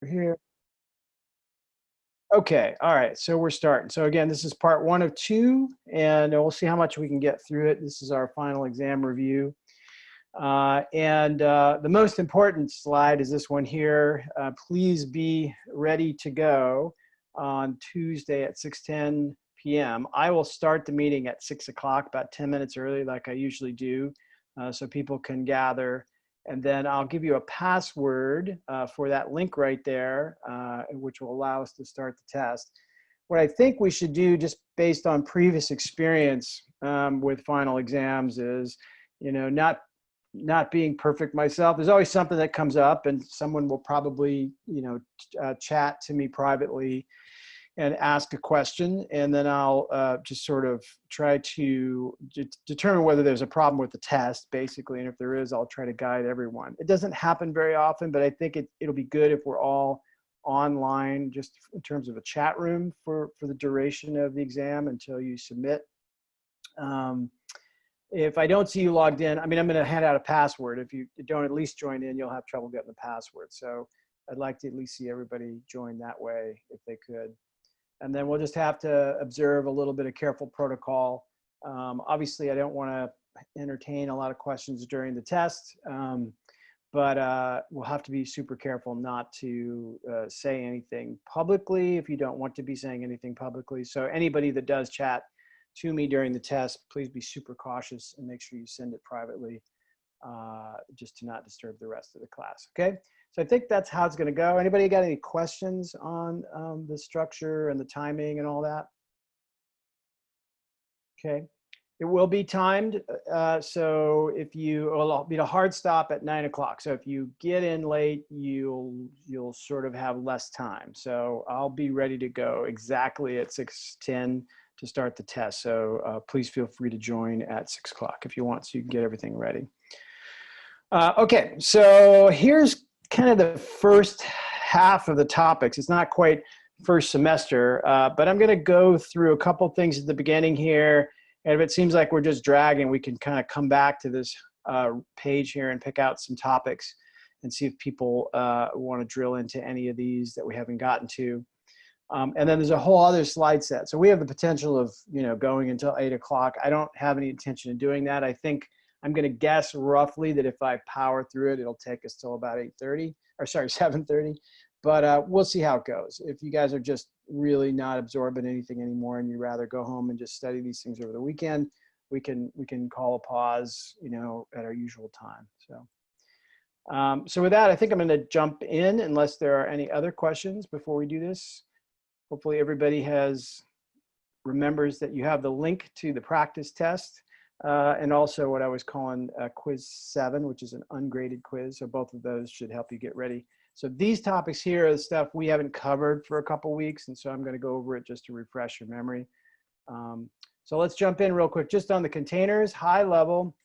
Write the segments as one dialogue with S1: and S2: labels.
S1: We're here. Okay, all right, so we're starting. So again, this is part one of two, and we'll see how much we can get through it. This is our final exam review. The most important slide is this one here. Please be ready to go on Tuesday at 6:10 p.m. I will start the meeting at 6 o'clock, about 10 minutes early, like I usually do, so people can gather. And then I'll give you a password for that link right there, which will allow us to start the test. What I think we should do, just based on previous experience with final exams, is, not being perfect myself. There's always something that comes up, and someone will probably, chat to me privately and ask a question, and then I'll just sort of try to determine whether there's a problem with the test, basically, and if there is, I'll try to guide everyone. It doesn't happen very often, but I think it'll be good if we're all online, just in terms of a chat room for the duration of the exam until you submit. If I don't see you logged in, I'm going to hand out a password. If you don't at least join in, you'll have trouble getting the password. So I'd like to at least see everybody join that way if they could. And then we'll just have to observe a little bit of careful protocol. Obviously, I don't want to entertain a lot of questions during the test, but we'll have to be super careful not to say anything publicly if you don't want to be saying anything publicly. So anybody that does chat to me during the test, please be super cautious and make sure you send it privately, just to not disturb the rest of the class, okay? So I think that's how it's going to go. Anybody got any questions on the structure and the timing and all that? Okay. It will be timed. So if it'll be a hard stop at 9 o'clock. So if you get in late, you'll sort of have less time. So I'll be ready to go exactly at 6:10 to start the test. So please feel free to join at 6 o'clock if you want, so you can get everything ready. Okay, so here's kind of the first half of the topics. It's not quite first semester, but I'm going to go through a couple things at the beginning here. And if it seems like we're just dragging, we can kind of come back to this page here and pick out some topics and see if people want to drill into any of these that we haven't gotten to. And then there's a whole other slide set. So we have the potential of, going until 8 o'clock. I don't have any intention of doing that. I think I'm going to guess roughly that if I power through it, it'll take us till about 8:30, or sorry, 7:30. But we'll see how it goes. If you guys are just really not absorbing anything anymore and you'd rather go home and just study these things over the weekend, we can call a pause, at our usual time. So with that, I think I'm going to jump in unless there are any other questions before we do this. Hopefully everybody remembers that you have the link to the practice test. And also what I was calling quiz 7, which is an ungraded quiz. So both of those should help you get ready. So these topics here are the stuff we haven't covered for a couple weeks. And so I'm going to go over it just to refresh your memory. So let's jump in real quick, just on the containers, high level.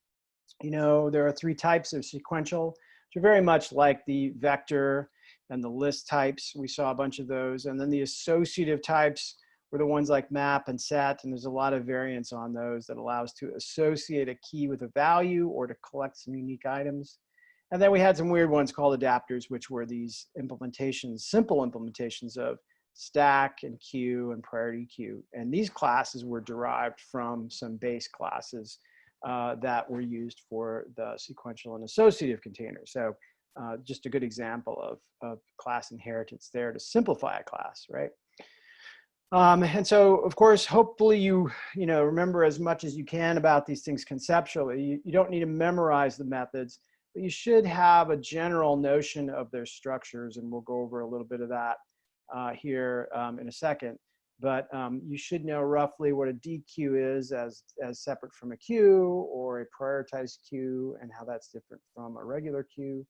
S1: There are 3 types of sequential, which are very much like the vector and the list types. We saw a bunch of those. And then the associative types were the ones like map and set, and there's a lot of variance on those that allows to associate a key with a value or to collect some unique items. And then we had some weird ones called adapters, which were these implementations, simple implementations of stack and queue and priority queue. And these classes were derived from some base classes that were used for the sequential and associative containers. So just a good example of class inheritance there to simplify a class, right? And so, of course, hopefully you remember as much as you can about these things conceptually. You don't need to memorize the methods, but you should have a general notion of their structures, and we'll go over a little bit of that here in a second. But you should know roughly what a DQ is as separate from a queue or a prioritized queue, and how that's different from a regular queue.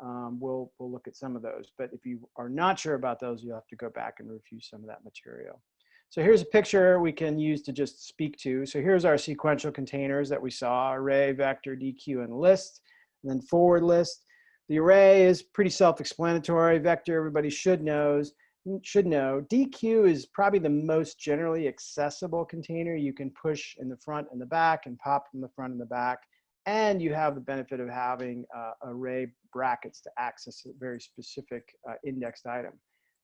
S1: We'll look at some of those, but if you are not sure about those, you'll have to go back and review some of that material. So here's a picture we can use to just speak to. So here's our sequential containers that we saw: array, vector, DQ, and list, and then forward list. The array is pretty self-explanatory. Vector, everybody should know. DQ is probably the most generally accessible container. You can push in the front and the back and pop from the front and the back. and you have the benefit of having array brackets to access a very specific indexed item.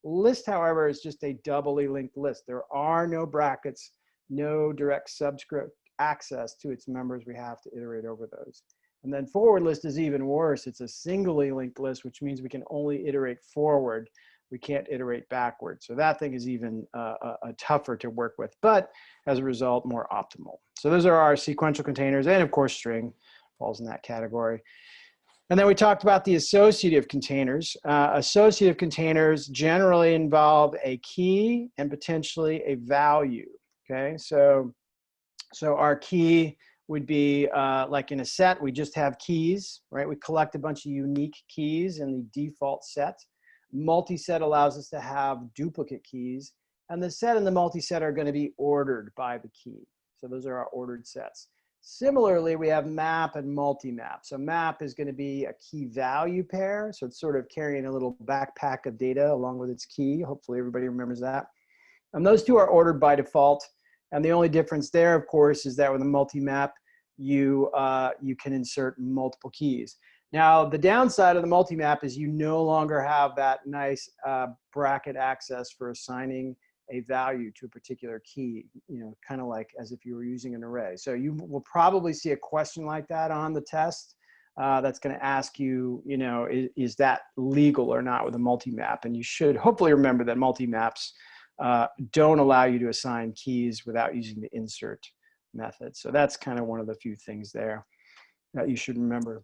S1: List, however, is just a doubly linked list. There are no brackets, no direct subscript access to its members. We have to iterate over those. And then forward list is even worse. It's a singly linked list, which means we can only iterate forward. We can't iterate backward. So that thing is even tougher to work with, but as a result, more optimal. So those are our sequential containers, and of course, string falls in that category. And then we talked about the associative containers. Associative containers generally involve a key and potentially a value, okay? So our key would be like in a set, we just have keys, right? We collect a bunch of unique keys in the default set. Multi-set allows us to have duplicate keys, and the set and the multi-set are going to be ordered by the key. So those are our ordered sets. Similarly, we have map and multi-map. So map is going to be a key value pair. So it's sort of carrying a little backpack of data along with its key. Hopefully everybody remembers that. And those two are ordered by default. And the only difference there, of course, is that with a multi-map, you can insert multiple keys. Now, the downside of the multi-map is you no longer have that nice bracket access for assigning a value to a particular key, you know, kind of like as if you were using an array. So you will probably see a question like that on the test that's going to ask you, you know, is that legal or not with a multi-map? And you should hopefully remember that multi-maps don't allow you to assign keys without using the insert method. So that's kind of one of the few things there that you should remember.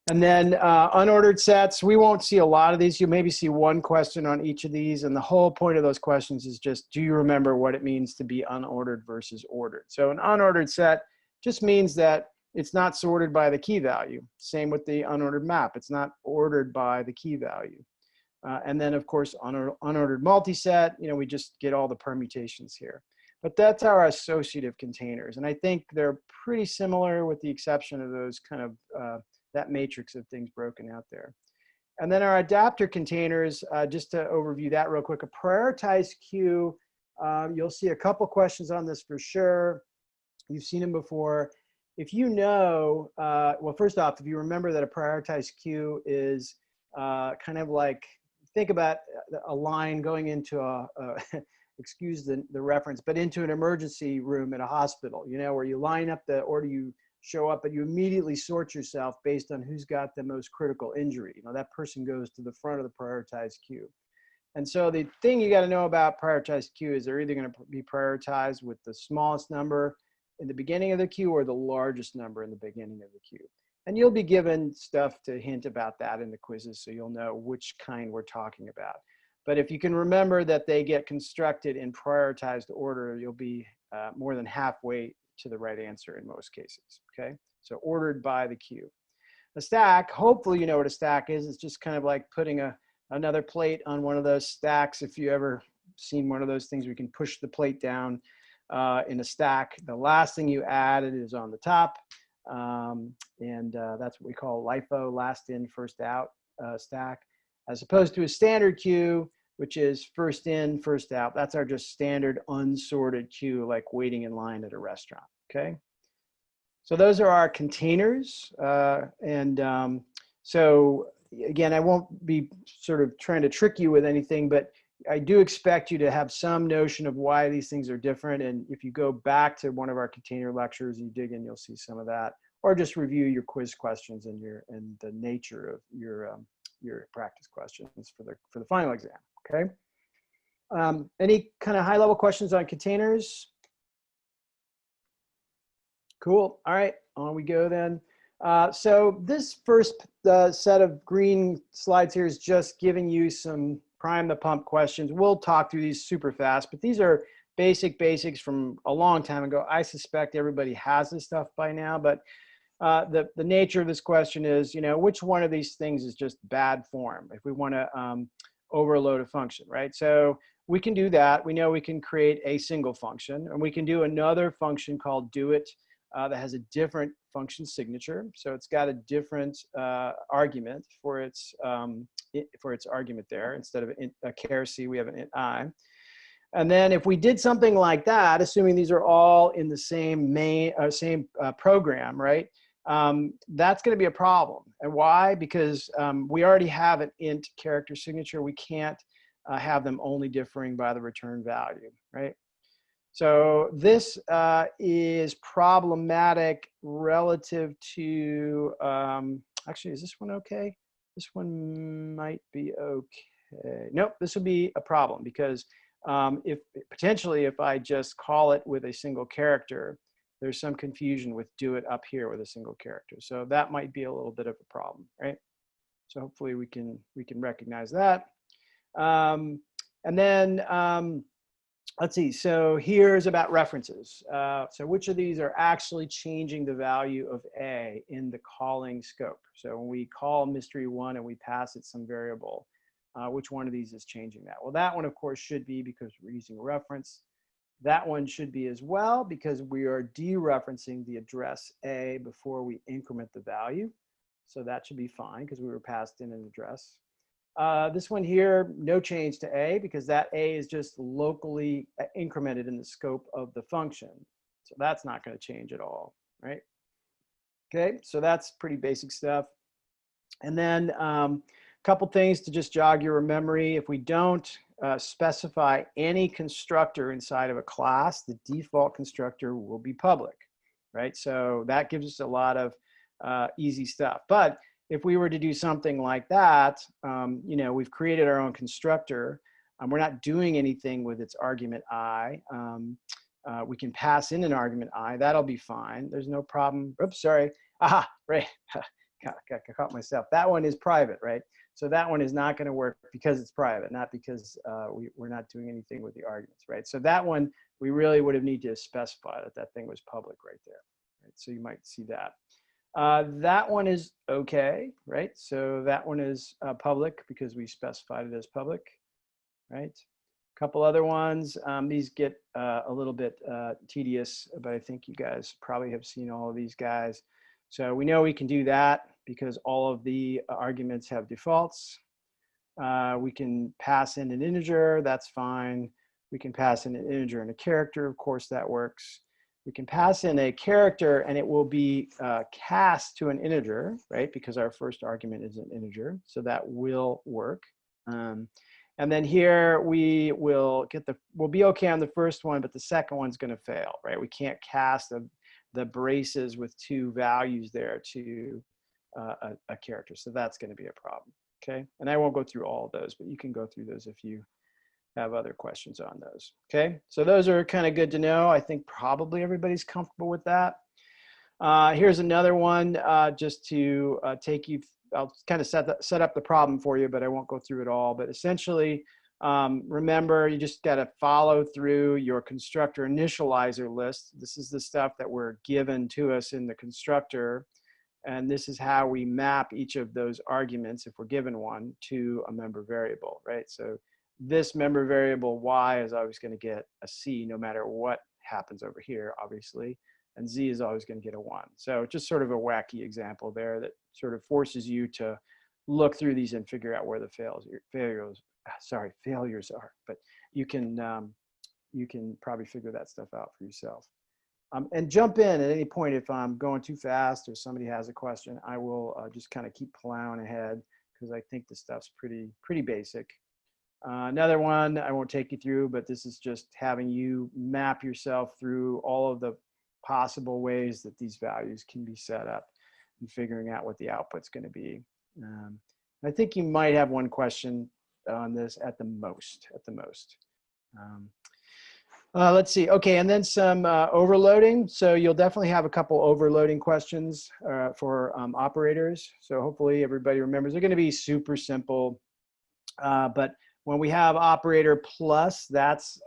S1: And then unordered sets, we won't see a lot of these. You'll maybe see one question on each of these. And the whole point of those questions is just, do you remember what it means to be unordered versus ordered? So an unordered set just means that it's not sorted by the key value. Same with the unordered map. It's not ordered by the key value. And then, of course, unordered multi-set, you know, we just get all the permutations here. But that's our associative containers. And I think they're pretty similar with the exception of those kind of that matrix of things broken out there. And then our adapter containers, just to overview that real quick, a prioritized queue, you'll see a couple questions on this for sure. You've seen them before. If you know, well, first off, if you remember that a prioritized queue is kind of like, think about a line going into a excuse the reference, but into an emergency room at a hospital, you know, where you line up the order you show up, but you immediately sort yourself based on who's got the most critical injury. You know, that person goes to the front of the prioritized queue. And so the thing you got to know about prioritized queue is they're either going to be prioritized with the smallest number in the beginning of the queue or the largest number in the beginning of the queue. And you'll be given stuff to hint about that in the quizzes, so you'll know which kind we're talking about. But if you can remember that they get constructed in prioritized order, you'll be more than halfway to the right answer in most cases, okay? So ordered by the queue. A stack, hopefully you know what a stack is. It's just kind of like putting another plate on one of those stacks. If you ever seen one of those things, we can push the plate down in a stack. The last thing you added is on the top. That's what we call LIFO, last in, first out stack, as opposed to a standard queue, which is first in, first out. That's our just standard unsorted queue, like waiting in line at a restaurant, okay? So those are our containers. So again, I won't be sort of trying to trick you with anything, but I do expect you to have some notion of why these things are different. And if you go back to one of our container lectures, you dig in, you'll see some of that, or just review your quiz questions and the nature of your practice questions for the final exam. Okay. Any kind of high level questions on containers? Cool. All right, on we go then. So this first set of green slides here is just giving you some prime the pump questions. We'll talk through these super fast, but these are basics from a long time ago. I suspect everybody has this stuff by now, but the nature of this question is, you know, which one of these things is just bad form if we want to overload a function, right? So we can do that. We know we can create a single function, and we can do another function called doIt that has a different function signature. So it's got a different argument for its argument there. Instead of a char c, we have an int I. And then if we did something like that, assuming these are all in the same program, right? that's going to be a problem. And why? Because we already have an int character signature. We can't have them only differing by the return value, right? So this is problematic relative to, actually, is this one okay? This one might be okay. Nope, this would be a problem because if potentially if I just call it with a single character, there's some confusion with do it up here with a single character. So that might be a little bit of a problem, right? So hopefully we can recognize that. And then let's see, so here's about references. So which of these are actually changing the value of A in the calling scope? So when we call mystery1 and we pass it some variable, which one of these is changing that? Well, that one, of course, should be because we're using a reference. That one should be as well because we are dereferencing the address A before we increment the value. So that should be fine because we were passed in an address. This one here, no change to A because that A is just locally incremented in the scope of the function. So that's not going to change at all, right? Okay, so that's pretty basic stuff. And then a couple things to just jog your memory. If we don't specify any constructor inside of a class, the default constructor will be public, right? So that gives us a lot of easy stuff. But if we were to do something like that, you know, we've created our own constructor. We're not doing anything with its argument I. We can pass in an argument I. That'll be fine. There's no problem. Oops, sorry. Aha, right. Caught myself. That one is private, right? So that one is not going to work because it's private, not because we're not doing anything with the arguments, right? So that one, we really would have needed to specify that that thing was public right there. Right? So you might see that. That one is okay, right? So that one is public because we specified it as public, right? A couple other ones. These get a little bit tedious, but I think you guys probably have seen all of these guys. So we know we can do that because all of the arguments have defaults. We can pass in an integer, that's fine. We can pass in an integer and a character, of course that works. We can pass in a character and it will be cast to an integer, right? Because our first argument is an integer, so that will work. And then here we will get we'll be okay on the first one, but the second one's gonna fail, right? We can't cast the braces with two values there to a character, so that's gonna be a problem, okay? And I won't go through all of those, but you can go through those if you have other questions on those. Okay, so those are kind of good to know. I think probably everybody's comfortable with that. Here's another one just to take you, I'll kind of set up the problem for you, but I won't go through it all. But essentially, remember, you just got to follow through your constructor initializer list. This is the stuff that were given to us in the constructor. And this is how we map each of those arguments, if we're given one, to a member variable, right? So this member variable y is always going to get a c no matter what happens over here, obviously, and z is always going to get a 1. So just sort of a wacky example there that sort of forces you to look through these and figure out where the failures are. But you can probably figure that stuff out for yourself. And jump in at any point if I'm going too fast or somebody has a question. I will just kind of keep plowing ahead because I think the stuff's pretty basic. Another one I won't take you through, but this is just having you map yourself through all of the possible ways that these values can be set up and figuring out what the output's going to be. I think you might have one question on this at the most. Let's see. Okay, and then some overloading. So you'll definitely have a couple overloading questions for operators. So hopefully everybody remembers. They're going to be super simple, but when we have operator plus, that's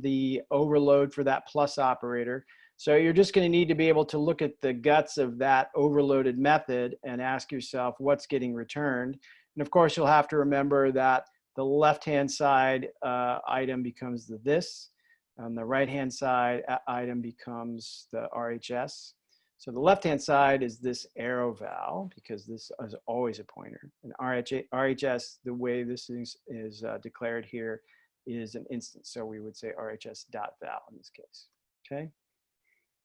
S1: the overload for that plus operator. So you're just going to need to be able to look at the guts of that overloaded method and ask yourself what's getting returned. And of course, you'll have to remember that the left-hand side item becomes the this, and the right-hand side item becomes the RHS. So the left-hand side is this arrow val, because this is always a pointer. And RHS, the way this is declared here, is an instance. So we would say RHS.val in this case, okay?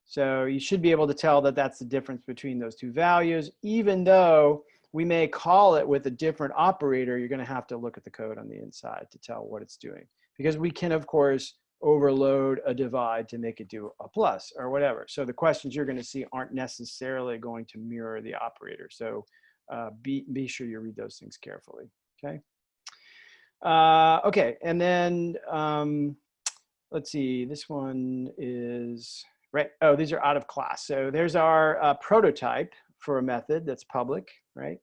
S1: So you should be able to tell that that's the difference between those two values. Even though we may call it with a different operator, you're going to have to look at the code on the inside to tell what it's doing. Because we can, of course, overload a divide to make it do a plus or whatever. So the questions you're going to see aren't necessarily going to mirror the operator. So be sure you read those things carefully, okay? Okay, and then let's see, this one is, right, oh, these are out of class. So there's our prototype for a method that's public, right?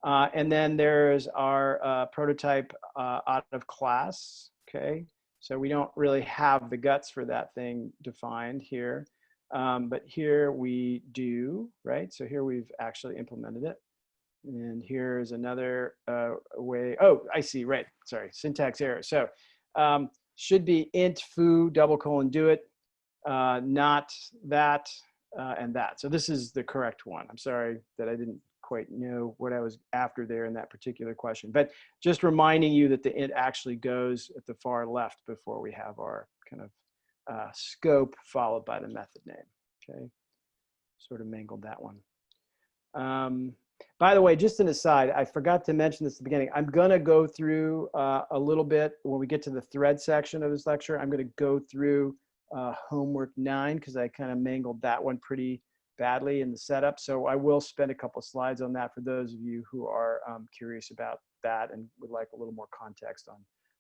S1: And then there's our prototype out of class, okay? So we don't really have the guts for that thing defined here, but here we do, right? So here we've actually implemented it. And here's another way, oh, I see, right, sorry, syntax error. So should be int foo double colon do it, not that and that. So this is the correct one. I'm sorry that I didn't quite know what I was after there in that particular question, but just reminding you that the int actually goes at the far left before we have our kind of scope followed by the method name, okay? Sort of mangled that one. By the way, just an aside, I forgot to mention this at the beginning. I'm going to go through a little bit when we get to the thread section of this lecture. I'm going to go through homework 9 because I kind of mangled that one pretty badly in the setup. So I will spend a couple slides on that for those of you who are curious about that and would like a little more context on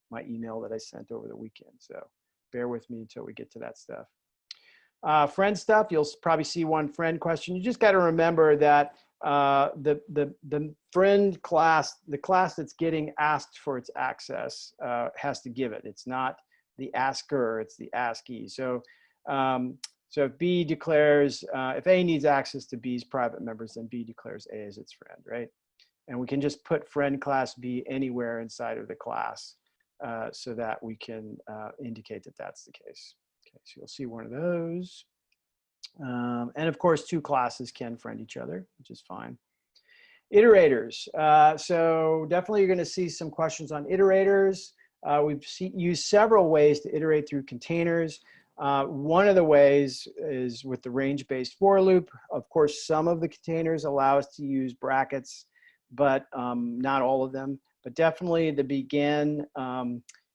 S1: my email that I sent over the weekend. So bear with me until we get to that stuff. Friend stuff, you'll probably see one friend question. You just got to remember that the friend class, the class that's getting asked for its access has to give it. It's not the asker, it's the askee. So, so if B declares, if A needs access to B's private members, then B declares A as its friend, right? And we can just put friend class B anywhere inside of the class so that we can indicate that that's the case. Okay, so you'll see one of those. And of course, two classes can friend each other, which is fine. Iterators. So definitely you're going to see some questions on iterators. We've used several ways to iterate through containers. One of the ways is with the range-based for loop. Of course, some of the containers allow us to use brackets, but not all of them. But definitely the begin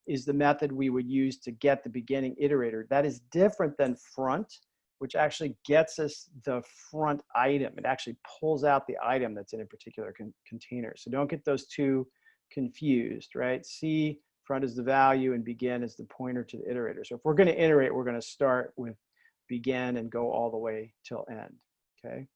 S1: is the method we would use to get the beginning iterator. That is different than front, which actually gets us the front item. It actually pulls out the item that's in a particular container. So don't get those two confused, right? C, front is the value, and begin is the pointer to the iterator. So if we're going to iterate, we're going to start with begin and go all the way till end, okay?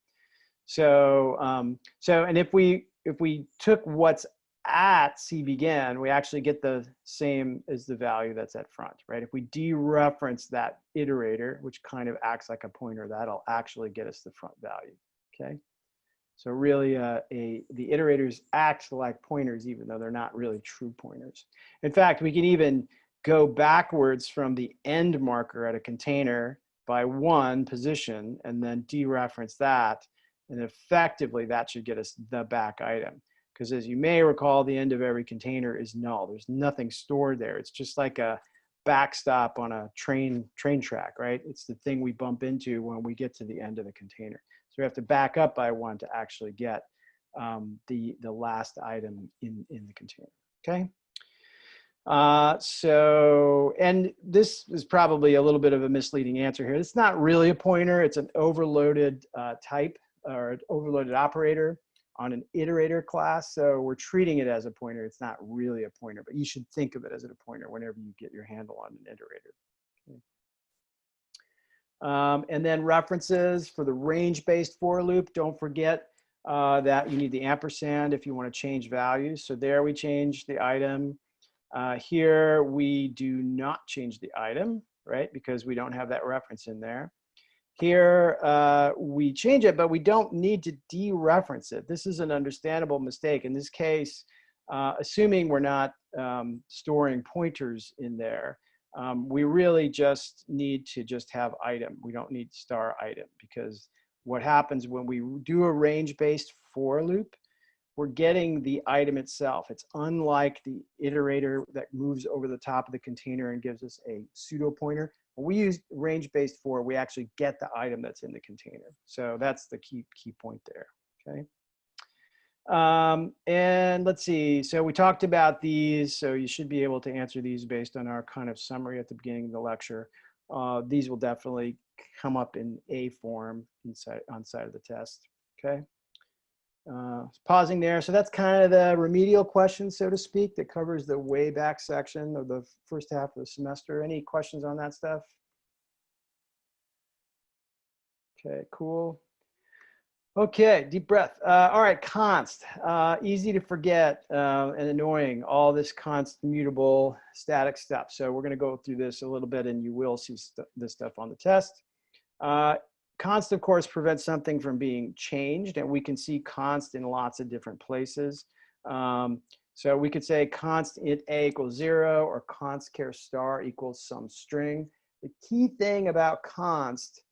S1: So, and if we took what's at C begin, we actually get the same as the value that's at front, right? If we dereference that iterator, which kind of acts like a pointer, that'll actually get us the front value, okay? So really, the iterators act like pointers, even though they're not really true pointers. In fact, we can even go backwards from the end marker at a container by 1 position and then dereference that. And effectively, that should get us the back item. Because as you may recall, the end of every container is null. There's nothing stored there. It's just like a backstop on a train track, right? It's the thing we bump into when we get to the end of the container. So we have to back up by 1 to actually get the last item in the container, okay? And this is probably a little bit of a misleading answer here. It's not really a pointer. It's an overloaded type or an overloaded operator on an iterator class. So we're treating it as a pointer. It's not really a pointer, but you should think of it as a pointer whenever you get your handle on an iterator. Okay. And then references for the range-based for loop. Don't forget that you need the ampersand if you want to change values. So there we change the item. Here we do not change the item, right? Because we don't have that reference in there. Here we change it, but we don't need to dereference it. This is an understandable mistake. In this case, assuming we're not storing pointers in there, we really just need to just have item. We don't need star item, because what happens when we do a range-based for loop, we're getting the item itself. It's unlike the iterator that moves over the top of the container and gives us a pseudo pointer. When we use range-based for, we actually get the item that's in the container. So that's the key point there, okay? And let's see, so we talked about these, so you should be able to answer these based on our kind of summary at the beginning of the lecture. These will definitely come up in A form on side of the test, okay? Pausing there, so that's kind of the remedial question, so to speak, that covers the way back section of the first half of the semester. Any questions on that stuff? Okay, cool. Okay, deep breath. All right, const. Easy to forget and annoying, all this const mutable static stuff. So we're going to go through this a little bit and you will see this stuff on the test. Const, of course, prevents something from being changed, and we can see const in lots of different places. So we could say const int a equals 0 or const char star equals some string. The key thing about const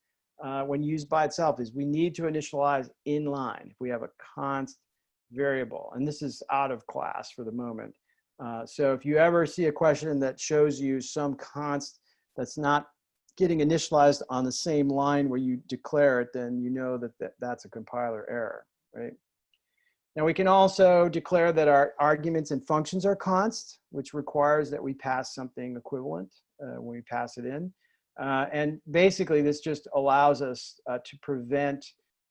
S1: when used by itself is we need to initialize in line if we have a const variable, and this is out of class for the moment. So if you ever see a question that shows you some const that's not getting initialized on the same line where you declare it, then you know that that's a compiler error, right? Now we can also declare that our arguments and functions are const, which requires that we pass something equivalent when we pass it in. And basically this just allows us to prevent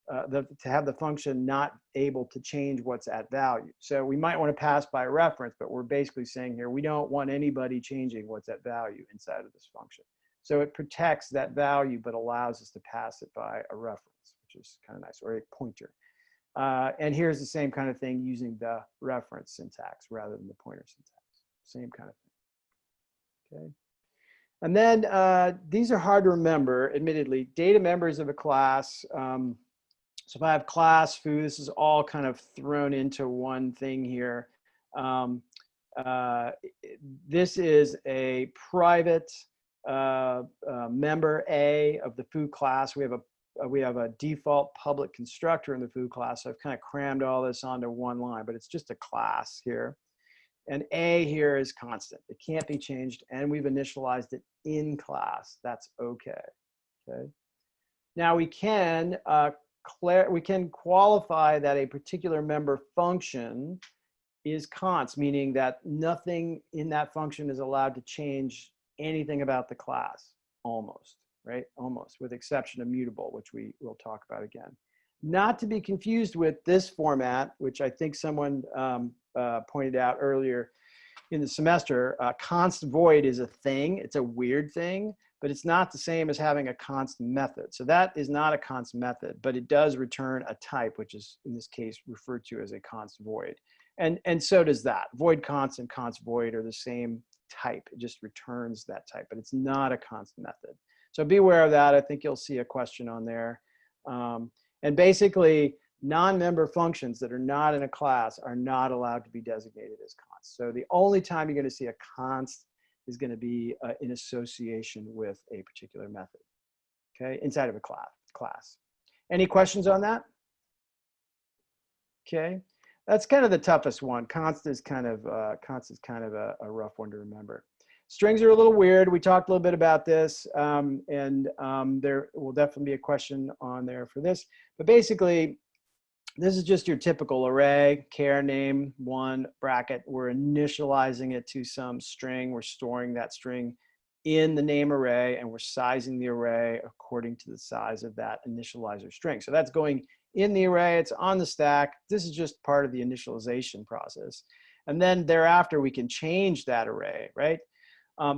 S1: to have the function not able to change what's at value. So we might want to pass by reference, but we're basically saying here we don't want anybody changing what's at value inside of this function. So it protects that value, but allows us to pass it by a reference, which is kind of nice, or a pointer. And here's the same kind of thing using the reference syntax rather than the pointer syntax. Same kind of thing, okay? And then these are hard to remember, admittedly. Data members of a class. So if I have class foo, this is all kind of thrown into one thing here. This is a private member A of the foo class. We have a default public constructor in the foo class. So I've kind of crammed all this onto one line, but it's just a class here. And A here is constant. It can't be changed, and we've initialized it in class. That's okay. Okay. Now we can qualify that a particular member function is const, meaning that nothing in that function is allowed to change anything about the class, almost, right? Almost, with exception of mutable, which we will talk about again. Not to be confused with this format, which I think someone pointed out earlier in the semester. Const void is a thing. It's a weird thing, but it's not the same as having a const method. So that is not a const method, but it does return a type, which is in this case referred to as a const void. And so does that. Void const and const void are the same type. It just returns that type, but it's not a const method. So be aware of that. I think you'll see a question on there. And basically, non-member functions that are not in a class are not allowed to be designated as const. So the only time you're going to see a const is going to be in association with a particular method, okay, inside of a class. Any questions on that? Okay, that's kind of the toughest one. Const is kind of a rough one to remember. Strings are a little weird. We talked a little bit about this, and there will definitely be a question on there for this. But basically, this is just your typical array, char name, 1 bracket. We're initializing it to some string. We're storing that string in the name array, and we're sizing the array according to the size of that initializer string. So that's going in the array. It's on the stack. This is just part of the initialization process. And then thereafter, we can change that array, right?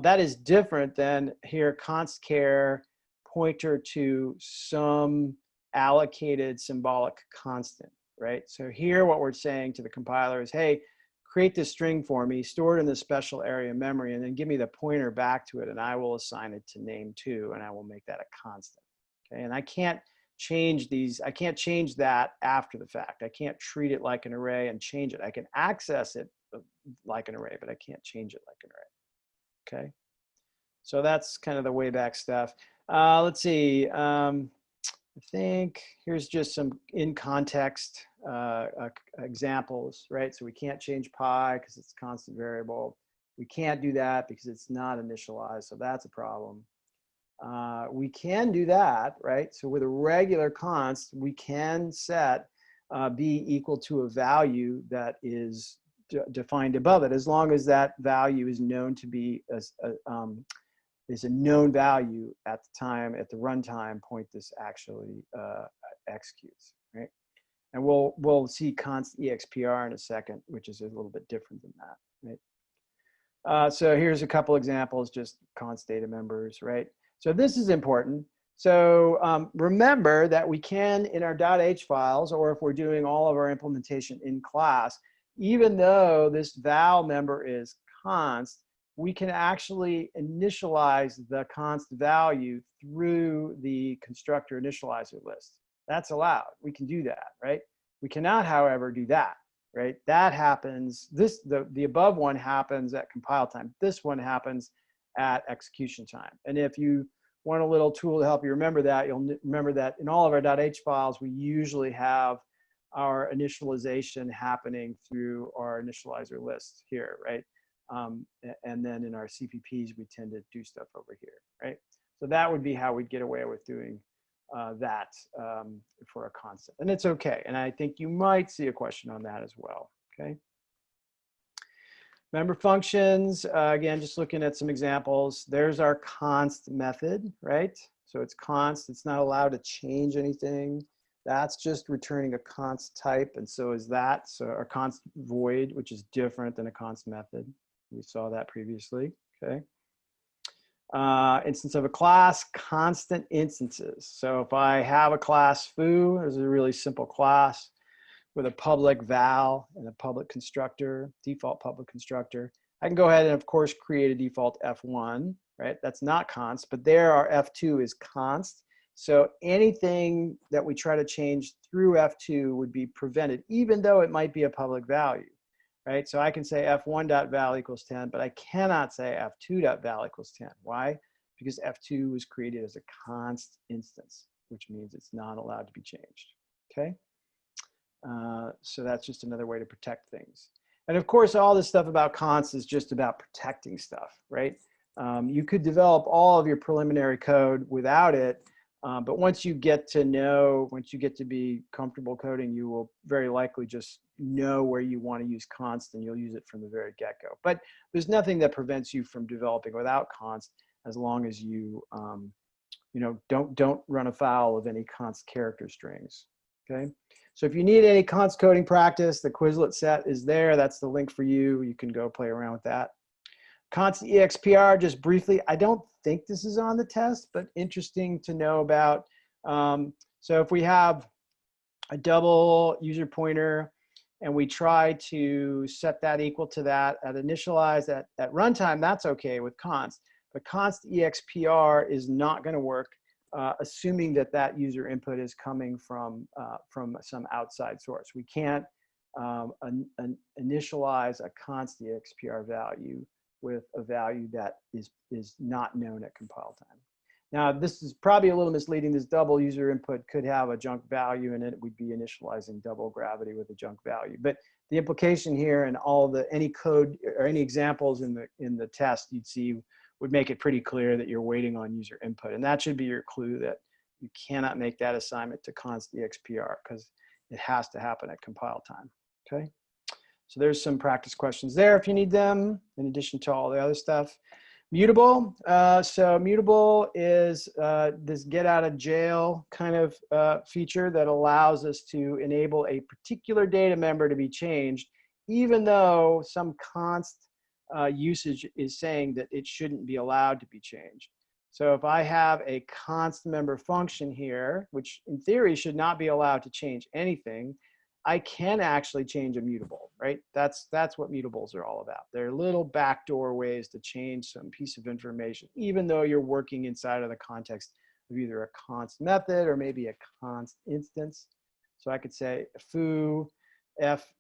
S1: That is different than here, const char pointer to some allocated symbolic constant, right? So here what we're saying to the compiler is, hey, create this string for me, store it in this special area of memory, and then give me the pointer back to it, and I will assign it to name2, and I will make that a constant. Okay, and I can't change these, I can't change that after the fact. I can't treat it like an array and change it. I can access it like an array, but I can't change it like an array. Okay, so that's kind of the way back stuff. Let's see. I think here's just some in context examples, right? So we can't change pi because it's a constant variable. We can't do that because it's not initialized, so that's a problem. We can do that, right? So with a regular const, we can set b equal to a value that is defined above it, as long as that value is known to be is a known value at the time, at the runtime point this actually executes, right? And we'll see const expr in a second, which is a little bit different than that, right? So here's a couple examples, just const data members, right? So this is important. So remember that we can, in our .h files, or if we're doing all of our implementation in class, even though this val member is const, we can actually initialize the const value through the constructor initializer list. That's allowed. We can do that, right? We cannot, however, do that, right? That happens, the above one happens at compile time. This one happens at execution time. And if you want a little tool to help you remember that, you'll remember that in all of our .h files, we usually have our initialization happening through our initializer list here, right? And then in our CPPs, we tend to do stuff over here, right? So that would be how we'd get away with doing that for a constant. And it's okay. And I think you might see a question on that as well, okay? Member functions, again, just looking at some examples. There's our const method, right? So it's const, it's not allowed to change anything. That's just returning a const type, and so is that. So our const void, which is different than a const method. We saw that previously, okay? Instance of a class, constant instances. So if I have a class foo, there's a really simple class with a public val and a public constructor, default public constructor. I can go ahead and, of course, create a default F1, right? That's not const, but there our F2 is const. So anything that we try to change through F2 would be prevented, even though it might be a public value, right? So I can say F1.val equals 10, but I cannot say F2.val equals 10. Why? Because F2 was created as a const instance, which means it's not allowed to be changed, okay? So that's just another way to protect things. And of course, all this stuff about const is just about protecting stuff, right? You could develop all of your preliminary code without it, but once you get to be comfortable coding, you will very likely just know where you want to use const, and you'll use it from the very get-go. But there's nothing that prevents you from developing without const, as long as you, don't run afoul of any const character strings. Okay. So if you need any const coding practice, the Quizlet set is there. That's the link for you. You can go play around with that. Const expr, just briefly, I don't think this is on the test, but interesting to know about. So if we have a double user pointer and we try to set that equal to that at initialize at runtime, that's okay with const. But const expr is not going to work, assuming that that user input is coming from some outside source. We can't initialize a const expr value with a value that is not known at compile time. Now, this is probably a little misleading. This double user input could have a junk value in it. We'd be initializing double gravity with a junk value. But the implication here and any code or any examples in the test you'd see would make it pretty clear that you're waiting on user input. And that should be your clue that you cannot make that assignment to const expr, because it has to happen at compile time, okay? So there's some practice questions there if you need them, in addition to all the other stuff. Mutable, so mutable is this get out of jail kind of feature that allows us to enable a particular data member to be changed, even though some const usage is saying that it shouldn't be allowed to be changed. So if I have a const member function here, which in theory should not be allowed to change anything, I can actually change a mutable, right? That's what mutables are all about. They're little backdoor ways to change some piece of information, even though you're working inside of the context of either a const method or maybe a const instance. So I could say foo f.m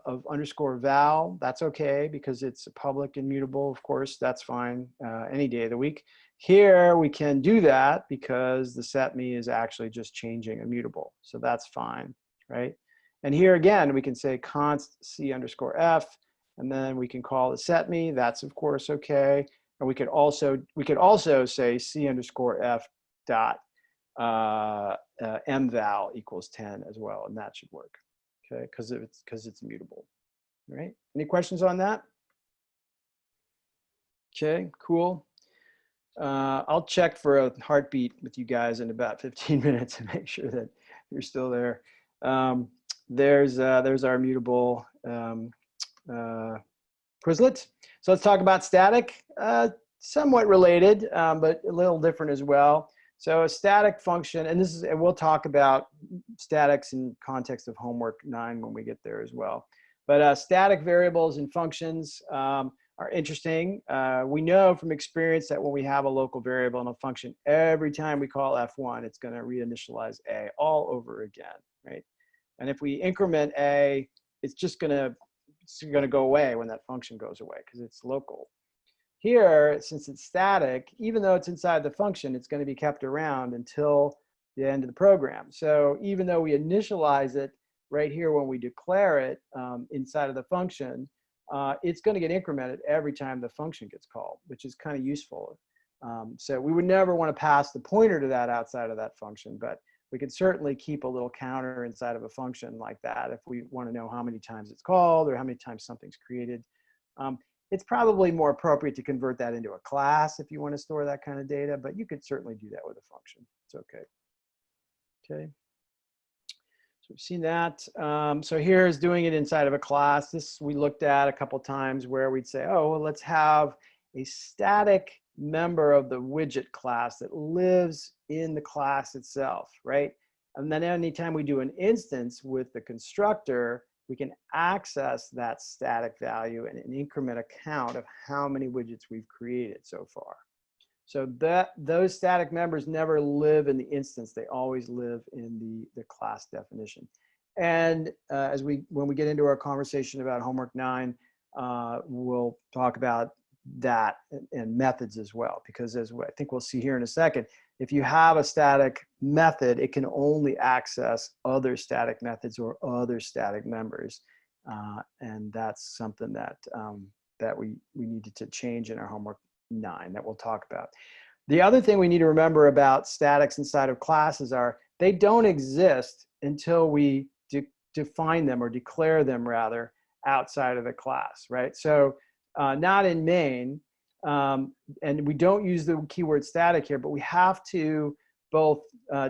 S1: of underscore val. That's okay because it's a public and mutable, of course, that's fine any day of the week. Here we can do that because the setme is actually just changing a mutable. So that's fine, right? And here again, we can say const c underscore f, and then we can call the setme. That's of course okay. And we could also say C underscore F dot mval equals 10 as well, and that should work. Okay, because it's mutable. All right. Any questions on that? Okay, cool. I'll check for a heartbeat with you guys in about 15 minutes to make sure that you're still there. There's our mutable Quizlet. So let's talk about static. Somewhat related, but a little different as well. So a static function, and we'll talk about statics in context of homework 9 when we get there as well. But static variables and functions are interesting. We know from experience that when we have a local variable and a function, every time we call F1, it's going to reinitialize A all over again, right? And if we increment A, it's going to go away when that function goes away because it's local. Here, since it's static, even though it's inside the function, it's going to be kept around until the end of the program. So even though we initialize it right here when we declare it inside of the function, it's going to get incremented every time the function gets called, which is kind of useful. So we would never want to pass the pointer to that outside of that function, but we can certainly keep a little counter inside of a function like that if we want to know how many times it's called or how many times something's created. It's probably more appropriate to convert that into a class if you want to store that kind of data, but you could certainly do that with a function. It's okay. Okay. So we've seen that. So here's doing it inside of a class. This we looked at a couple times where we'd say, oh, well, let's have a static member of the widget class that lives in the class itself, right? And then anytime we do an instance with the constructor, we can access that static value and an increment account of how many widgets we've created so far. So those static members never live in the instance. They always live in the class definition. And when we get into our conversation about homework 9, we'll talk about that and methods as well, because as I think we'll see here in a second, if you have a static method, it can only access other static methods or other static members. And that's something that, that we needed to change in our homework 9 that we'll talk about. The other thing we need to remember about statics inside of classes are they don't exist until we define them or declare them rather outside of the class, right? So not in main, and we don't use the keyword static here, but we have to both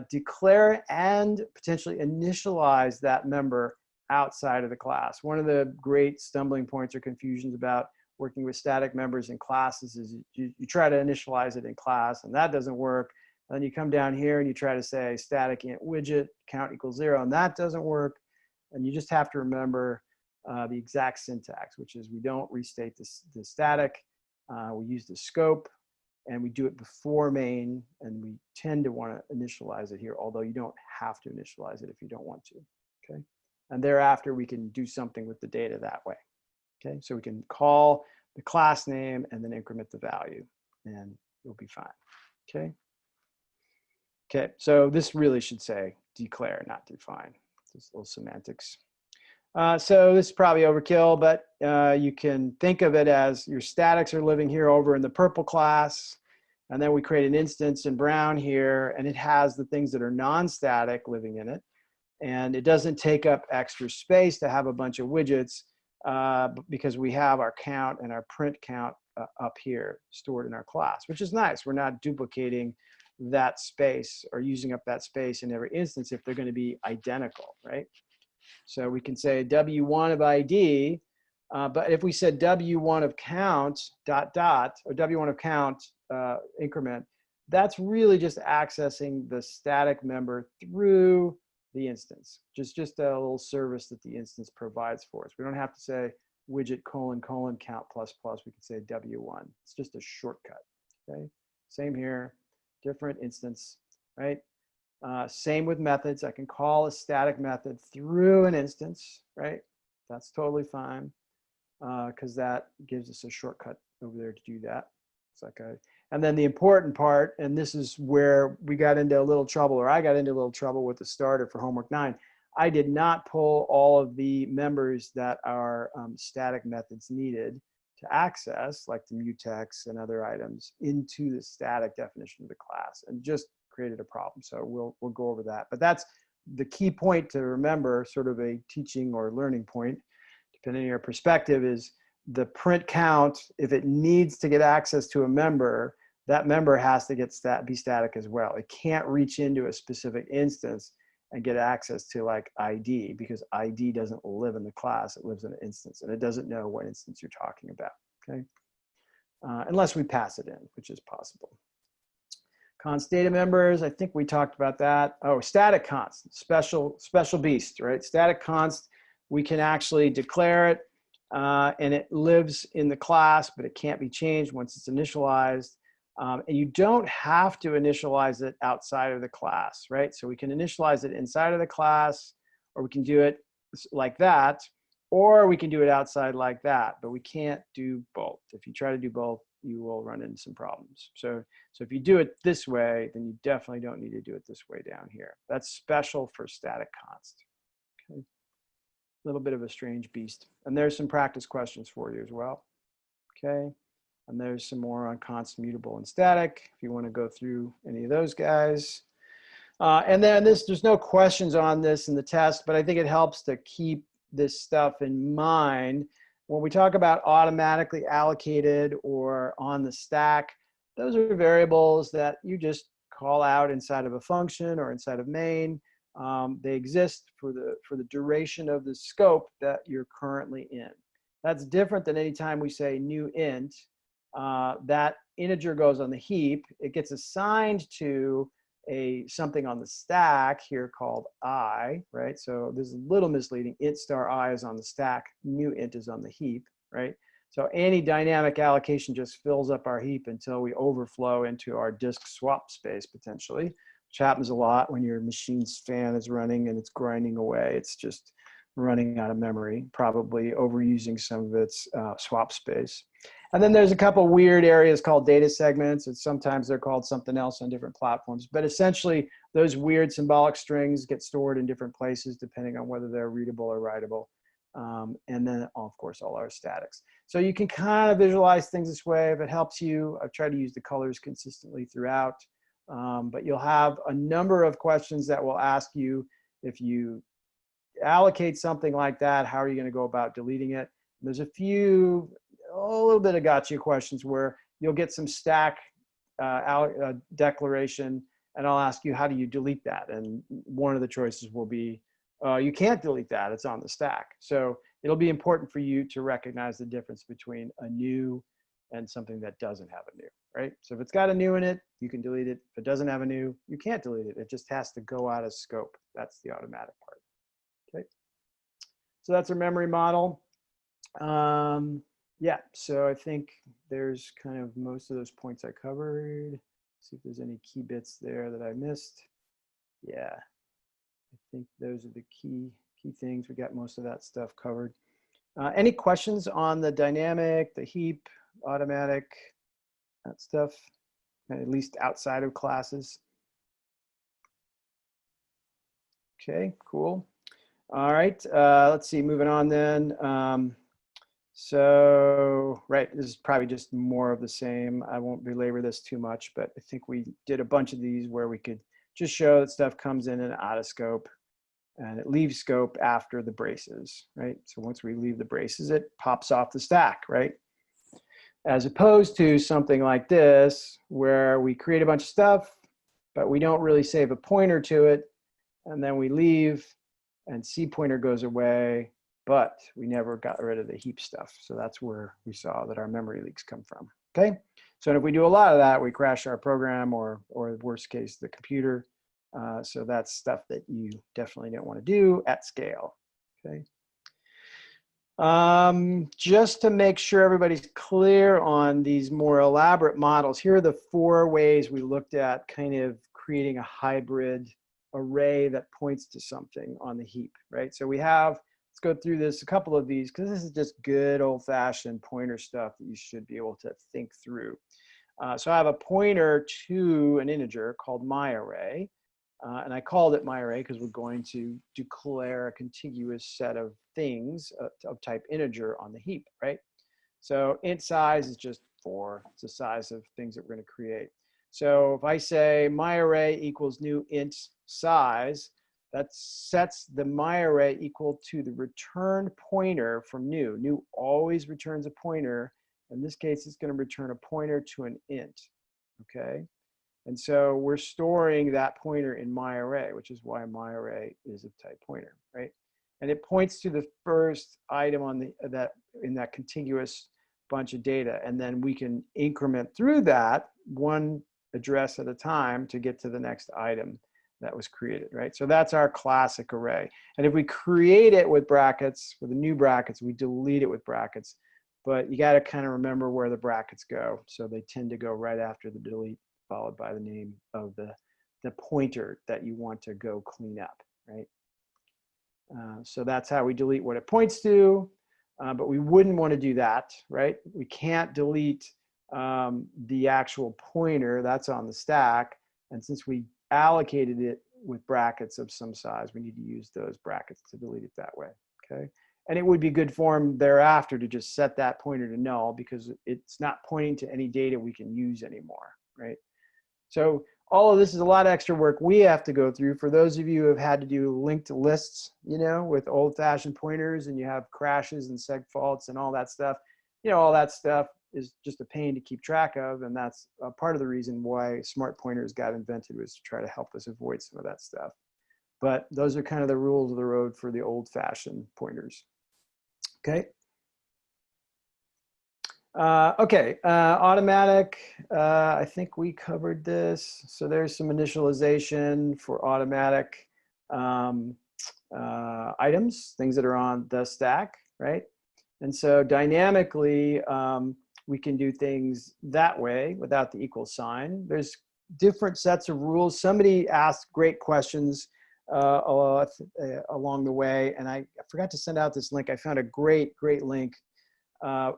S1: declare and potentially initialize that member outside of the class. One of the great stumbling points or confusions about working with static members in classes is you try to initialize it in class and that doesn't work. And then you come down here and you try to say static int widget count equals 0 and that doesn't work. And you just have to remember the exact syntax, which is we don't restate the static, we use the scope, and we do it before main, and we tend to want to initialize it here, although you don't have to initialize it if you don't want to, okay? And thereafter, we can do something with the data that way, okay? So we can call the class name and then increment the value, and you'll be fine, okay? Okay, so this really should say declare, not define. Just a little semantics. So this is probably overkill, but you can think of it as your statics are living here over in the purple class, and then we create an instance in brown here, and it has the things that are non-static living in it, and it doesn't take up extra space to have a bunch of widgets because we have our count and our print count up here stored in our class, which is nice. We're not duplicating that space or using up that space in every instance if they're going to be identical, right? So we can say W1 of ID, but if we said W1 of count dot dot or W1 of count increment, that's really just accessing the static member through the instance. Just a little service that the instance provides for us. We don't have to say widget : count plus plus. We can say W1. It's just a shortcut. Okay. Same here, different instance, right? Same with methods. I can call a static method through an instance, right? That's totally fine because that gives us a shortcut over there to do that. It's like and then the important part, and this is where we got into a little trouble, or I got into a little trouble with the starter for homework 9. I did not pull all of the members that our static methods needed to access, like the mutex and other items, into the static definition of the class, and just created a problem. So we'll go over that. But that's the key point to remember, sort of a teaching or learning point, depending on your perspective, is the print count. If it needs to get access to a member, that member has to be static as well. It can't reach into a specific instance and get access to like ID, because ID doesn't live in the class, it lives in an instance, and it doesn't know what instance you're talking about, okay? Unless we pass it in, which is possible. Const data members, I think we talked about that. Oh, static const, special beast, right? Static const, we can actually declare it, and it lives in the class, but it can't be changed once it's initialized. And you don't have to initialize it outside of the class, right? So we can initialize it inside of the class, or we can do it like that, or we can do it outside like that, but we can't do both. If you try to do both, you will run into some problems. So if you do it this way, then you definitely don't need to do it this way down here. That's special for static const. Okay. A little bit of a strange beast. And there's some practice questions for you as well. Okay. And there's some more on const, mutable, and static, if you want to go through any of those guys. And then there's no questions on this in the test, but I think it helps to keep this stuff in mind. When we talk about automatically allocated or on the stack, those are variables that you just call out inside of a function or inside of main. They exist for the duration of the scope that you're currently in. That's different than any time we say new int. That integer goes on the heap. It gets assigned to something on the stack here called I, right? So this is a little misleading. Int star I is on the stack. New int is on the heap, right? So any dynamic allocation just fills up our heap until we overflow into our disk swap space potentially, which happens a lot when your machine's fan is running and it's grinding away. It's just running out of memory, probably overusing some of its swap space. And then there's a couple weird areas called data segments, and sometimes they're called something else on different platforms. But essentially, those weird symbolic strings get stored in different places depending on whether they're readable or writable. And then, of course, all our statics. So you can kind of visualize things this way if it helps you. I've tried to use the colors consistently throughout. But you'll have a number of questions that will ask you, if you allocate something like that, how are you going to go about deleting it? And there's a little bit of gotcha questions where you'll get some stack declaration, and I'll ask you, how do you delete that? And one of the choices will be, you can't delete that, it's on the stack. So it'll be important for you to recognize the difference between a new and something that doesn't have a new, right? So if it's got a new in it, you can delete it. If it doesn't have a new, you can't delete it. It just has to go out of scope. That's the automatic part. Okay. So that's our memory model. Yeah, so I think there's kind of most of those points I covered. See if there's any key bits there that I missed. Yeah, I think those are the key things. We got most of that stuff covered. Any questions on the dynamic, the heap, automatic, that stuff, at least outside of classes? Okay, cool. All right, let's see, moving on then. So, right, this is probably just more of the same. I won't belabor this too much, but I think we did a bunch of these where we could just show that stuff comes in and out of scope, and it leaves scope after the braces, right? So once we leave the braces, it pops off the stack, right? As opposed to something like this, where we create a bunch of stuff, but we don't really save a pointer to it, and then we leave, and C pointer goes away, but we never got rid of the heap stuff. So that's where we saw that our memory leaks come from, okay? So if we do a lot of that, we crash our program, or worst case, the computer. So that's stuff that you definitely don't want to do at scale, okay? Just to make sure everybody's clear on these more elaborate models, here are the 4 ways we looked at kind of creating a hybrid array that points to something on the heap, right? So we have, let's go through this, a couple of these, because this is just good old-fashioned pointer stuff that you should be able to think through. So I have a pointer to an integer called myArray, and I called it myArray because we're going to declare a contiguous set of things of type integer on the heap, right? So int size is just 4. It's the size of things that we're going to create. So if I say my array equals new int size, that sets the my array equal to the return pointer from new. New always returns a pointer. In this case, it's going to return a pointer to an int. Okay. And so we're storing that pointer in my array, which is why my array is of type pointer, right? And it points to the first item on in that contiguous bunch of data. And then we can increment through that one address at a time to get to the next item that was created, right? So that's our classic array. And if we create it with brackets, with the new brackets, we delete it with brackets. But you got to kind of remember where the brackets go. So they tend to go right after the delete, followed by the name of the pointer that you want to go clean up, right? So that's how we delete what it points to, but we wouldn't want to do that, right? We can't delete the actual pointer that's on the stack. And since we allocated it with brackets of some size, we need to use those brackets to delete it that way, okay? And it would be good form thereafter to just set that pointer to null because it's not pointing to any data we can use anymore, right? So all of this is a lot of extra work we have to go through. For those of you who have had to do linked lists, you know, with old-fashioned pointers and you have crashes and seg faults and all that stuff, you know, all that stuff is just a pain to keep track of. And that's part of the reason why smart pointers got invented, was to try to help us avoid some of that stuff. But those are kind of the rules of the road for the old-fashioned pointers. Okay. Automatic, I think we covered this. So there's some initialization for automatic items, things that are on the stack, right? And so dynamically, we can do things that way without the equal sign. There's different sets of rules. Somebody asked great questions along the way, and I forgot to send out this link. I found a great link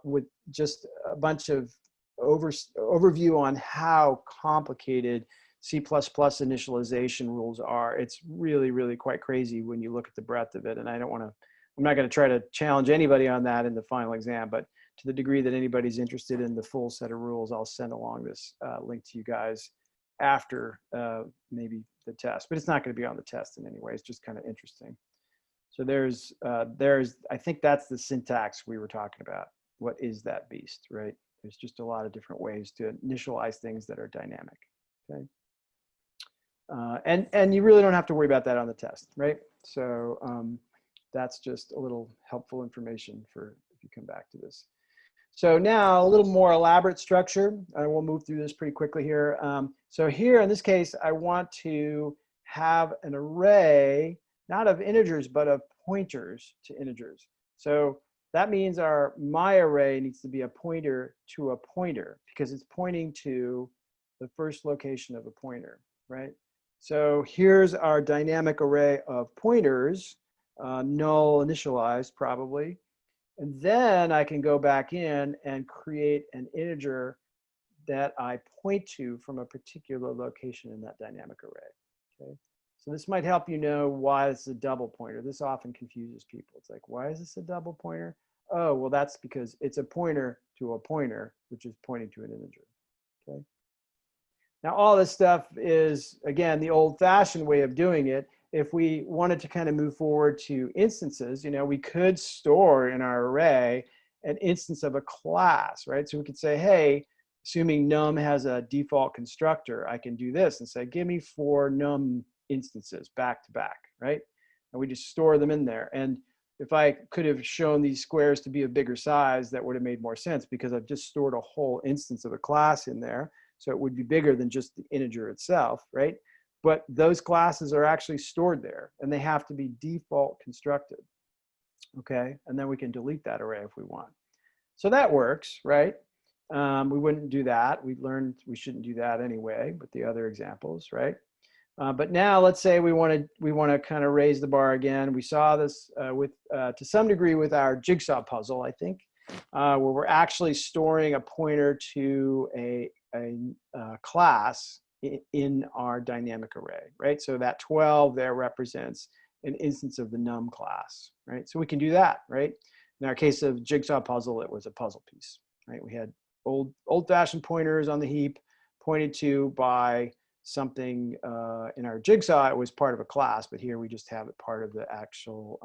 S1: with just a bunch of overview on how complicated C++ initialization rules are. It's really quite crazy when you look at the breadth of it. And I'm not going to try to challenge anybody on that in the final exam, but to the degree that anybody's interested in the full set of rules, I'll send along this link to you guys after maybe the test, but it's not going to be on the test in any way. It's just kind of interesting. So there's, I think that's the syntax we were talking about. What is that beast, right? There's just a lot of different ways to initialize things that are dynamic, okay? And you really don't have to worry about that on the test, right? So that's just a little helpful information for if you come back to this. So now a little more elaborate structure. I will move through this pretty quickly here. So here in this case, I want to have an array, not of integers, but of pointers to integers. So that means our my array needs to be a pointer to a pointer because it's pointing to the first location of a pointer, right? So here's our dynamic array of pointers, null initialized probably. And then I can go back in and create an integer that I point to from a particular location in that dynamic array, okay? So this might help you know why it's a double pointer. This often confuses people. It's like, why is this a double pointer? Oh, well, that's because it's a pointer to a pointer, which is pointing to an integer, okay? Now, all this stuff is, again, the old-fashioned way of doing it. If we wanted to kind of move forward to instances, you know, we could store in our array an instance of a class, right? So we could say, hey, assuming num has a default constructor, I can do this and say, give me 4 num instances back to back, right? And we just store them in there. And if I could have shown these squares to be a bigger size, that would have made more sense because I've just stored a whole instance of a class in there. So it would be bigger than just the integer itself, right? But those classes are actually stored there and they have to be default constructed, okay? And then we can delete that array if we want. So that works, right? We wouldn't do that. We learned we shouldn't do that anyway, but the other examples, right? But now let's say we want to kind of raise the bar again. We saw this to some degree with our jigsaw puzzle, I think, where we're actually storing a pointer to a class in our dynamic array, right? So that 12 there represents an instance of the num class, right? So we can do that, right? In our case of jigsaw puzzle, it was a puzzle piece, right? We had old-fashioned pointers on the heap pointed to by something in our jigsaw. It was part of a class, but here we just have it part of the actual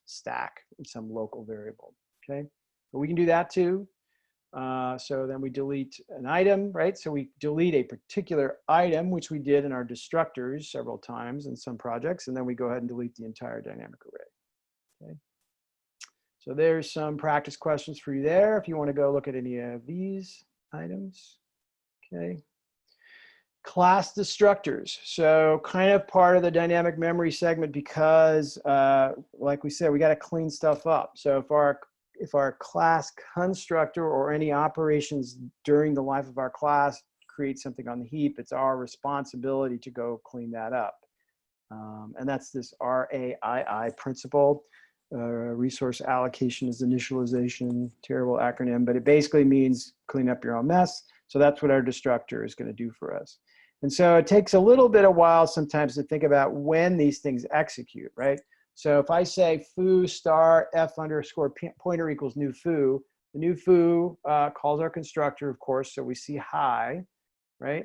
S1: stack in some local variable, okay? But we can do that too. So then we delete an item, right? So we delete a particular item, which we did in our destructors several times in some projects, and then we go ahead and delete the entire dynamic array, okay? So there's some practice questions for you there if you want to go look at any of these items, okay? Class destructors. So kind of part of the dynamic memory segment because, like we said, we got to clean stuff up. So if our class constructor or any operations during the life of our class create something on the heap, it's our responsibility to go clean that up. And that's this RAII principle. Resource allocation is initialization, terrible acronym, but it basically means clean up your own mess. So that's what our destructor is going to do for us. And so it takes a little bit of while sometimes to think about when these things execute, right? So if I say foo star f underscore pointer equals new foo, the new foo calls our constructor, of course, so we see hi, right?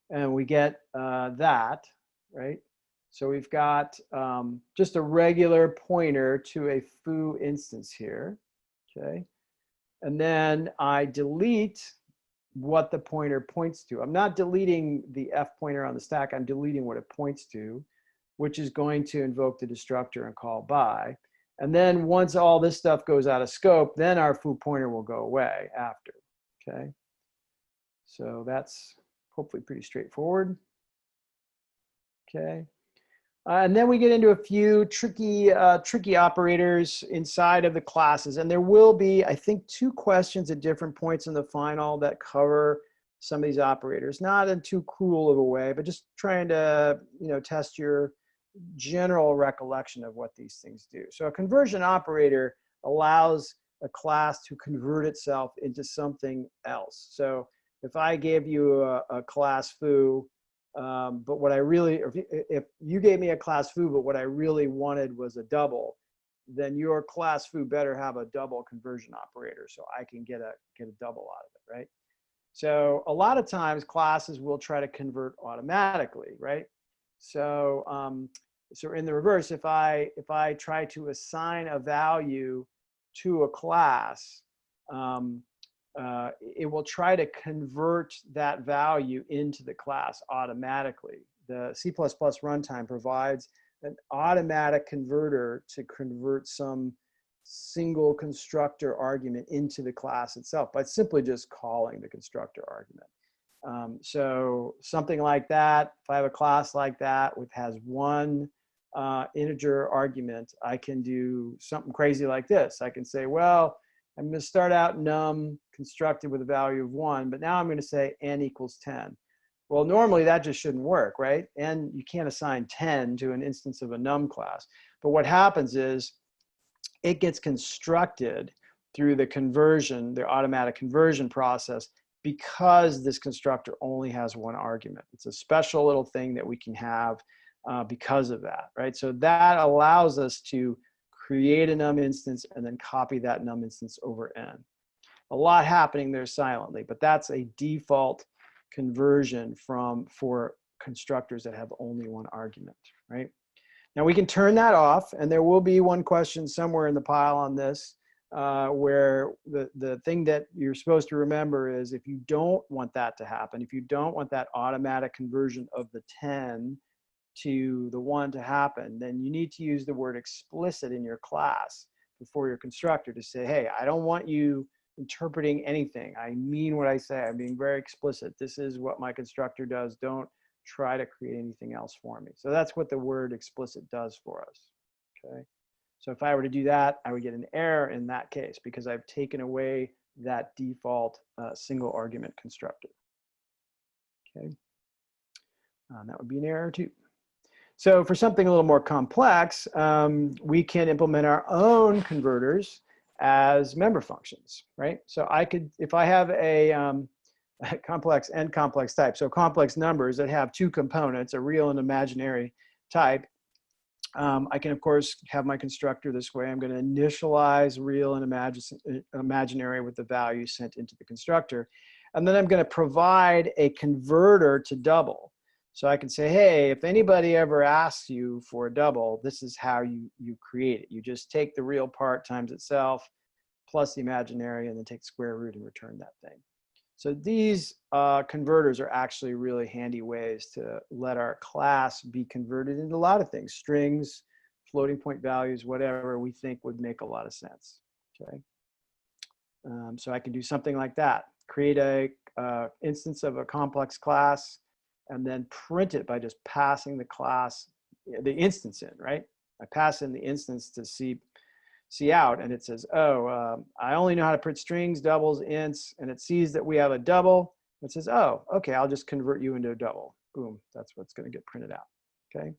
S1: And we get that, right? So we've got just a regular pointer to a foo instance here, okay? And then I delete what the pointer points to. I'm not deleting the f pointer on the stack, I'm deleting what it points to, which is going to invoke the destructor and call by. And then once all this stuff goes out of scope, then our foo pointer will go away after, okay? So that's hopefully pretty straightforward, okay? And then we get into a few tricky operators inside of the classes. And there will be, I think, 2 questions at different points in the final that cover some of these operators. Not in too cruel of a way, but just trying to, test your general recollection of what these things do. So a conversion operator allows a class to convert itself into something else. So if I gave you a class foo, but what I really, if you gave me a class foo, but what I really wanted was a double, then your class foo better have a double conversion operator so I can get a double out of it, right? So a lot of times classes will try to convert automatically, right? So so in the reverse, if I try to assign a value to a class, it will try to convert that value into the class automatically. The C++ runtime provides an automatic converter to convert some single constructor argument into the class itself by simply just calling the constructor argument. So something like that, if I have a class like that which has one integer argument, I can do something crazy like this. I can say, well, I'm going to start out num constructed with a value of 1, but now I'm going to say n equals 10. Well, normally that just shouldn't work, right? And you can't assign 10 to an instance of a num class. But what happens is it gets constructed through the conversion, the automatic conversion process, because this constructor only has one argument. It's a special little thing that we can have because of that, right? So that allows us to create a num instance and then copy that num instance over n. A lot happening there silently, but that's a default conversion for constructors that have only one argument, right? Now we can turn that off, and there will be one question somewhere in the pile on this where the thing that you're supposed to remember is if you don't want that to happen, if you don't want that automatic conversion of the 10 to the 1 to happen, then you need to use the word explicit in your class before your constructor to say, hey, I don't want you interpreting anything. I mean what I say. I'm being very explicit. This is what my constructor does. Don't try to create anything else for me. So that's what the word explicit does for us, okay? So if I were to do that, I would get an error in that case because I've taken away that default single argument constructor, okay? That would be an error too. So for something a little more complex, we can implement our own converters as member functions, right? So I could, if I have a complex and complex type, so complex numbers that have 2 components, a real and imaginary type, I can, of course, have my constructor this way. I'm going to initialize real and imaginary with the value sent into the constructor. And then I'm going to provide a converter to double. So I can say, hey, if anybody ever asks you for a double, this is how you create it. You just take the real part times itself plus the imaginary and then take the square root and return that thing. So these converters are actually really handy ways to let our class be converted into a lot of things, strings, floating point values, whatever we think would make a lot of sense. Okay. So I can do something like that, create a instance of a complex class and then print it by just passing the class, the instance in, right? I pass in the instance to see out, and it says, oh, I only know how to print strings, doubles, ints, and it sees that we have a double. It says, oh, okay, I'll just convert you into a double. Boom, that's what's going to get printed out, okay?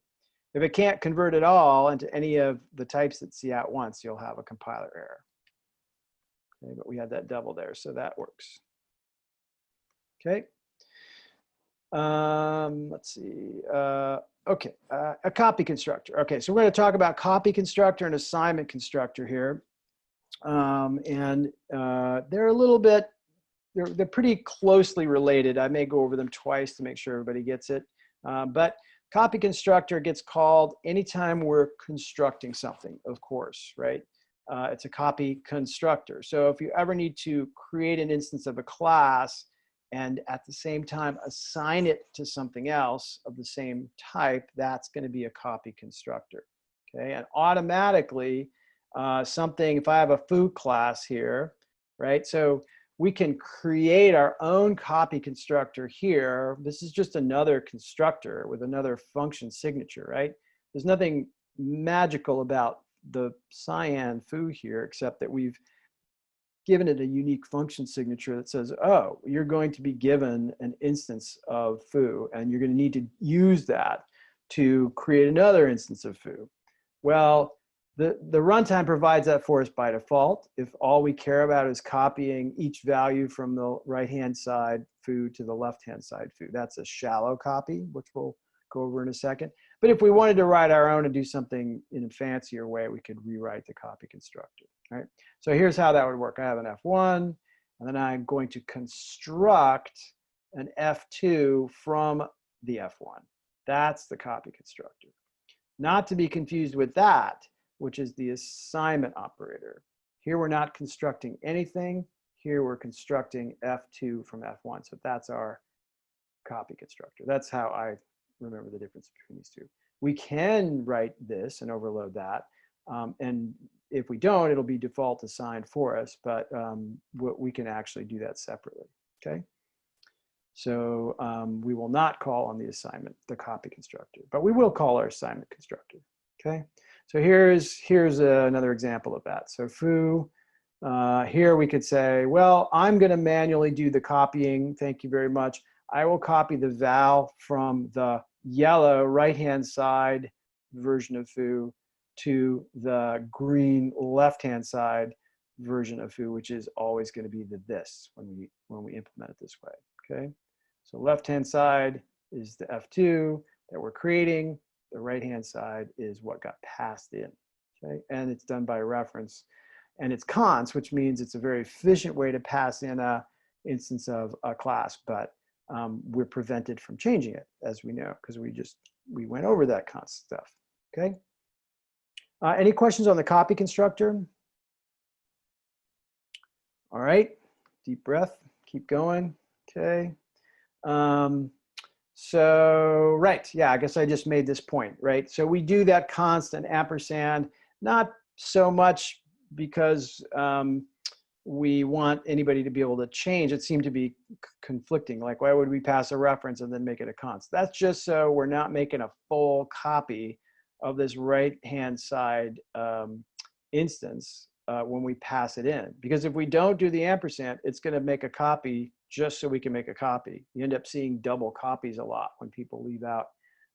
S1: If it can't convert at all into any of the types that see out once, you'll have a compiler error. Okay, but we had that double there, so that works. Okay. Let's see. Okay, a copy constructor. Okay, so we're going to talk about copy constructor and assignment constructor here. They're a little bit, they're pretty closely related. I may go over them twice to make sure everybody gets it. But copy constructor gets called anytime we're constructing something, of course, right? It's a copy constructor. So if you ever need to create an instance of a class and at the same time assign it to something else of the same type, that's going to be a copy constructor. Okay, and automatically something, if I have a foo class here, right? So we can create our own copy constructor here. This is just another constructor with another function signature, right? There's nothing magical about the cyan foo here, except that we've given it a unique function signature that says, oh, you're going to be given an instance of foo, and you're going to need to use that to create another instance of foo. Well, the runtime provides that for us by default. If all we care about is copying each value from the right-hand side foo to the left-hand side foo, that's a shallow copy, which we'll go over in a second. But if we wanted to write our own and do something in a fancier way, we could rewrite the copy constructor, right? So here's how that would work. I have an F1, and then I'm going to construct an F2 from the F1. That's the copy constructor. Not to be confused with that, which is the assignment operator. Here we're not constructing anything. Here we're constructing F2 from F1. So that's our copy constructor. That's how I remember the difference between these two. We can write this and overload that. And if we don't, it'll be default assigned for us, but we can actually do that separately, okay? So we will not call on the assignment, the copy constructor, but we will call our assignment constructor, okay? So here's another example of that. So foo, here we could say, well, I'm gonna manually do the copying, thank you very much. I will copy the val from the yellow right-hand side version of foo to the green left-hand side version of foo, which is always going to be the this when we implement it this way. Okay, so left-hand side is the F2 that we're creating. The right-hand side is what got passed in. Okay, and it's done by reference, and it's const, which means it's a very efficient way to pass in a instance of a class, but we're prevented from changing it, as we know, because we went over that const stuff. Okay. Any questions on the copy constructor? All right, deep breath, keep going. Okay. So, right, yeah, I guess I just made this point, right? So we do that const and ampersand, not so much because we want anybody to be able to change. It seemed to be conflicting. Like, why would we pass a reference and then make it a const? That's just so we're not making a full copy of this right-hand side instance when we pass it in. Because if we don't do the ampersand, it's going to make a copy just so we can make a copy. You end up seeing double copies a lot when people leave out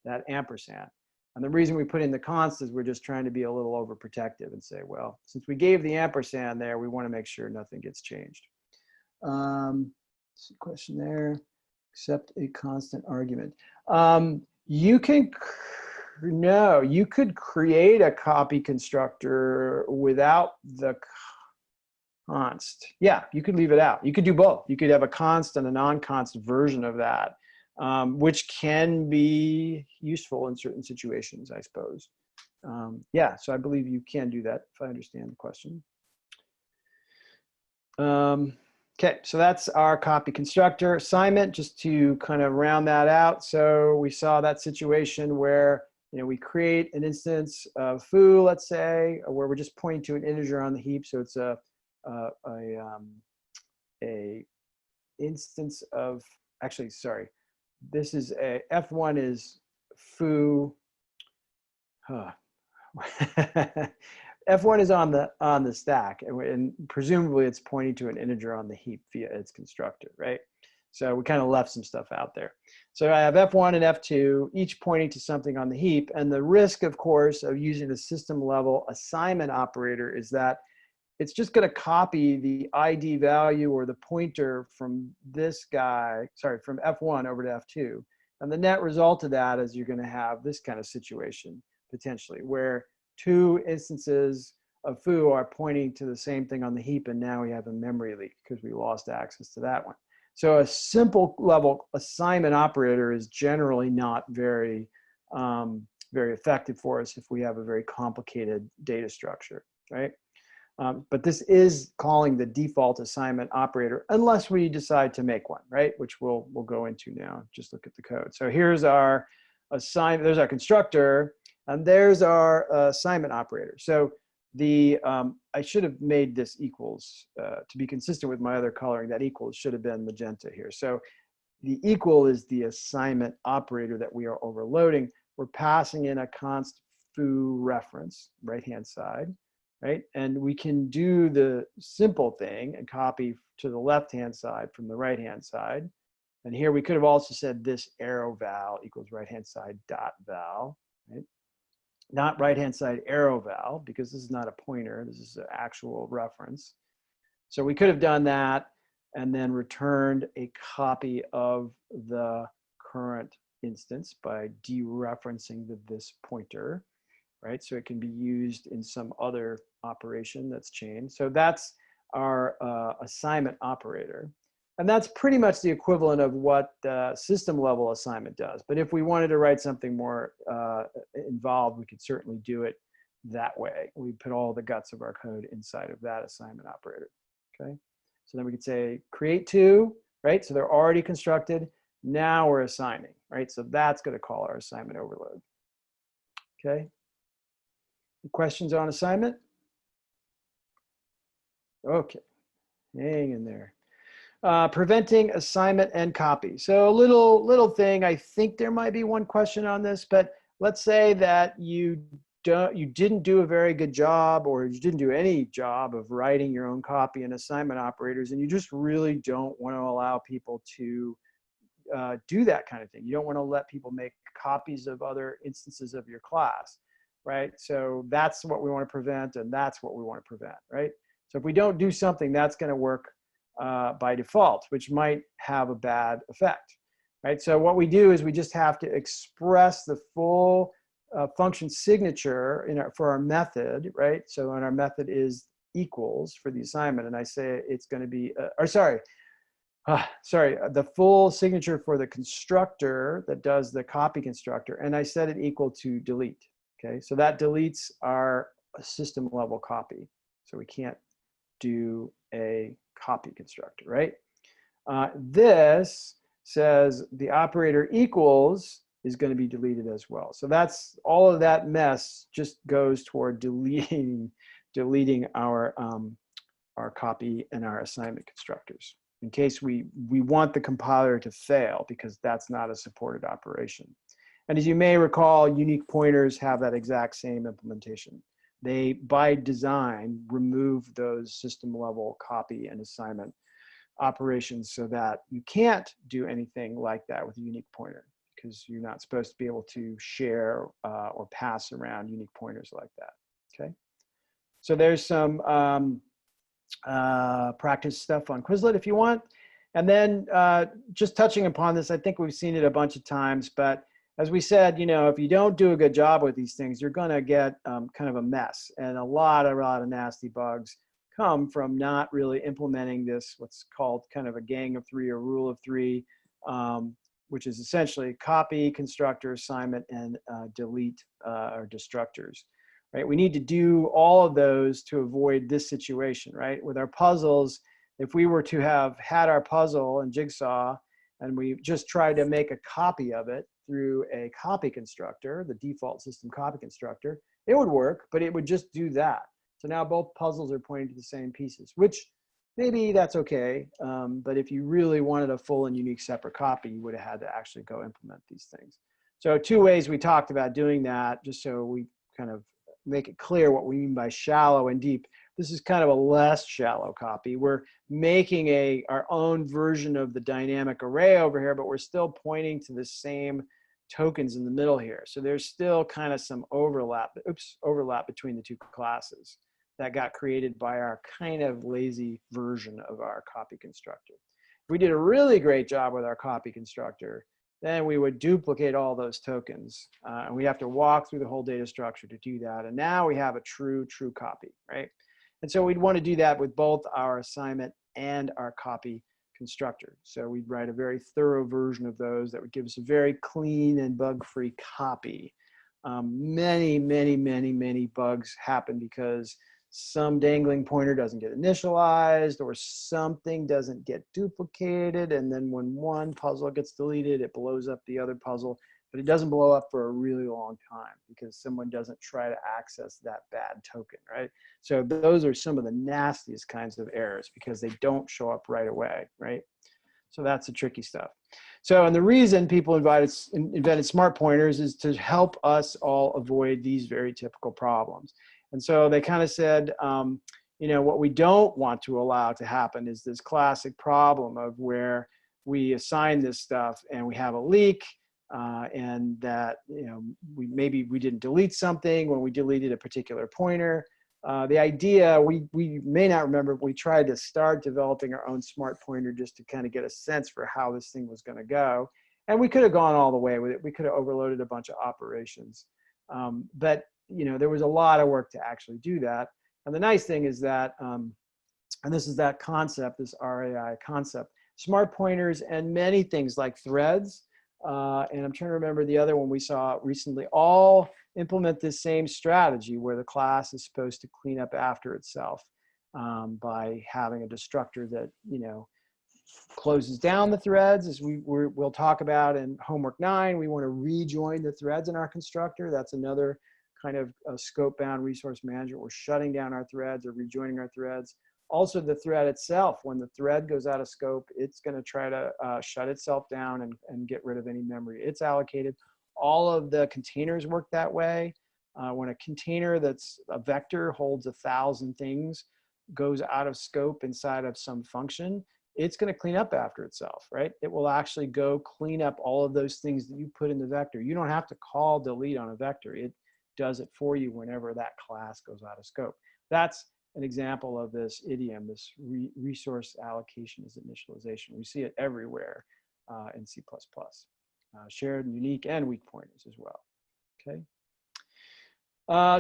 S1: that ampersand. And the reason we put in the const is we're just trying to be a little overprotective and say, well, since we gave the ampersand there, we want to make sure nothing gets changed. Question there, accept a constant argument. You can, no, you could create a copy constructor without the const. Yeah, you could leave it out. You could do both. You could have a const and a non-const version of that, which can be useful in certain situations, I suppose. Yeah, so I believe you can do that if I understand the question. Okay, so that's our copy constructor assignment, just to kind of round that out. So we saw that situation where, you know, we create an instance of foo, let's say, where we're just pointing to an integer on the heap. So it's a instance of, actually, sorry, this is a F1 is foo. F1 is on the stack, and presumably it's pointing to an integer on the heap via its constructor, right? So we kind of left some stuff out there. So I have F1 and F2, each pointing to something on the heap. And the risk, of course, of using the system level assignment operator is that it's just going to copy the ID value or the pointer from this guy, sorry, from F1 over to F2. And the net result of that is you're going to have this kind of situation potentially, where two instances of foo are pointing to the same thing on the heap, and now we have a memory leak because we lost access to that one. So a simple level assignment operator is generally not very, very effective for us if we have a very complicated data structure, right? But this is calling the default assignment operator unless we decide to make one, right? Which we'll go into now. Just look at the code. So here's our assignment. There's our constructor, and there's our assignment operator. So the I should have made this equals to be consistent with my other coloring. That equals should have been magenta here. So the equal is the assignment operator that we are overloading. We're passing in a const foo reference, right-hand side. Right? And we can do the simple thing and copy to the left-hand side from the right-hand side. And here we could have also said this arrow val equals right-hand side dot val, right? Not right-hand side arrow val, because this is not a pointer, this is an actual reference. So we could have done that and then returned a copy of the current instance by dereferencing this pointer. Right? So it can be used in some other operation that's chained. So that's our assignment operator. And that's pretty much the equivalent of what system level assignment does. But if we wanted to write something more involved, we could certainly do it that way. We put all the guts of our code inside of that assignment operator, okay? So then we could say create two, right? So they're already constructed. Now we're assigning, right? So that's gonna call our assignment overload, okay? Questions on assignment? Okay, hang in there. Preventing assignment and copy. So a little thing, I think there might be one question on this, but let's say that you didn't do a very good job, or you didn't do any job of writing your own copy and assignment operators, and you just really don't want to allow people to do that kind of thing. You don't want to let people make copies of other instances of your class. Right? So that's what we want to prevent, and that's what we want to prevent, right? So if we don't do something, that's going to work by default, which might have a bad effect, right? So what we do is we just have to express the full function signature for our method, right? So when our method is equals for the assignment, and I say it's going to be, the full signature for the constructor that does the copy constructor, and I set it equal to delete. Okay, so that deletes our system level copy. So we can't do a copy constructor, right? This says the operator equals is going to be deleted as well. So that's all of that mess just goes toward deleting our copy and our assignment constructors in case we want the compiler to fail, because that's not a supported operation. And as you may recall, unique pointers have that exact same implementation. They, by design, remove those system level copy and assignment operations so that you can't do anything like that with a unique pointer, because you're not supposed to be able to share or pass around unique pointers like that, okay? So there's some practice stuff on Quizlet if you want. And then just touching upon this, I think we've seen it a bunch of times, but as we said, if you don't do a good job with these things, you're going to get kind of a mess. And a lot of nasty bugs come from not really implementing this, what's called kind of a gang of three or rule of three, which is essentially copy, constructor, assignment, and delete or destructors. Right? We need to do all of those to avoid this situation, right? With our puzzles, if we were to have had our puzzle in Jigsaw and we just tried to make a copy of it through a copy constructor, the default system copy constructor, it would work, but it would just do that. So now both puzzles are pointing to the same pieces, which maybe that's okay. But if you really wanted a full and unique separate copy, you would have had to actually go implement these things. So two ways we talked about doing that, just so we kind of make it clear what we mean by shallow and deep. This is kind of a less shallow copy. We're making our own version of the dynamic array over here, but we're still pointing to the same tokens in the middle here. So there's still kind of some overlap between the two classes that got created by our kind of lazy version of our copy constructor. If we did a really great job with our copy constructor, then we would duplicate all those tokens. And we have to walk through the whole data structure to do that. And now we have a true copy, right? And so we'd want to do that with both our assignment and our copy constructor. So we'd write a very thorough version of those that would give us a very clean and bug-free copy. Many bugs happen because some dangling pointer doesn't get initialized or something doesn't get duplicated. And then when one puzzle gets deleted, it blows up the other puzzle, but it doesn't blow up for a really long time because someone doesn't try to access that bad token, right? So those are some of the nastiest kinds of errors because they don't show up right away, right? So that's the tricky stuff. So, and the reason people invented smart pointers is to help us all avoid these very typical problems. And so they kind of said, what we don't want to allow to happen is this classic problem of where we assign this stuff and we have a leak, and that maybe we didn't delete something when we deleted a particular pointer. The idea, we may not remember, but we tried to start developing our own smart pointer just to kind of get a sense for how this thing was going to go. And we could have gone all the way with it. We could have overloaded a bunch of operations. But there was a lot of work to actually do that. And the nice thing is that, and this is that concept, this RAI concept, smart pointers and many things like threads, and I'm trying to remember the other one we saw recently, all implement this same strategy where the class is supposed to clean up after itself by having a destructor that, closes down the threads, as we'll talk about in homework 9. We want to rejoin the threads in our constructor. That's another kind of a scope-bound resource management. We're shutting down our threads or rejoining our threads. Also, the thread itself, when the thread goes out of scope, it's going to try to shut itself down and get rid of any memory it's allocated. All of the containers work that way. When a container that's a vector holds 1,000 things, goes out of scope inside of some function, it's going to clean up after itself, right? It will actually go clean up all of those things that you put in the vector. You don't have to call delete on a vector. It does it for you whenever that class goes out of scope. That's an example of this idiom, this resource allocation as initialization. We see it everywhere in C++, shared, unique, and weak pointers as well, okay?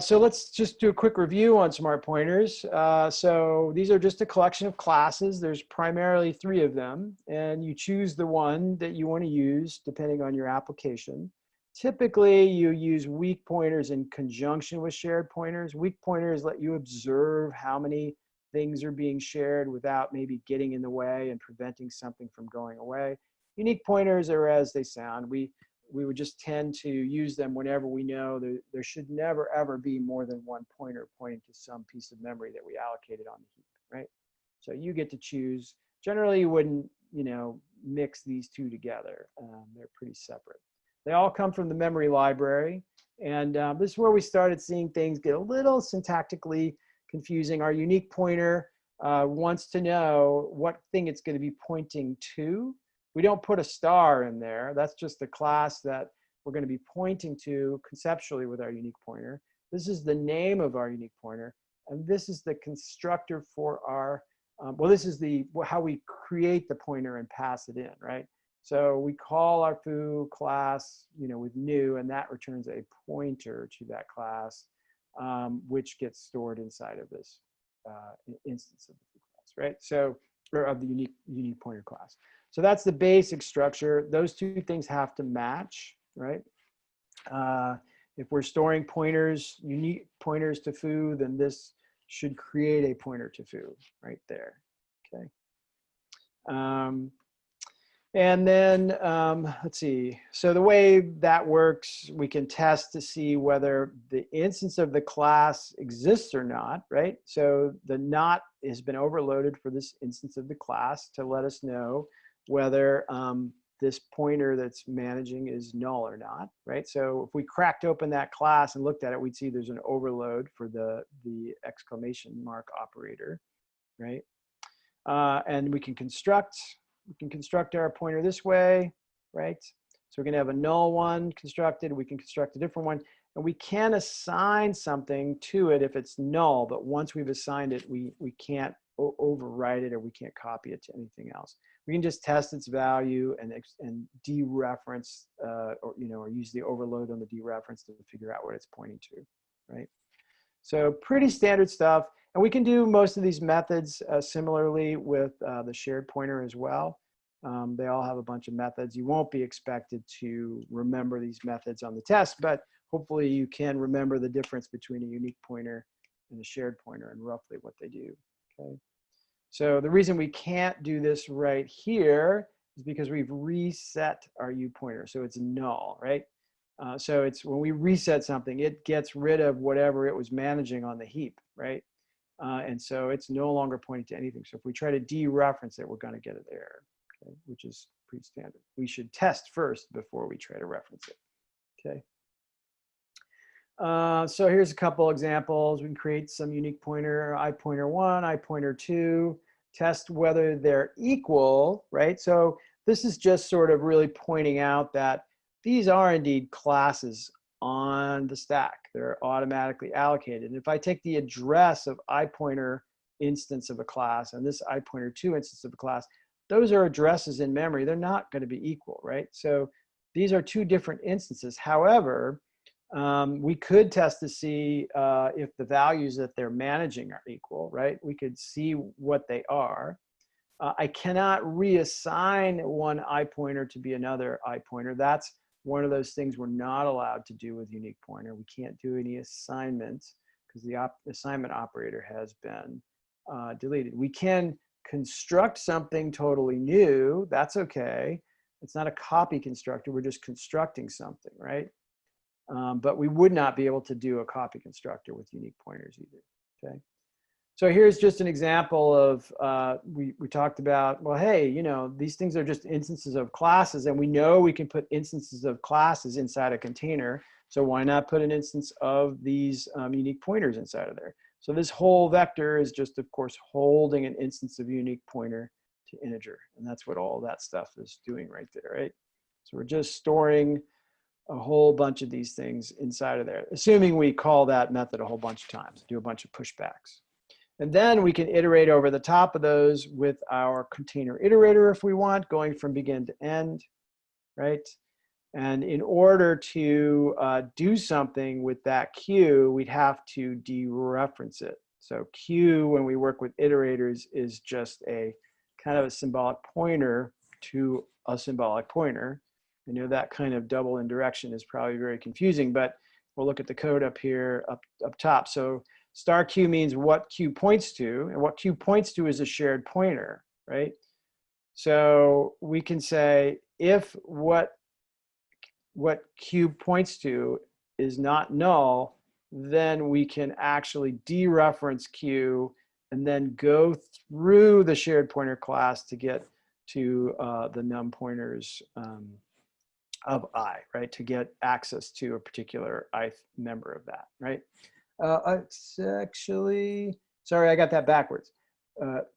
S1: So let's just do a quick review on smart pointers. So these are just a collection of classes. There's primarily 3 of them, and you choose the one that you want to use depending on your application. Typically, you use weak pointers in conjunction with shared pointers. Weak pointers let you observe how many things are being shared without maybe getting in the way and preventing something from going away. Unique pointers are as they sound. We would just tend to use them whenever we know there should never, ever be more than one pointer pointing to some piece of memory that we allocated on the heap, right? So you get to choose. Generally, you wouldn't, mix these two together. They're pretty separate. They all come from the memory library. And this is where we started seeing things get a little syntactically confusing. Our unique pointer wants to know what thing it's going to be pointing to. We don't put a star in there. That's just the class that we're going to be pointing to conceptually with our unique pointer. This is the name of our unique pointer. And this is the constructor for our, this is how we create the pointer and pass it in, right? So we call our foo class, with new, and that returns a pointer to that class, which gets stored inside of this instance of the foo class, right? So, or of the unique pointer class. So that's the basic structure. Those two things have to match, right? If we're storing pointers, unique pointers to foo, then this should create a pointer to foo right there, okay? And then let's see. So the way that works, we can test to see whether the instance of the class exists or not, right? So the not has been overloaded for this instance of the class to let us know whether this pointer that's managing is null or not, right? So if we cracked open that class and looked at it, we'd see there's an overload for the exclamation mark operator, right? And we can construct our pointer this way, right? So we're going to have a null one constructed. We can construct a different one. And we can assign something to it if it's null. But once we've assigned it, we can't overwrite it, or we can't copy it to anything else. We can just test its value and dereference, or use the overload on the dereference to figure out what it's pointing to, right? So pretty standard stuff. And we can do most of these methods similarly with the shared pointer as well. They all have a bunch of methods. You won't be expected to remember these methods on the test, but hopefully you can remember the difference between a unique pointer and a shared pointer and roughly what they do, okay? So the reason we can't do this right here is because we've reset our U pointer. So it's null, right? So it's when we reset something, it gets rid of whatever it was managing on the heap, right? And so it's no longer pointing to anything. So if we try to dereference it, we're going to get an error, okay, which is pretty standard. We should test first before we try to reference it, okay? So here's a couple examples. We can create some unique pointer, I pointer 1, I pointer 2, test whether they're equal, right? So this is just sort of really pointing out that these are indeed classes on the stack. They're automatically allocated. And if I take the address of I pointer instance of a class and this I pointer 2 instance of a class, those are addresses in memory. They're not going to be equal, right? So these are two different instances. However, we could test to see if the values that they're managing are equal, right? We could see what they are. I cannot reassign one I pointer to be another I pointer. That's one of those things we're not allowed to do with unique pointer. We can't do any assignments because the assignment operator has been deleted. We can construct something totally new. That's okay. It's not a copy constructor. We're just constructing something, right? But we would not be able to do a copy constructor with unique pointers either, okay? So here's just an example of, we talked about, well, hey, these things are just instances of classes, and we know we can put instances of classes inside a container, so why not put an instance of these unique pointers inside of there? So this whole vector is just, of course, holding an instance of unique pointer to integer, and that's what all that stuff is doing right there, right? So we're just storing a whole bunch of these things inside of there, assuming we call that method a whole bunch of times, do a bunch of pushbacks. And then we can iterate over the top of those with our container iterator if we want, going from begin to end, right? And in order to do something with that queue, we'd have to dereference it. So queue, when we work with iterators, is just a kind of a symbolic pointer to a symbolic pointer. I know that kind of double indirection is probably very confusing, but we'll look at the code up here, up top. So star q means what q points to, and what q points to is a shared pointer, right? So we can say if what q points to is not null, then we can actually dereference q and then go through the shared pointer class to get to the num pointers of I, right? To get access to a particular ith member of that, right? It's actually, sorry, I got that backwards.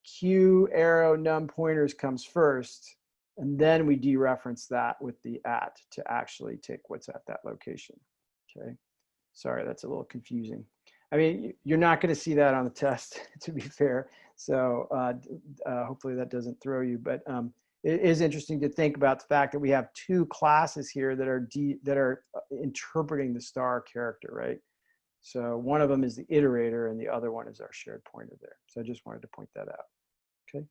S1: Q arrow num pointers comes first, and then we dereference that with the at to actually take what's at that location, okay? Sorry, that's a little confusing. I mean, you're not going to see that on the test, to be fair. So hopefully that doesn't throw you. But it is interesting to think about the fact that we have two classes here that are interpreting the star character, right? So one of them is the iterator and the other one is our shared pointer there. So I just wanted to point that out. Okay.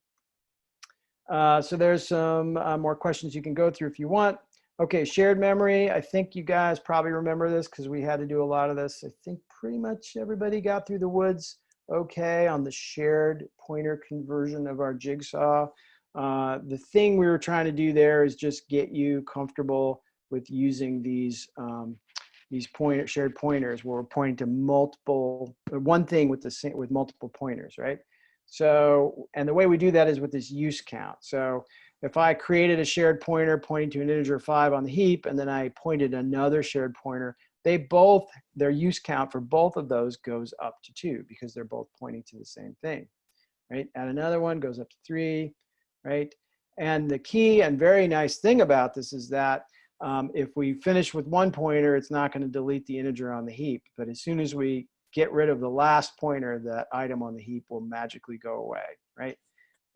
S1: So there's some more questions you can go through if you want. Okay, shared memory. I think you guys probably remember this because we had to do a lot of this. I think pretty much everybody got through the woods okay on the shared pointer conversion of our jigsaw. The thing we were trying to do there is just get you comfortable with using these shared pointers where we're pointing to one thing with multiple pointers, right? So, and the way we do that is with this use count. So if I created a shared pointer pointing to an integer 5 on the heap, and then I pointed another shared pointer, their use count for both of those goes up to 2 because they're both pointing to the same thing, right? Add another one, goes up to 3, right? And the key and very nice thing about this is that if we finish with one pointer, it's not going to delete the integer on the heap. But as soon as we get rid of the last pointer, that item on the heap will magically go away, right?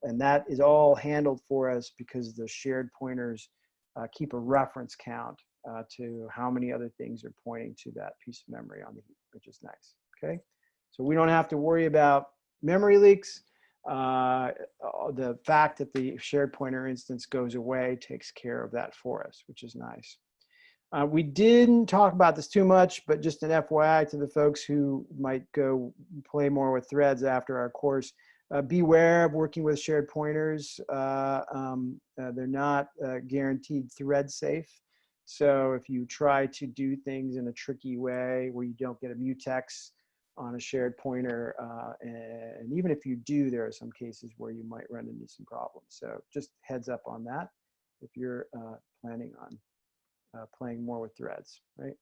S1: And that is all handled for us because the shared pointers keep a reference count to how many other things are pointing to that piece of memory on the heap, which is nice, okay? So we don't have to worry about memory leaks. The fact that the shared pointer instance goes away takes care of that for us, which is nice. We didn't talk about this too much, but just an FYI to the folks who might go play more with threads after our course, beware of working with shared pointers. They're not guaranteed thread safe. So if you try to do things in a tricky way where you don't get a mutex on a shared pointer, and even if you do, there are some cases where you might run into some problems. So just heads up on that if you're planning on playing more with threads, right?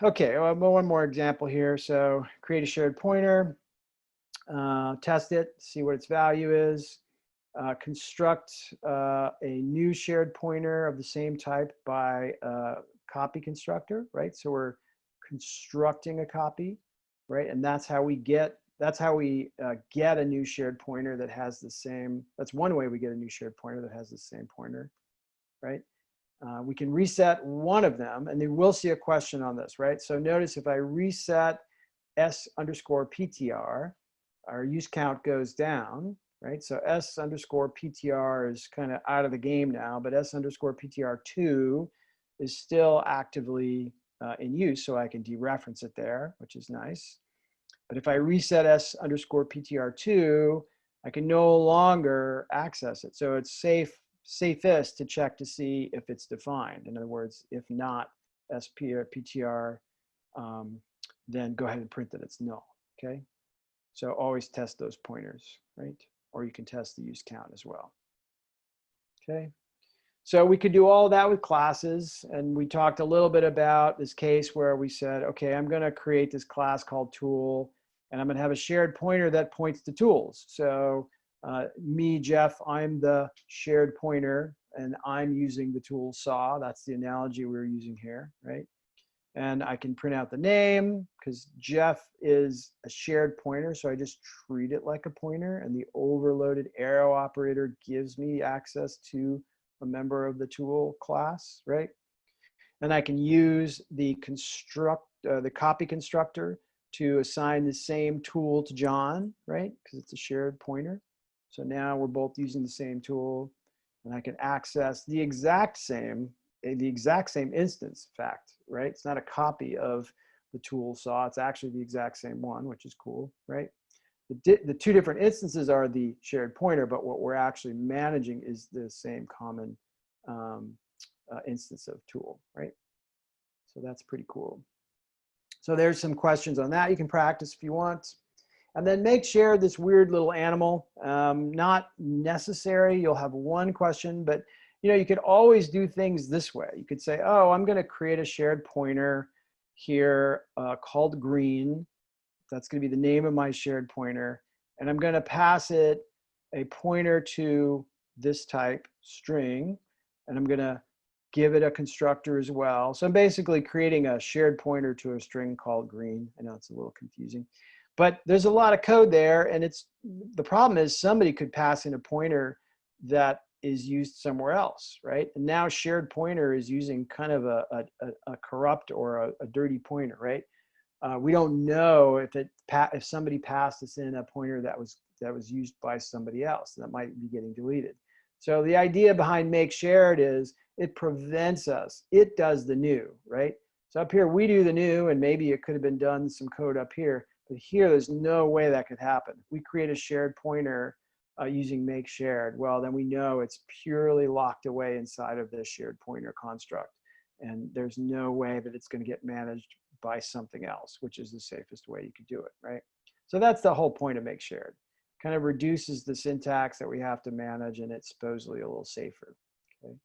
S1: Okay, one more example here. So create a shared pointer, test it, see what its value is, construct a new shared pointer of the same type by copy constructor, right? So we're constructing a copy, right? And that's how we get a new shared pointer that has the same, that's one way we get a new shared pointer that has the same pointer, right? We can reset one of them, and then we'll see a question on this, right? So notice if I reset s_ptr, our use count goes down, right? So s_ptr is kind of out of the game now, but s_ptr2 is still actively in use, so I can dereference it there, which is nice. But if I reset s_ptr2, I can no longer access it. So it's safest to check to see if it's defined. In other words, if not s_ptr, then go ahead and print that it's null, okay? So always test those pointers, right? Or you can test the use count as well, okay? So we could do all that with classes, and we talked a little bit about this case where we said, okay, I'm gonna create this class called tool, and I'm gonna have a shared pointer that points to tools. So me, Jeff, I'm the shared pointer, and I'm using the tool saw. That's the analogy we're using here, right? And I can print out the name because Jeff is a shared pointer, so I just treat it like a pointer, and the overloaded arrow operator gives me access to a member of the tool class, right? And I can use the copy constructor to assign the same tool to John, right? Because it's a shared pointer. So now we're both using the same tool, and I can access the exact same instance, in fact, right? It's not a copy of the tool saw. It's actually the exact same one, which is cool, right? The two different instances are the shared pointer, but what we're actually managing is the same common instance of tool, right? So that's pretty cool. So there's some questions on that. You can practice if you want. And then make share this weird little animal. Not necessary. You'll have one question, but you could always do things this way. You could say, oh, I'm going to create a shared pointer here called green. That's going to be the name of my shared pointer. And I'm going to pass it a pointer to this type string. And I'm going to give it a constructor as well. So I'm basically creating a shared pointer to a string called green. I know it's a little confusing, but there's a lot of code there. And the problem is somebody could pass in a pointer that is used somewhere else, right? And now shared pointer is using kind of a corrupt or a dirty pointer, right? We don't know if somebody passed us in a pointer that was used by somebody else that might be getting deleted. So the idea behind make shared is it prevents us. It does the new, right? So up here we do the new, and maybe it could have been done some code up here, but here there's no way that could happen. If we create a shared pointer using make shared, well, then we know it's purely locked away inside of this shared pointer construct, and there's no way that it's going to get managed by something else, which is the safest way you could do it, right? So that's the whole point of make shared. Kind of reduces the syntax that we have to manage, and it's supposedly a little safer, okay?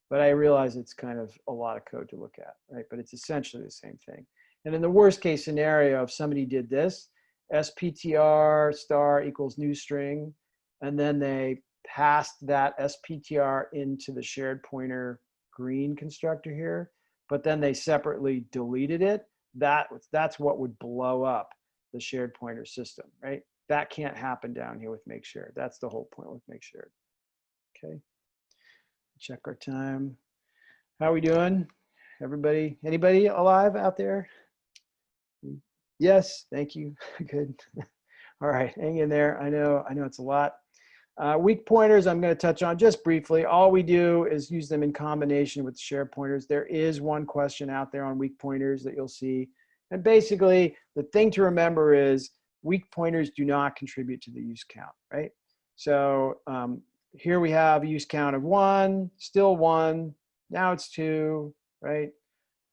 S1: But I realize it's kind of a lot of code to look at, right? But it's essentially the same thing. And in the worst case scenario, if somebody did this, SPTR star equals new string, and then they passed that SPTR into the shared pointer green constructor here, but then they separately deleted it, that's what would blow up the shared pointer system, right? That can't happen down here with make shared. That's the whole point with make shared. Okay. Check our time. How are we doing? Everybody, anybody alive out there? Yes, thank you. Good. All right, hang in there. I know it's a lot. Weak pointers, I'm going to touch on just briefly. All we do is use them in combination with shared pointers. There is one question out there on weak pointers that you'll see. And basically, the thing to remember is weak pointers do not contribute to the use count, right? So here we have a use count of 1, still 1, now it's 2, right?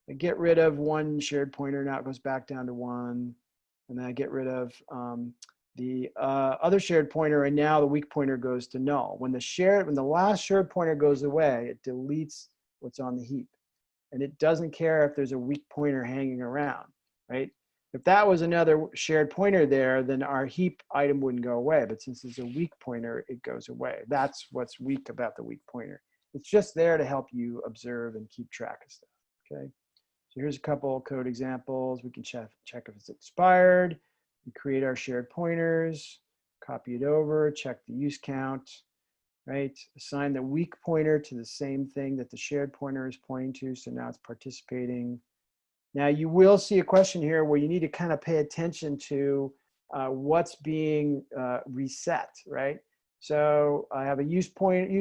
S1: I get rid of one shared pointer, now it goes back down to 1. And then I get rid of the other shared pointer, and now the weak pointer goes to null. When the last shared pointer goes away, it deletes what's on the heap. And it doesn't care if there's a weak pointer hanging around, right? If that was another shared pointer there, then our heap item wouldn't go away. But since it's a weak pointer, it goes away. That's what's weak about the weak pointer. It's just there to help you observe and keep track of stuff, okay? So here's a couple code examples. We can check if it's expired. We create our shared pointers, copy it over, check the use count, right? Assign the weak pointer to the same thing that the shared pointer is pointing to. So now it's participating. Now you will see a question here where you need to kind of pay attention to what's being reset, right? So I have a use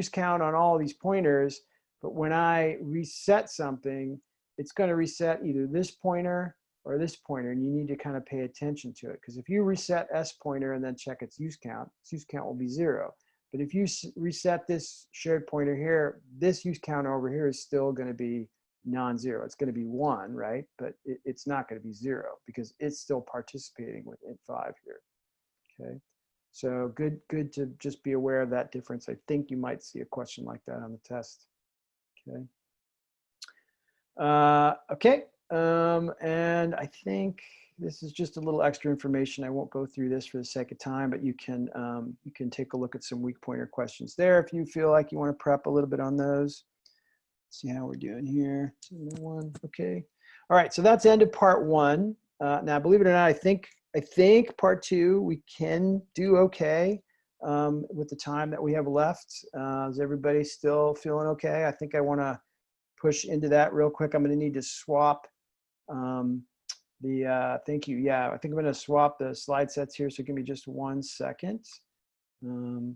S1: count on all of these pointers, but when I reset something, it's going to reset either this pointer or this pointer, and you need to kind of pay attention to it. Because if you reset S pointer and then check its use count will be 0. But if you reset this shared pointer here, this use count over here is still going to be non-zero. It's going to be 1, right? But it's not going to be 0 because it's still participating with int5 here. Okay, so good to just be aware of that difference. I think you might see a question like that on the test. Okay. And I think this is just a little extra information. I won't go through this for the sake of time, but you can take a look at some weak pointer questions there if you feel like you want to prep a little bit on those. Let's see how we're doing here. 1, okay. All right, so that's the end of part 1. Now, believe it or not, I think part 2 we can do okay with the time that we have left. Is everybody still feeling okay? I think I want to push into that real quick. I'm going to need to swap thank you. Yeah, I think I'm going to swap the slide sets here. So give me just 1 second. Let me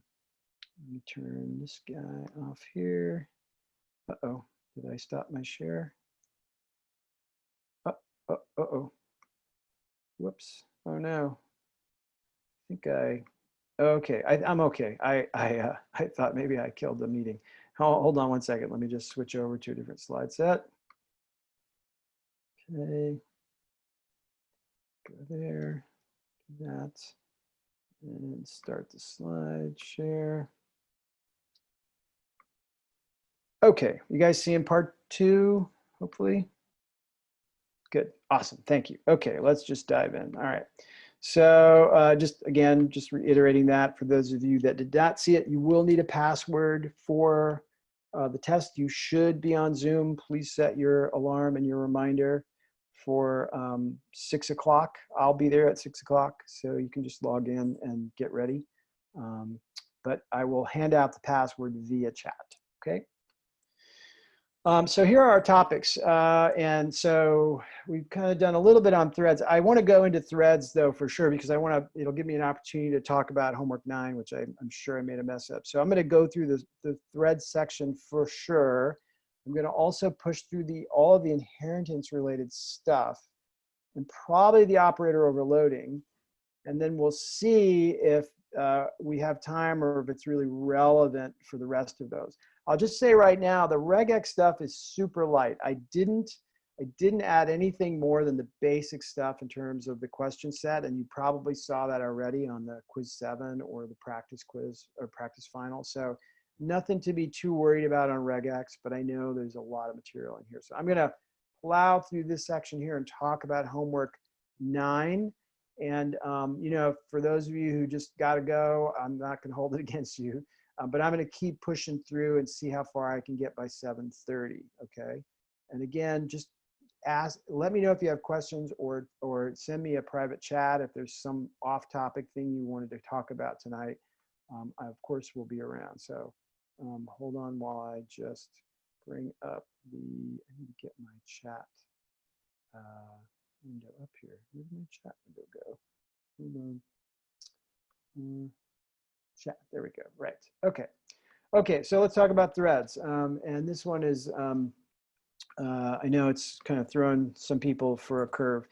S1: turn this guy off here. Uh-oh, did I stop my share? Uh-oh. Whoops. Oh no. Okay, I'm okay. I thought maybe I killed the meeting. Hold on 1 second. Let me just switch over to a different slide set. Okay. Go there, do that, and start the slide share. Okay, you guys seeing part 2, hopefully? Good, awesome, thank you. Okay, let's just dive in. All right, so just reiterating that for those of you that did not see it, you will need a password for the test. You should be on Zoom. Please set your alarm and your reminder for 6 o'clock. I'll be there at 6 o'clock, so you can just log in and get ready. but I will hand out the password via chat, okay? So here are our topics. And so we've kind of done a little bit on threads. I want to go into threads though, for sure, because it'll give me an opportunity to talk about homework 9, which I'm sure I made a mess up. So I'm going to go through the threads section for sure. I'm going to also push through all of the inheritance related stuff and probably the operator overloading. And then we'll see if we have time or if it's really relevant for the rest of those. I'll just say right now, the regex stuff is super light. I didn't add anything more than the basic stuff in terms of the question set, and you probably saw that already on the quiz 7 or the practice quiz or practice final. So nothing to be too worried about on regex, but I know there's a lot of material in here. So I'm gonna plow through this section here and talk about homework 9. And you know, for those of you who just got to go, I'm not going to hold it against you, but I'm going to keep pushing through and see how far I can get by 7:30. Okay. And again, just let me know if you have questions, or send me a private chat if there's some off-topic thing you wanted to talk about tonight. I of course will be around. So hold on while I just bring up I need to get my chat window up here. Where'd my chat window go? Hold on. Chat. There we go. Right. Okay. Okay. So let's talk about threads. And this one is, I know it's kind of throwing some people for a curve.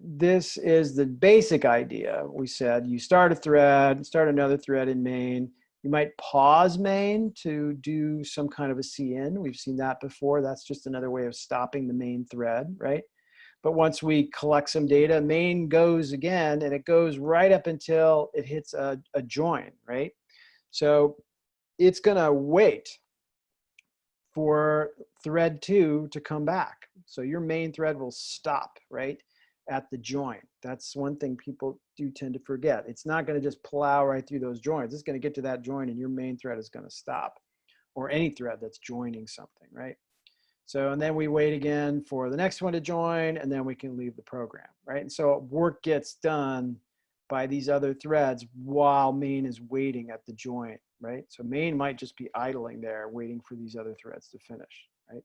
S1: This is the basic idea. We said you start a thread, start another thread in main. You might pause main to do some kind of a CN. We've seen that before. That's just another way of stopping the main thread, right? But once we collect some data, main goes again, and it goes right up until it hits a join, right? So it's gonna wait for thread 2 to come back. So your main thread will stop, right, at the join. That's one thing people do tend to forget. It's not gonna just plow right through those joins. It's gonna get to that join and your main thread is gonna stop, or any thread that's joining something, right? So, and then we wait again for the next one to join, and then we can leave the program, right? And so work gets done by these other threads while main is waiting at the join, right? So main might just be idling there, waiting for these other threads to finish, right?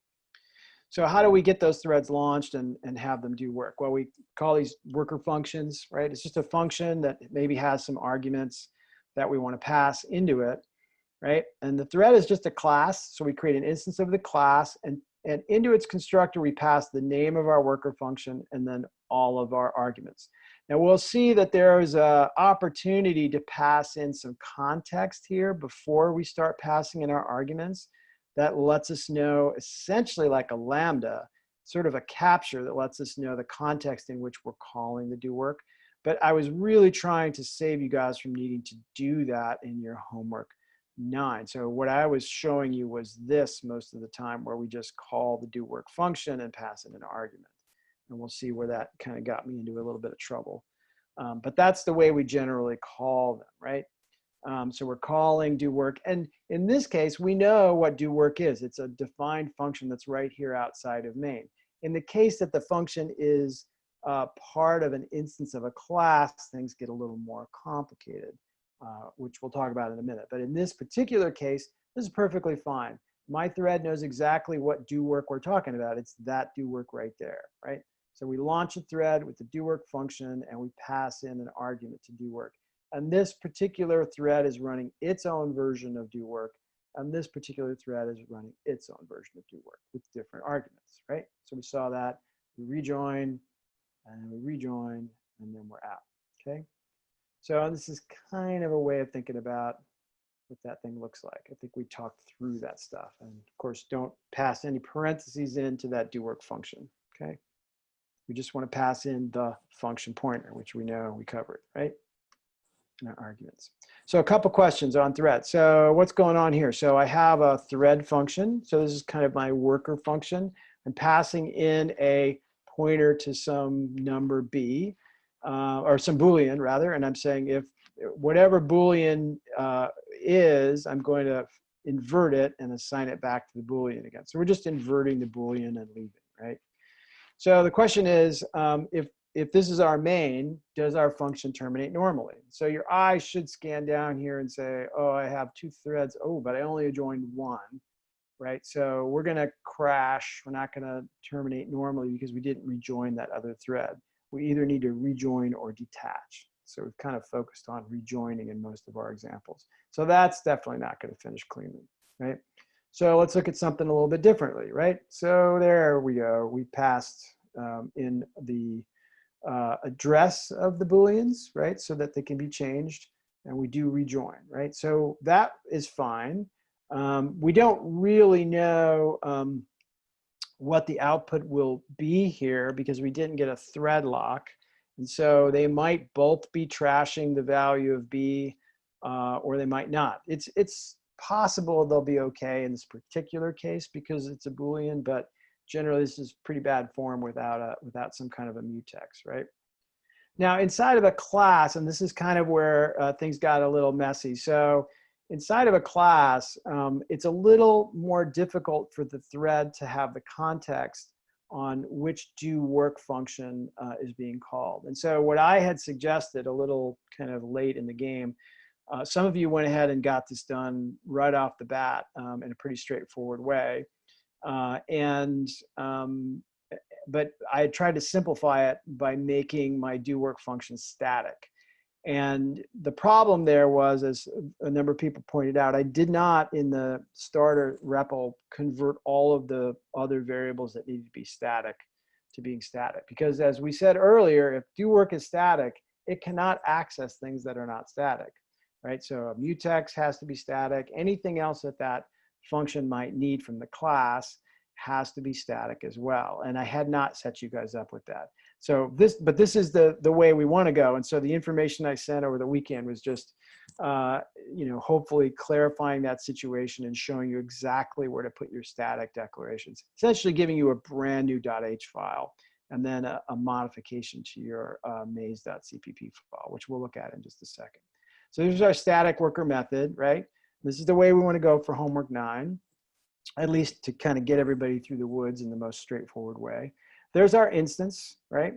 S1: So how do we get those threads launched and have them do work? Well, we call these worker functions, right? It's just a function that maybe has some arguments that we want to pass into it, right? And the thread is just a class. So we create an instance of the class, and into its constructor, we pass the name of our worker function and then all of our arguments. Now we'll see that there is an opportunity to pass in some context here before we start passing in our arguments. That lets us know, essentially like a lambda, sort of a capture that lets us know the context in which we're calling the do work. But I was really trying to save you guys from needing to do that in your homework 9. So what I was showing you was this most of the time, where we just call the do work function and pass it an argument. And we'll see where that kind of got me into a little bit of trouble. But that's the way we generally call them, right? So we're calling do work. And in this case, we know what do work is. It's a defined function that's right here outside of main. In the case that the function is part of an instance of a class, things get a little more complicated. Which we'll talk about in a minute. But in this particular case, this is perfectly fine. My thread knows exactly what do work we're talking about. It's that do work right there, right? So we launch a thread with the do work function and we pass in an argument to do work. And this particular thread is running its own version of do work. And this particular thread is running its own version of do work with different arguments, right? So we saw that. We rejoin, and then we rejoin, and then we're out, okay? So this is kind of a way of thinking about what that thing looks like. I think we talked through that stuff. And of course, don't pass any parentheses into that do work function, okay? We just want to pass in the function pointer, which we know we covered, right? In our arguments. So a couple questions on thread. So what's going on here? So I have a thread function. So this is kind of my worker function. I'm passing in a pointer to some number B. Or some Boolean rather, and I'm saying if whatever Boolean is, I'm going to invert it and assign it back to the Boolean again. So we're just inverting the Boolean and leaving, right? So the question is, if if this is our main, does our function terminate normally? So your eye should scan down here and say, oh, I have 2 threads. Oh, but I only joined 1, right? So we're going to crash. We're not going to terminate normally because we didn't rejoin that other thread. We either need to rejoin or detach. So we've kind of focused on rejoining in most of our examples. So that's definitely not going to finish cleanly, right? So let's look at something a little bit differently, right? So there we go. We passed in the address of the Booleans, right? So that they can be changed, and we do rejoin, right? So that is fine. We don't really know what the output will be here because we didn't get a thread lock. And so they might both be trashing the value of B or they might not. It's possible they'll be okay in this particular case because it's a Boolean, but generally this is pretty bad form without some kind of a mutex, right? Now inside of a class, and this is kind of where things got a little messy. So inside of a class, it's a little more difficult for the thread to have the context on which do work function is being called. And so what I had suggested a little kind of late in the game, some of you went ahead and got this done right off the bat in a pretty straightforward way. But I tried to simplify it by making my do work function static. And the problem there was, as a number of people pointed out, I did not in the starter REPL convert all of the other variables that needed to be static to being static. Because as we said earlier, if do work is static, it cannot access things that are not static, right? So a mutex has to be static. Anything else that that function might need from the class has to be static as well. And I had not set you guys up with that. So this is the way we want to go. And so the information I sent over the weekend was just, hopefully clarifying that situation and showing you exactly where to put your static declarations, essentially giving you a brand new .h file and then a modification to your maze.cpp file, which we'll look at in just a second. So this is our static worker method, right? This is the way we want to go for homework 9, at least to kind of get everybody through the woods in the most straightforward way. There's our instance, right?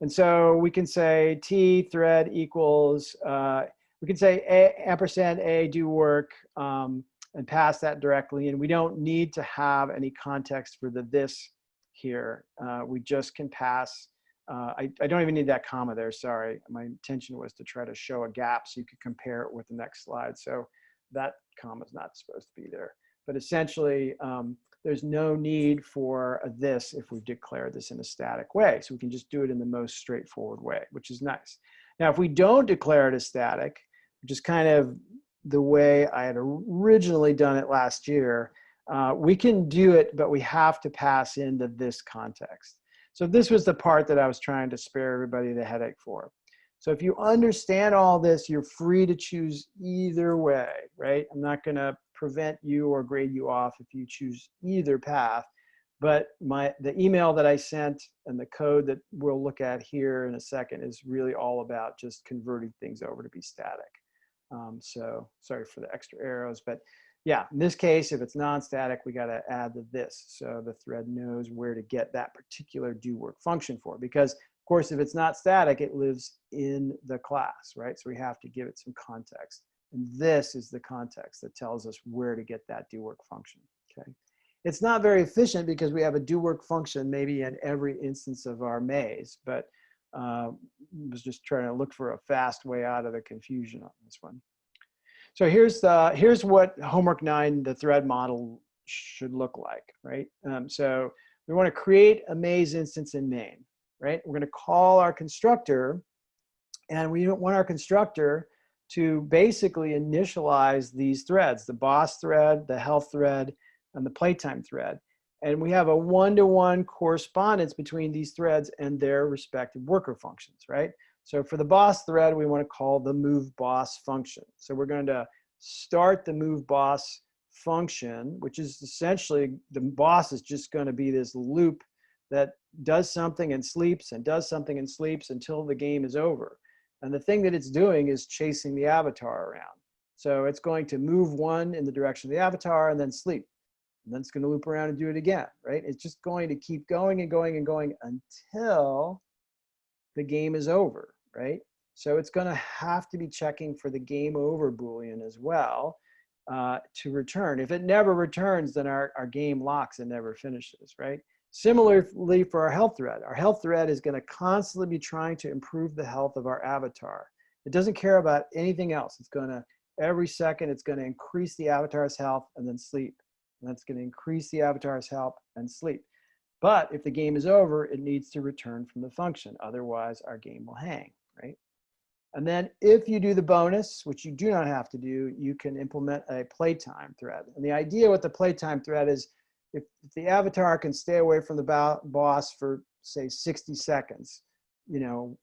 S1: And so we can say T thread equals, we can say &a do work and pass that directly. And we don't need to have any context for the this here. We just can pass, I don't even need that comma there, sorry. My intention was to try to show a gap so you could compare it with the next slide. So that comma is not supposed to be there. But essentially, there's no need for a this if we declare this in a static way. So we can just do it in the most straightforward way, which is nice. Now, if we don't declare it as static, which is kind of the way I had originally done it last year, we can do it, but we have to pass into this context. So this was the part that I was trying to spare everybody the headache for. So if you understand all this, you're free to choose either way, right? I'm not going to prevent you or grade you off if you choose either path. But the email that I sent and the code that we'll look at here in a second is really all about just converting things over to be static. So sorry for the extra arrows, but yeah, in this case, if it's non-static, we got to add the this. So the thread knows where to get that particular do work function for, because of course, if it's not static, it lives in the class, right? So we have to give it some context. And this is the context that tells us where to get that do work function, okay? It's not very efficient because we have a do work function maybe in every instance of our maze, but was just trying to look for a fast way out of the confusion on this one. So here's what homework 9, the thread model should look like, right? So we want to create a maze instance in main, right? We're going to call our constructor, and we want our constructor to basically initialize these threads, the boss thread, the health thread, and the playtime thread. And we have a one-to-one correspondence between these threads and their respective worker functions, right? So for the boss thread, we want to call the move boss function. So we're going to start the move boss function, which is essentially the boss is just going to be this loop that does something and sleeps and does something and sleeps until the game is over. And the thing that it's doing is chasing the avatar around. So it's going to move 1 in the direction of the avatar and then sleep. And then it's going to loop around and do it again, right? It's just going to keep going and going and going until the game is over, right? So it's going to have to be checking for the game over Boolean as well to return. If it never returns, then our game locks and never finishes, right? Similarly for our health thread is going to constantly be trying to improve the health of our avatar. It doesn't care about anything else. It's going to, every second, it's going to increase the avatar's health and then sleep. And that's going to increase the avatar's health and sleep. But if the game is over, it needs to return from the function. Otherwise, our game will hang, right? And then if you do the bonus, which you do not have to do, you can implement a playtime thread. And the idea with the playtime thread is if the avatar can stay away from the boss for, say, 60 seconds, you know,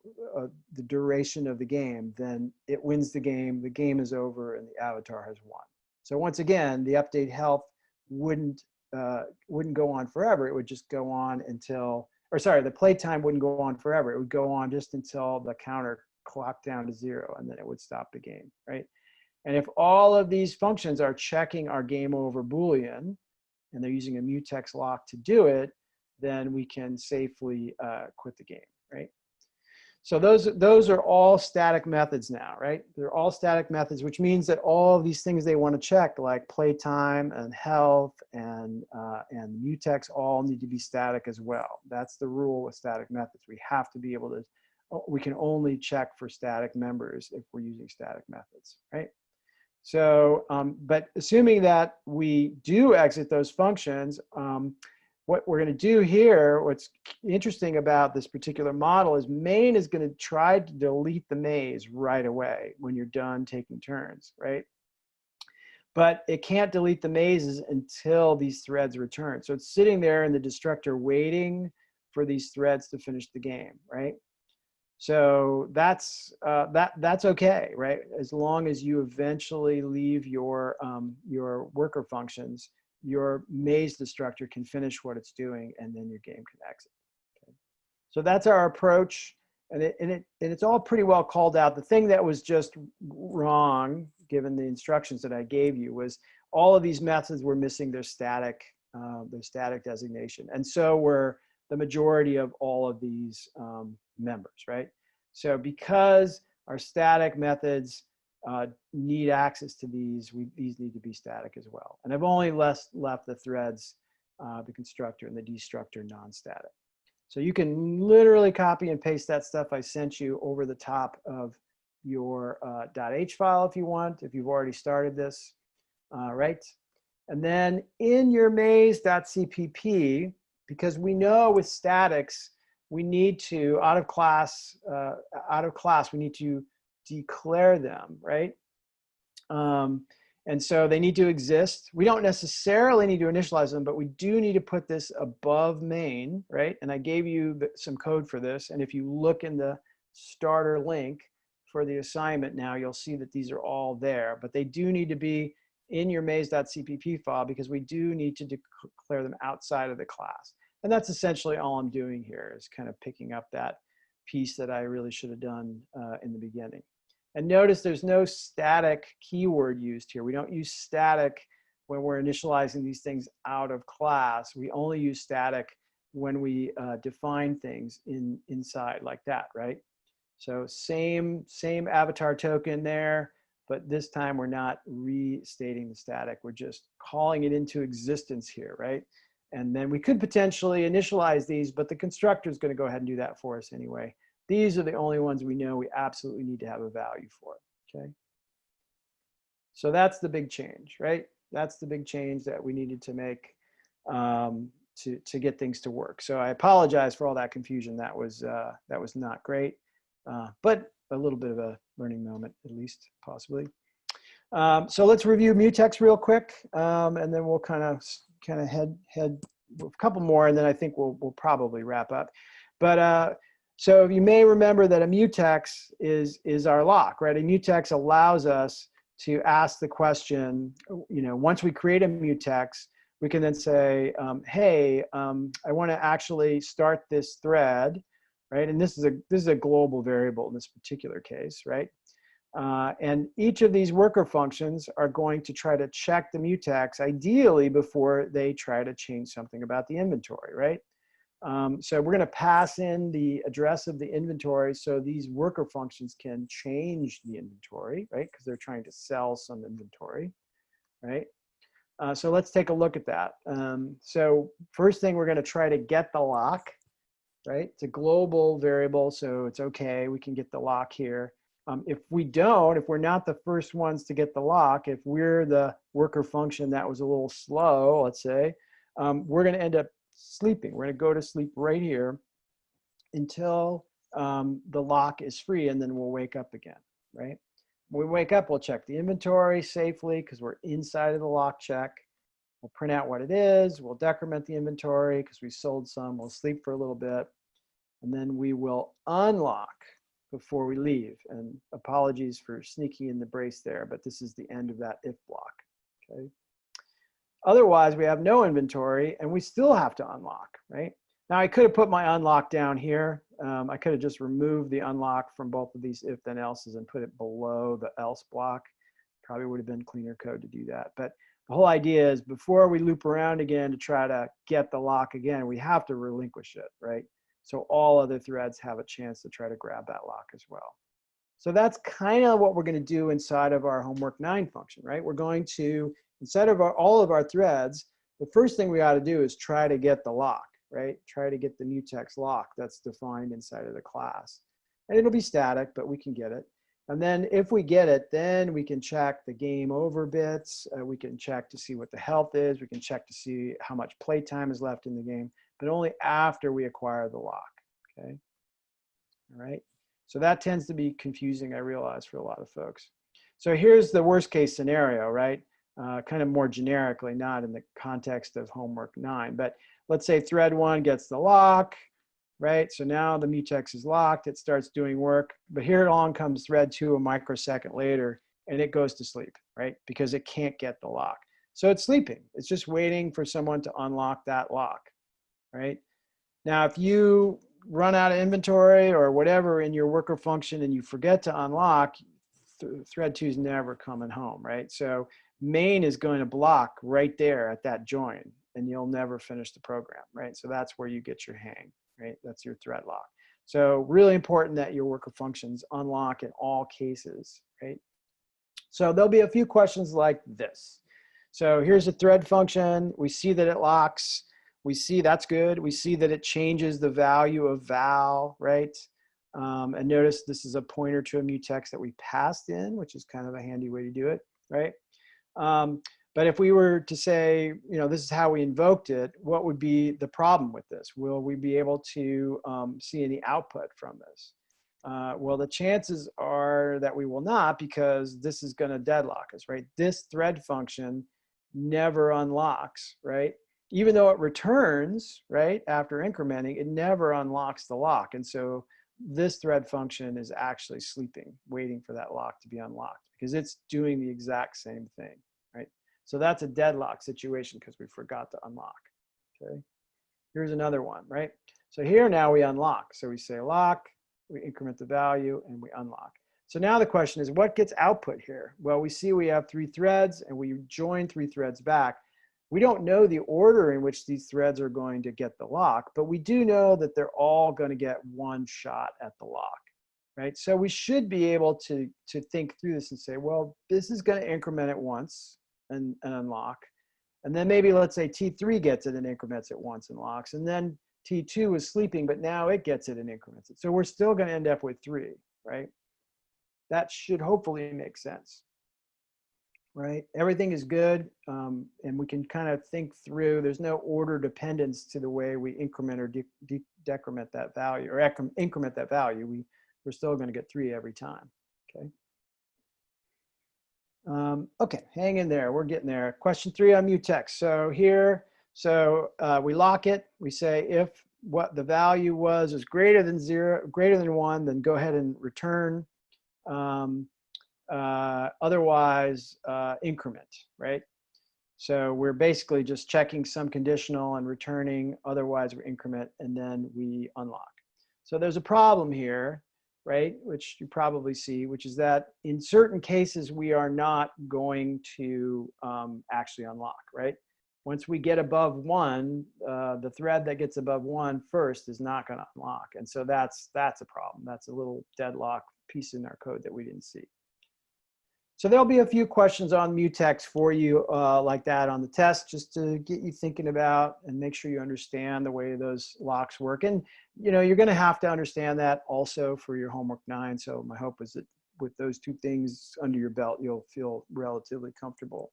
S1: the duration of the game, then it wins the game is over, and the avatar has won. So once again, the update health wouldn't go on forever. It would just go on until, or sorry, the playtime wouldn't go on forever. It would go on just until the counter clocked down to 0, and then it would stop the game, right? And if all of these functions are checking our game over Boolean, and they're using a mutex lock to do it, then we can safely quit the game, right? So those are all static methods now, right? They're all static methods, which means that all of these things they want to check, like playtime and health and mutex, all need to be static as well. That's the rule with static methods. We have to be able to, we can only check for static members if we're using static methods, right? So, but assuming that we do exit those functions, what we're going to do here, what's interesting about this particular model is main is going to try to delete the maze right away when you're done taking turns, right? But it can't delete the mazes until these threads return. So it's sitting there in the destructor waiting for these threads to finish the game, right? So that's okay, right? As long as you eventually leave your worker functions, your maze destructor can finish what it's doing, and then your game can exit. Okay? So that's our approach, and it's all pretty well called out. The thing that was just wrong, given the instructions that I gave you, was all of these methods were missing their static designation, and so were the majority of all of these members, right? So because our static methods need access to these need to be static as well. And I've only left the threads, the constructor and the destructor non-static. So you can literally copy and paste that stuff I sent you over the top of your .h file if you want, if you've already started this, right? And then in your maze.cpp, because we know with statics, we need to, out of class, we need to declare them, right? And so they need to exist. We don't necessarily need to initialize them, but we do need to put this above main, right? And I gave you some code for this. And if you look in the starter link for the assignment now, you'll see that these are all there, but they do need to be in your maze.cpp file because we do need to declare them outside of the class. And that's essentially all I'm doing here, is kind of picking up that piece that I really should have done in the beginning. And notice there's no static keyword used here. We don't use static when we're initializing these things out of class. We only use static when we define things inside like that, right? So same avatar token there, but this time we're not restating the static. We're just calling it into existence here, right? And then we could potentially initialize these, but the constructor is going to go ahead and do that for us anyway. These are the only ones we know we absolutely need to have a value for, okay? So that's the big change, right? That's the big change that we needed to make to get things to work. So I apologize for all that confusion. That was not great, but a little bit of a learning moment, at least, possibly. So let's review mutex real quick, and then we'll kind of head a couple more, and then I think we'll probably wrap up. But so you may remember that a mutex is our lock, right? A mutex allows us to ask the question, you know, once we create a mutex, we can then say, hey, I want to actually start this thread, right? And this is a global variable in this particular case, right? And each of these worker functions are going to try to check the mutex ideally before they try to change something about the inventory, right? So we're going to pass in the address of the inventory so these worker functions can change the inventory, right? Because they're trying to sell some inventory, right? So let's take a look at that. So first thing, we're going to try to get the lock, right? It's a global variable, so it's okay. We can get the lock here. If we don't, if we're not the first ones to get the lock, if we're the worker function that was a little slow, let's say, we're going to end up sleeping. We're going to go to sleep right here until the lock is free, and then we'll wake up again, right? When we wake up, we'll check the inventory safely because we're inside of the lock check. We'll print out what it is. We'll decrement the inventory because we sold some. We'll sleep for a little bit, and then we will unlock before we leave. And apologies for sneaking in the brace there, but this is the end of that if block, okay? Otherwise, we have no inventory and we still have to unlock, right? Now I could have put my unlock down here. I could have just removed the unlock from both of these if then else's and put it below the else block. Probably would have been cleaner code to do that. But the whole idea is before we loop around again to try to get the lock again, we have to relinquish it, right? So all other threads have a chance to try to grab that lock as well. So that's kind of what we're going to do inside of our homework 9 function, right? We're going to, instead of all of our threads, the first thing we ought to do is try to get the lock, right? Try to get the mutex lock that's defined inside of the class. And it'll be static, but we can get it. And then if we get it, then we can check the game over bits. We can check to see what the health is. We can check to see how much playtime is left in the game, but only after we acquire the lock, okay? All right, so that tends to be confusing, I realize, for a lot of folks. So here's the worst case scenario, right? Kind of more generically, not in the context of homework 9, but let's say thread 1 gets the lock, right? So now the mutex is locked, it starts doing work, but here along comes thread 2 a microsecond later, and it goes to sleep, right? Because it can't get the lock. So it's sleeping. It's just waiting for someone to unlock that lock, right? Now, if you run out of inventory or whatever in your worker function and you forget to unlock, thread 2 is never coming home, right? So main is going to block right there at that join, and you'll never finish the program, right? So that's where you get your hang, right? That's your thread lock. So really important that your worker functions unlock in all cases, right? So there'll be a few questions like this. So here's a thread function. We see that it locks. We see that's good. We see that it changes the value of val, right? And notice this is a pointer to a mutex that we passed in, which is kind of a handy way to do it, right? But if we were to say, you know, this is how we invoked it, what would be the problem with this? Will we be able to see any output from this? Well, the chances are that we will not, because this is going to deadlock us, right? This thread function never unlocks, right? Even though it returns, right, after incrementing, it never unlocks the lock. And so this thread function is actually sleeping, waiting for that lock to be unlocked, because it's doing the exact same thing, right? So that's a deadlock situation because we forgot to unlock, okay? Here's another one, right? So here now we unlock. So we say lock, we increment the value, and we unlock. So now the question is, what gets output here? Well, we see we have 3 threads, and we join 3 threads back. We don't know the order in which these threads are going to get the lock, but we do know that they're all going to get one shot at the lock, right? So we should be able to think through this and say, well, this is going to increment it once and unlock. And then maybe let's say T3 gets it and increments it once and locks. And then T2 is sleeping, but now it gets it and increments it. So we're still going to end up with 3, right? That should hopefully make sense, right? Everything is good, and we can kind of think through. There's no order dependence to the way we increment or decrement that value, or increment that value. We're still going to get 3 every time, okay? Okay, hang in there. We're getting there. Question 3 on mutex. So here, we lock it. We say if what the value was is greater than 1, then go ahead and return. Otherwise, increment, right? So we're basically just checking some conditional and returning. Otherwise, we increment, and then we unlock. So there's a problem here, right, which you probably see, which is that in certain cases, we are not going to actually unlock, right? Once we get above 1, the thread that gets above 1 first is not going to unlock. And so that's a problem. That's a little deadlock piece in our code that we didn't see. So there'll be a few questions on mutex for you like that on the test, just to get you thinking about and make sure you understand the way those locks work. And you're going to have to understand that also for your homework 9. So my hope is that with those 2 things under your belt, you'll feel relatively comfortable.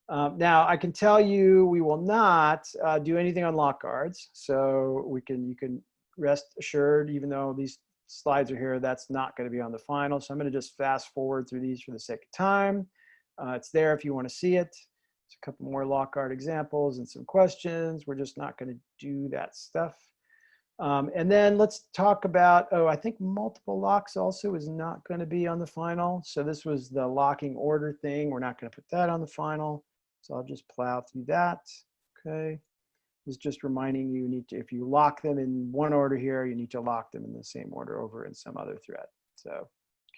S1: Now, I can tell you we will not do anything on lock guards. So you can rest assured, even though these slides are here, that's not going to be on the final. So I'm going to just fast forward through these for the sake of time. It's there if you want to see it. It's a couple more lock guard examples and some questions. We're just not going to do that stuff. And then let's talk about, I think multiple locks also is not going to be on the final. So this was the locking order thing. We're not going to put that on the final. So I'll just plow through that. Okay. This is just reminding you, if you lock them in one order here, you need to lock them in the same order over in some other thread. So,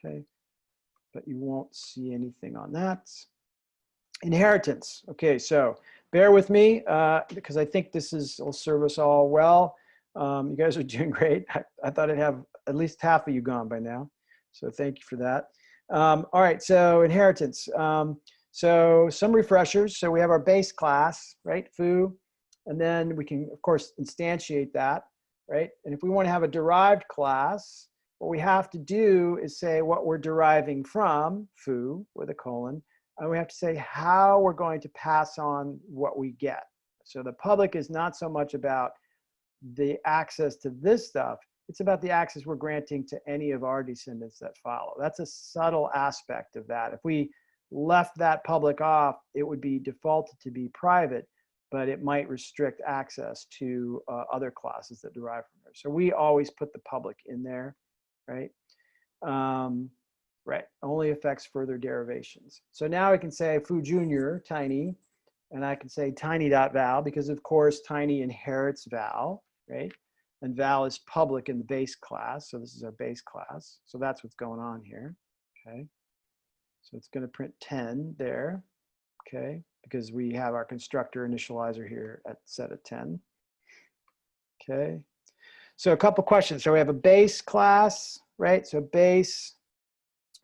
S1: okay. But you won't see anything on that. Inheritance. Okay, so bear with me because I think this will serve us all well. You guys are doing great. I thought I'd have at least half of you gone by now. So thank you for that. All right, so inheritance. So some refreshers. So we have our base class, right, foo, and then we can, of course, instantiate that, right? And if we want to have a derived class, what we have to do is say what we're deriving from, foo, with a colon, and we have to say how we're going to pass on what we get. So the public is not so much about the access to this stuff, it's about the access we're granting to any of our descendants that follow. That's a subtle aspect of that. If we left that public off, it would be defaulted to be private, but it might restrict access to other classes that derive from there. So we always put the public in there, right? Right, only affects further derivations. So now I can say foo junior, tiny, and I can say tiny.val because of course tiny inherits val, right? And val is public in the base class. So this is our base class. So that's what's going on here, okay? So it's going to print 10 there, okay? Because we have our constructor initializer here at set of 10, okay? So a couple questions. So we have a base class, right? So base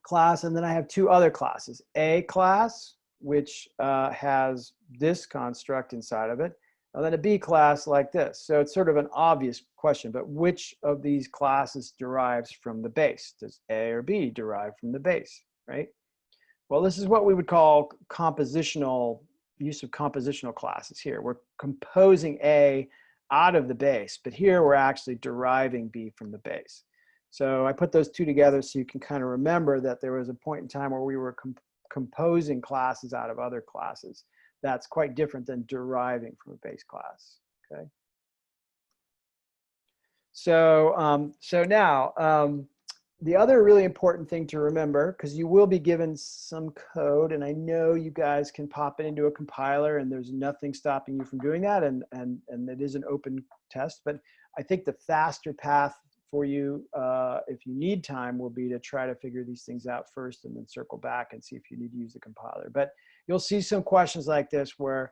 S1: class, and then I have 2 other classes. A class, which has this construct inside of it, and then a B class like this. So it's sort of an obvious question, but which of these classes derives from the base? Does A or B derive from the base, right? Well, this is what we would call compositional, use of compositional classes here. We're composing A out of the base, but here we're actually deriving B from the base. So I put those 2 together so you can kind of remember that there was a point in time where we were composing classes out of other classes. That's quite different than deriving from a base class, okay? So, now, the other really important thing to remember, because you will be given some code, and I know you guys can pop it into a compiler, and there's nothing stopping you from doing that, and it is an open test, but I think the faster path for you, if you need time, will be to try to figure these things out first and then circle back and see if you need to use the compiler. But you'll see some questions like this where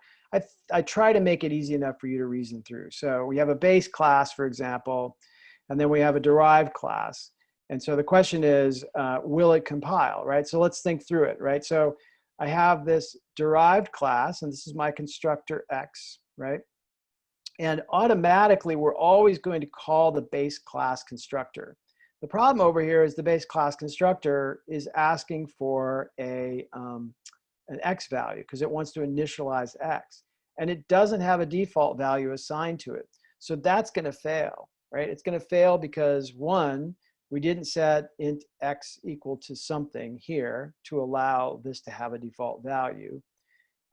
S1: I try to make it easy enough for you to reason through. So we have a base class, for example, and then we have a derived class. And so the question is, will it compile, right? So let's think through it, right? So I have this derived class, and this is my constructor X, right? And automatically, we're always going to call the base class constructor. The problem over here is the base class constructor is asking for an X value because it wants to initialize X. And it doesn't have a default value assigned to it. So that's going to fail, right? It's going to fail because 1, we didn't set int X equal to something here to allow this to have a default value.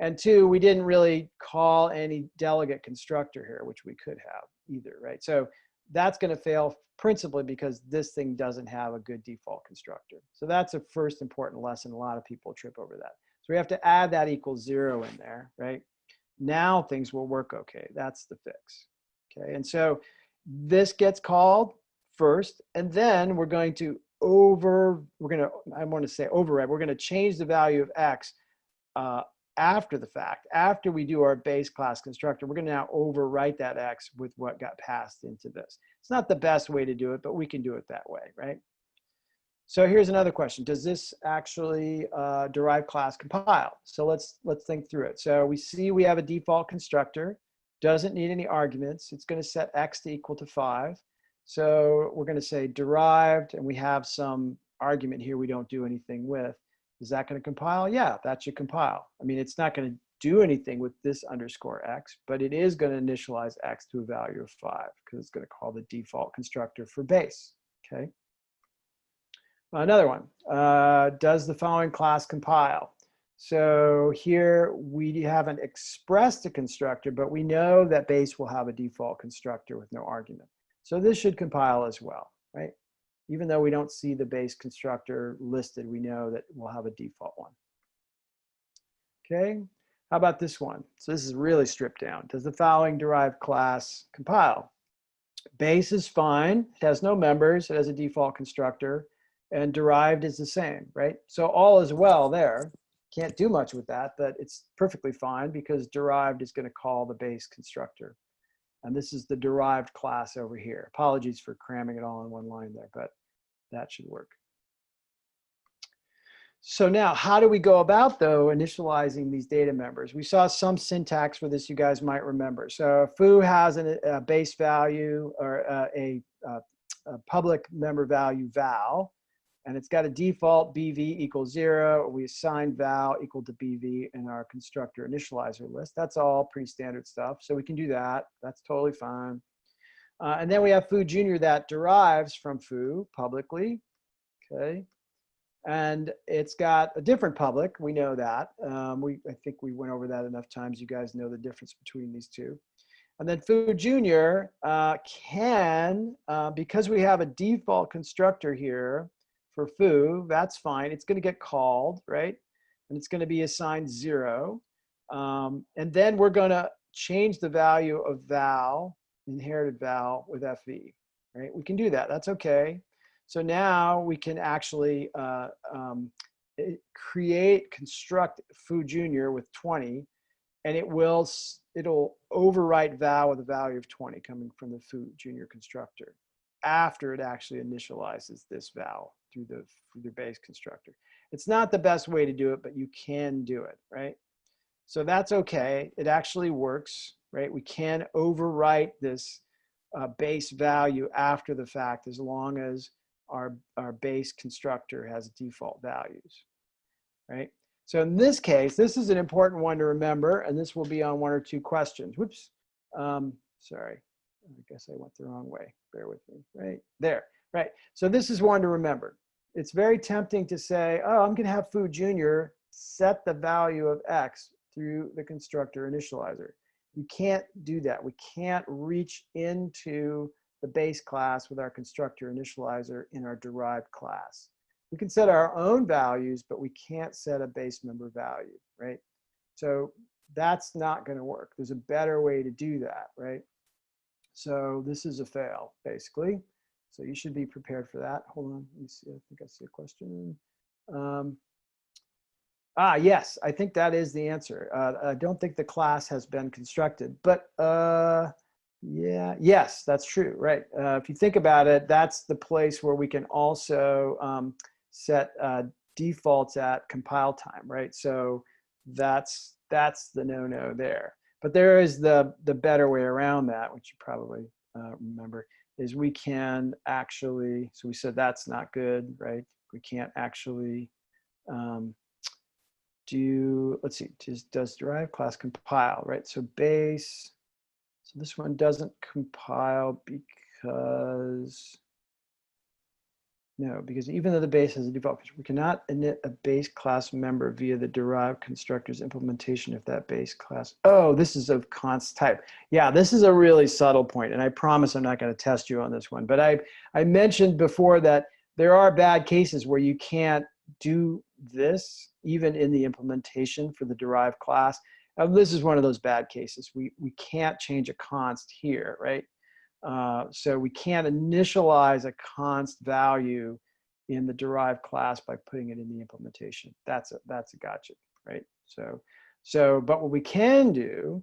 S1: And 2, we didn't really call any delegate constructor here, which we could have either, right? So that's going to fail principally because this thing doesn't have a good default constructor. So that's a first important lesson. A lot of people trip over that. So we have to add that equals 0 in there, right? Now things will work okay. That's the fix, okay? And so this gets called first, and then we're going to I want to say override. We're going to change the value of X after the fact. After we do our base class constructor, we're going to now overwrite that X with what got passed into this. It's not the best way to do it, but we can do it that way, right? So here's another question. Does this actually derived class compile? So let's think through it. So we see we have a default constructor, doesn't need any arguments. It's going to set X to equal to 5. So we're going to say derived, and we have some argument here we don't do anything with. Is that going to compile? Yeah, that should compile. I mean, it's not going to do anything with this underscore X, but it is going to initialize X to a value of 5 because it's going to call the default constructor for base, okay? Another one, does the following class compile? So here we haven't expressed a constructor, but we know that base will have a default constructor with no argument. So this should compile as well, right? Even though we don't see the base constructor listed, we know that we'll have a default one. Okay, how about this one? So this is really stripped down. Does the following derived class compile? Base is fine, it has no members, it has a default constructor, and derived is the same, right? So all is well there. Can't do much with that, but it's perfectly fine because derived is going to call the base constructor. And this is the derived class over here. Apologies for cramming it all in one line there, but that should work. So now, how do we go about, though, initializing these data members? We saw some syntax for this you guys might remember. So foo has a base value or a public member value val, and it's got a default BV equals 0. We assign val equal to BV in our constructor initializer list. That's all pretty standard stuff. So we can do that. That's totally fine. And then we have foo junior that derives from foo publicly. Okay. And it's got a different public. We know that. I think we went over that enough times. You guys know the difference between these two. And then foo junior can, because we have a default constructor here, for foo, that's fine. It's going to get called, right? And it's going to be assigned 0. And then we're going to change the value of val, inherited val, with FV, right? We can do that. That's okay. So now we can actually construct foo junior with 20, and it'll overwrite val with a value of 20 coming from the foo junior constructor after it actually initializes this val through the base constructor. It's not the best way to do it, but you can do it, right? So that's okay. It actually works, right? We can overwrite this base value after the fact as long as our base constructor has default values, right? So in this case, this is an important one to remember, and this will be on 1 or 2 questions. Whoops, sorry. I guess I went the wrong way. Bear with me, right there, right? So this is one to remember. It's very tempting to say, oh, I'm going to have foo junior set the value of X through the constructor initializer. You can't do that. We can't reach into the base class with our constructor initializer in our derived class. We can set our own values, but we can't set a base member value, right? So that's not going to work. There's a better way to do that, right? So this is a fail, basically. So you should be prepared for that. Hold on, let me see. I think I see a question. Yes, I think that is the answer. I don't think the class has been constructed, but yeah, yes, that's true, right? If you think about it, that's the place where we can also set defaults at compile time, right? So that's the no-no there. But there is the better way around that, which you probably remember, is we can actually, so we said that's not good, right? We can't actually let's see, does derived class compile, right? So base, so this one doesn't compile because, no, because even though the base has a default, we cannot init a base class member via the derived constructor's implementation if that base class, oh, this is of const type. Yeah, this is a really subtle point, and I promise I'm not going to test you on this one. But I mentioned before that there are bad cases where you can't do this even in the implementation for the derived class. And this is one of those bad cases. We can't change a const here, right? So we can't initialize a const value in the derived class by putting it in the implementation. That's a gotcha, right? So So, but what we can do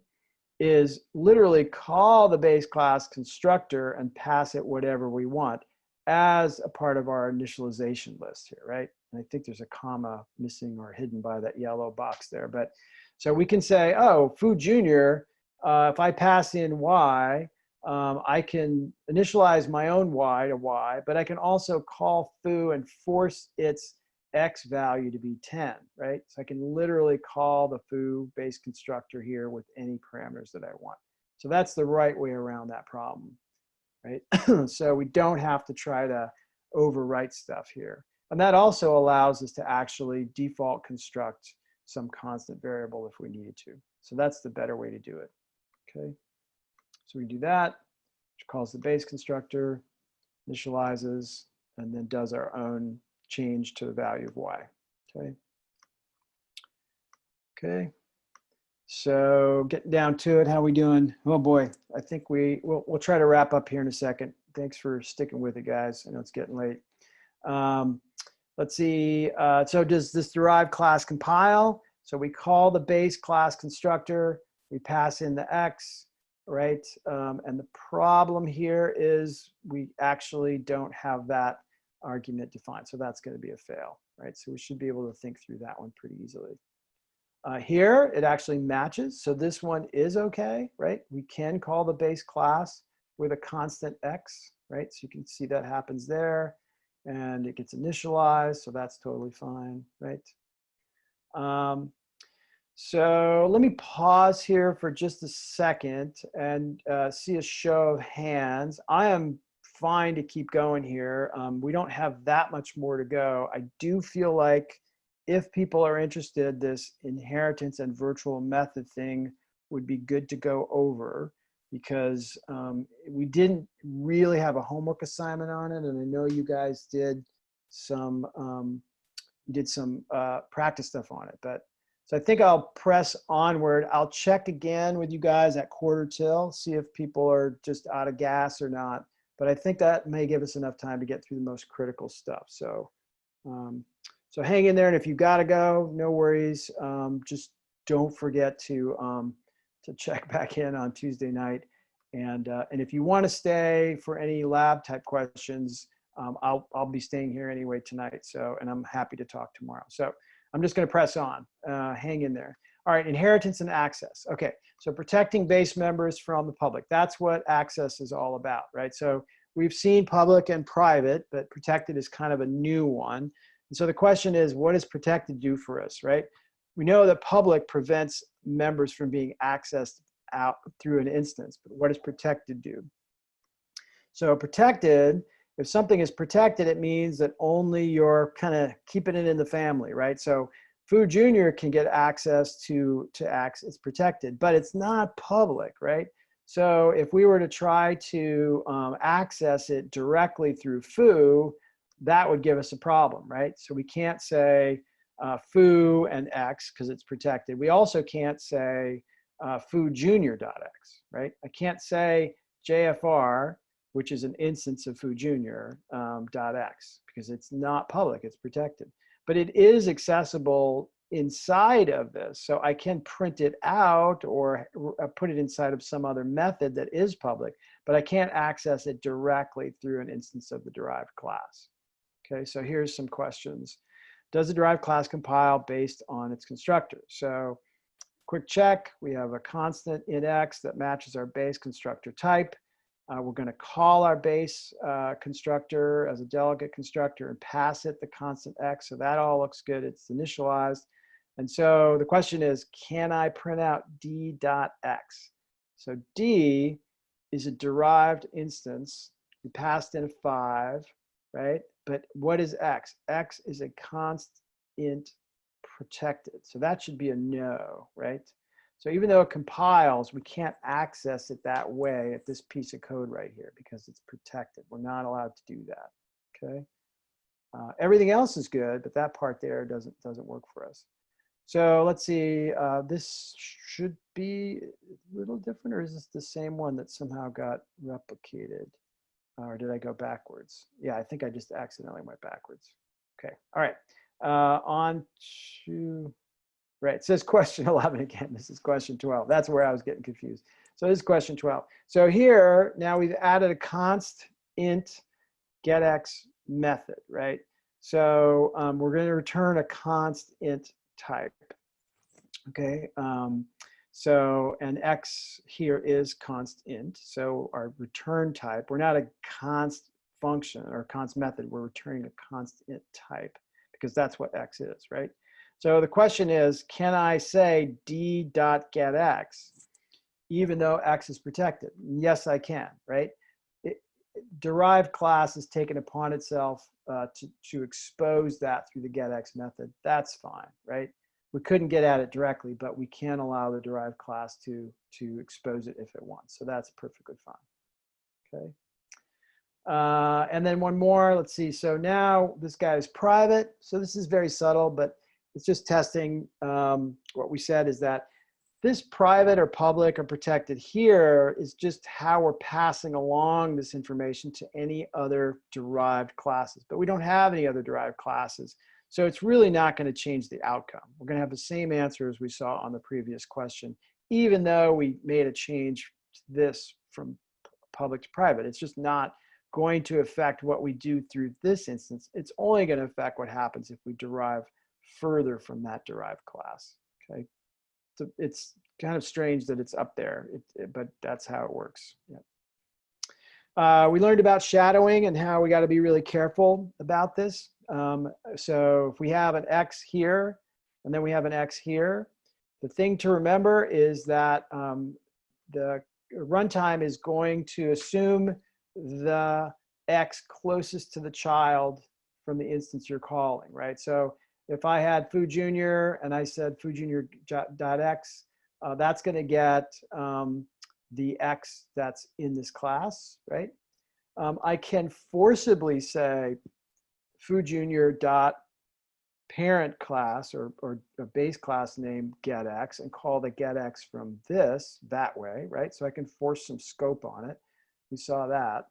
S1: is literally call the base class constructor and pass it whatever we want as a part of our initialization list here, right? And I think there's a comma missing or hidden by that yellow box there. But so we can say, oh, foo junior, if I pass in y, I can initialize my own y to y, but I can also call foo and force its x value to be 10, right? So I can literally call the foo base constructor here with any parameters that I want. So that's the right way around that problem, right? So we don't have to try to overwrite stuff here. And that also allows us to actually default construct some constant variable if we needed to. So that's the better way to do it, okay? So we do that, which calls the base constructor, initializes, and then does our own change to the value of y, okay? Okay, so getting down to it, how we doing? Oh boy, I think we'll try to wrap up here in a second. Thanks for sticking with it, guys. I know it's getting late. Let's see, so does this derived class compile? So we call the base class constructor, we pass in the x, right? And the problem here is we actually don't have that argument defined. So that's going to be a fail, right? So we should be able to think through that one pretty easily. Here, it actually matches. So this one is okay, right? We can call the base class with a constant x, right? So you can see that happens there. And it gets initialized, so that's totally fine, right? So let me pause here for just a second and see a show of hands. I am fine to keep going here. We don't have that much more to go. I do feel like if people are interested, this inheritance and virtual method thing would be good to go over, because we didn't really have a homework assignment on it. And I know you guys did some, practice stuff on it. But so I think I'll press onward. I'll check again with you guys at quarter till, see if people are just out of gas or not. But I think that may give us enough time to get through the most critical stuff. So, so hang in there. And if you got to go, no worries. Just don't forget to check back in on Tuesday night. And if you want to stay for any lab type questions, I'll be staying here anyway tonight. So, and I'm happy to talk tomorrow. So I'm just going to press on. Hang in there. All right, inheritance and access. Okay, so protecting base members from the public. That's what access is all about, right? So we've seen public and private, but protected is kind of a new one. And so the question is, what does protected do for us, right? We know that public prevents members from being accessed out through an instance, but what does protected do? So protected, if something is protected, it means that only you're kind of keeping it in the family, right? So Foo Jr. can get access to access, it's protected, but it's not public, right? So if we were to try to access it directly through Foo, that would give us a problem, right? So we can't say foo and x because it's protected. We also can't say foo junior.x, right? I can't say JFR, which is an instance of foo junior .x, because it's not public, it's protected. But it is accessible inside of this. So I can print it out or put it inside of some other method that is public, but I can't access it directly through an instance of the derived class. Okay, so here's some questions. Does the derived class compile based on its constructor? So quick check, we have a constant in x that matches our base constructor type. We're going to call our base constructor as a delegate constructor and pass it the constant x. So that all looks good. It's initialized. And so the question is, can I print out d.x? So d is a derived instance. We passed in a 5, right? But what is x? X is a constant protected. So that should be a no, right? So even though it compiles, we can't access it that way at this piece of code right here because it's protected. We're not allowed to do that, okay? Everything else is good, but that part there doesn't work for us. So let's see, this should be a little different, or is this the same one that somehow got replicated? Or did I go backwards? Yeah, I think I just accidentally went backwards. Okay, all right. On to Right, it says question 11 again. This is question 12. That's where I was getting confused. So this is question 12. So here, now we've added a const int getX method, right? So we're going to return a const int type, okay? So and x here is const int. So our return type, we're not a const function or const method, we're returning a const int type because that's what x is, right? So the question is, can I say d.getX even though x is protected? Yes, I can, right? Derived class has taken upon itself to expose that through the getX method. That's fine, right? We couldn't get at it directly, but we can allow the derived class to expose it if it wants. So that's perfectly fine, okay? And then one more, let's see. So now this guy is private. So this is very subtle, but it's just testing. What we said is that this private or public or protected here is just how we're passing along this information to any other derived classes. But we don't have any other derived classes. So it's really not going to change the outcome. We're going to have the same answer as we saw on the previous question, even though we made a change to this from public to private. It's just not going to affect what we do through this instance. It's only going to affect what happens if we derive further from that derived class, okay? So it's kind of strange that it's up there, but that's how it works. Yeah. We learned about shadowing and how we got to be really careful about this. So if we have an x here, and then we have an x here, the thing to remember is that the runtime is going to assume the x closest to the child from the instance you're calling, right? So if I had foo junior and I said foo junior.x, that's going to get the x that's in this class, right? I can forcibly say foo junior dot parent class or a base class name getX and call the getX from this that way, right? So I can force some scope on it. We saw that.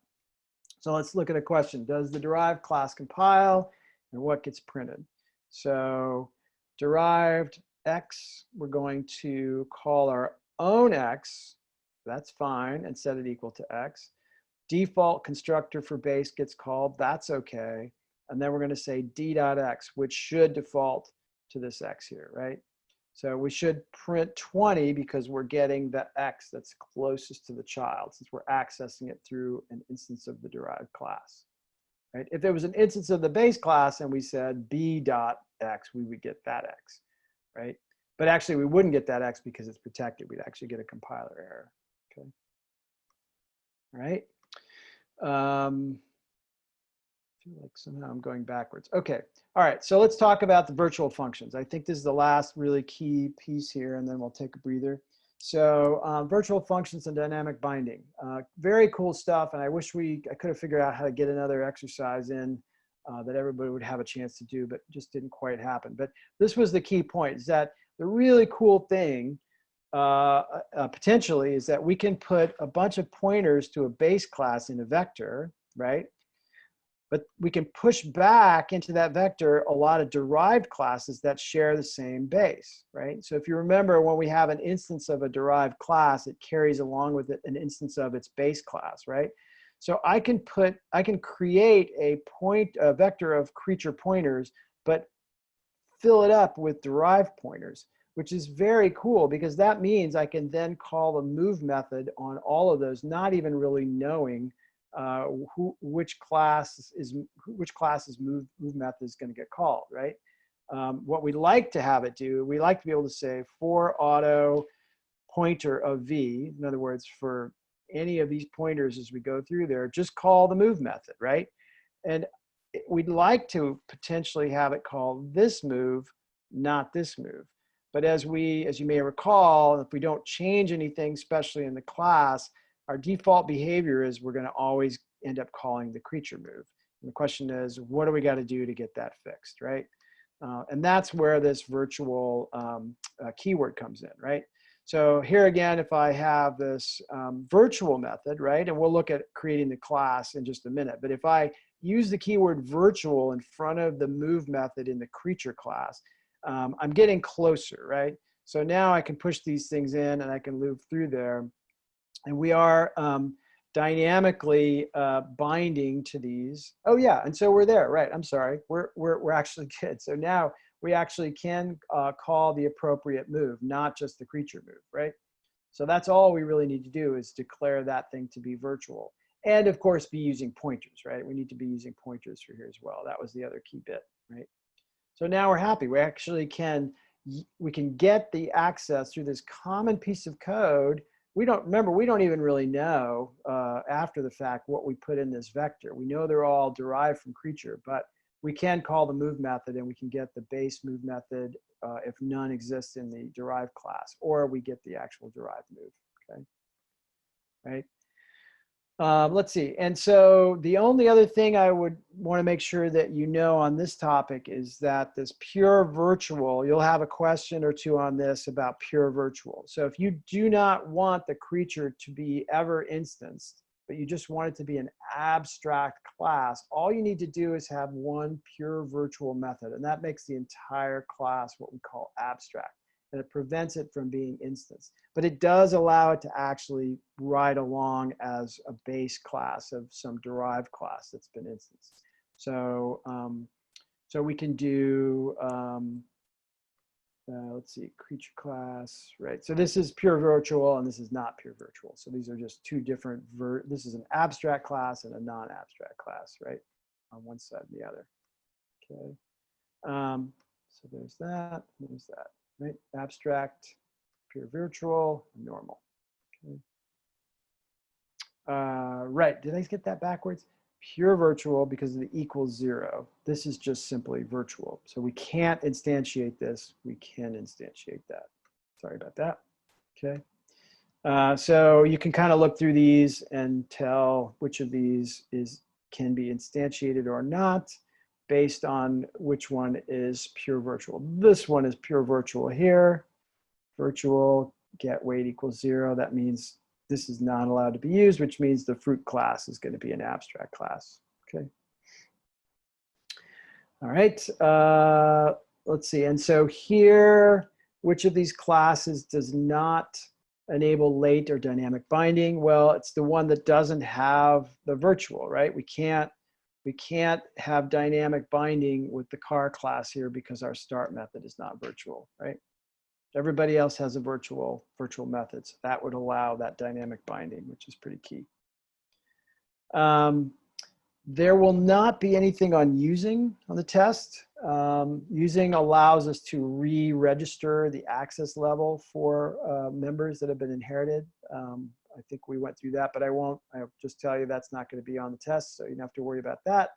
S1: So let's look at a question. Does the derived class compile and what gets printed? So derived x, we're going to call our own x, that's fine, and set it equal to x. Default constructor for base gets called, that's okay. And then we're going to say d.x, which should default to this x here, right? So we should print 20 because we're getting the x that's closest to the child since we're accessing it through an instance of the derived class. Right? If it was an instance of the base class and we said b.x, we would get that x, right? But actually we wouldn't get that x because it's protected. We'd actually get a compiler error, okay? All right. I feel like somehow I'm going backwards. Okay, all right, so let's talk about the virtual functions. I think this is the last really key piece here, and then we'll take a breather. So virtual functions and dynamic binding. Very cool stuff, and I wish I could have figured out how to get another exercise in that everybody would have a chance to do, but just didn't quite happen. But this was the key point, is that the really cool thing potentially is that we can put a bunch of pointers to a base class in a vector, right? But we can push back into that vector a lot of derived classes that share the same base, right? So if you remember, when we have an instance of a derived class, it carries along with it an instance of its base class, right? So I can create a vector of creature pointers, but fill it up with derived pointers, which is very cool because that means I can then call the move method on all of those, not even really knowing which class's move method is going to get called, right? What we like to have it do, we like to be able to say for auto pointer of v, in other words, for any of these pointers as we go through there, just call the move method, right? And we'd like to potentially have it call this move, not this move. But as you may recall, if we don't change anything, especially in the class, our default behavior is we're going to always end up calling the creature move. And the question is, what do we got to do to get that fixed, right? And that's where this virtual keyword comes in, right? So here again, if I have this virtual method, right, and we'll look at creating the class in just a minute, but if I use the keyword virtual in front of the move method in the creature class, I'm getting closer, right? So now I can push these things in and I can move through there. And we are dynamically binding to these. Oh yeah, and so we're there, right? I'm sorry, we're actually good. So now we actually can call the appropriate move, not just the creature move, right? So that's all we really need to do is declare that thing to be virtual. And of course, be using pointers, right? We need to be using pointers for here as well. That was the other key bit, right? So now we're happy. We actually can, we can get the access through this common piece of code. We don't, remember, we don't even really know after the fact what we put in this vector. We know they're all derived from creature, but we can call the move method and we can get the base move method if none exists in the derived class, or we get the actual derived move, okay? Right? Let's see. And so the only other thing I would want to make sure that you know on this topic is that this pure virtual, you'll have a question or two on this about pure virtual. So if you do not want the creature to be ever instanced, but you just want it to be an abstract class, all you need to do is have one pure virtual method, and that makes the entire class what we call abstract. And it prevents it from being instanced. But it does allow it to actually ride along as a base class of some derived class that's been instanced. So, so we can do, let's see, creature class, right? So this is pure virtual and this is not pure virtual. So these are just two different, this is an abstract class and a non-abstract class, right? On one side and the other, okay? So there's that, right? Abstract, pure virtual, normal. Okay. Right, did I get that backwards? Pure virtual because of the equals 0. This is just simply virtual. So we can't instantiate this. We can instantiate that. Sorry about that. Okay. So you can kind of look through these and tell which of these can be instantiated or not based on which one is pure virtual. This one is pure virtual here. Virtual get weight equals 0. That means this is not allowed to be used, which means the fruit class is going to be an abstract class. Okay. All right. Let's see. And so here, which of these classes does not enable late or dynamic binding? Well, it's the one that doesn't have the virtual, right? We can't have dynamic binding with the car class here because our start method is not virtual, right? Everybody else has a virtual methods. That would allow that dynamic binding, which is pretty key. There will not be anything on using on the test. Using allows us to re-register the access level for members that have been inherited. I think we went through that, but I'll just tell you that's not going to be on the test, so you don't have to worry about that,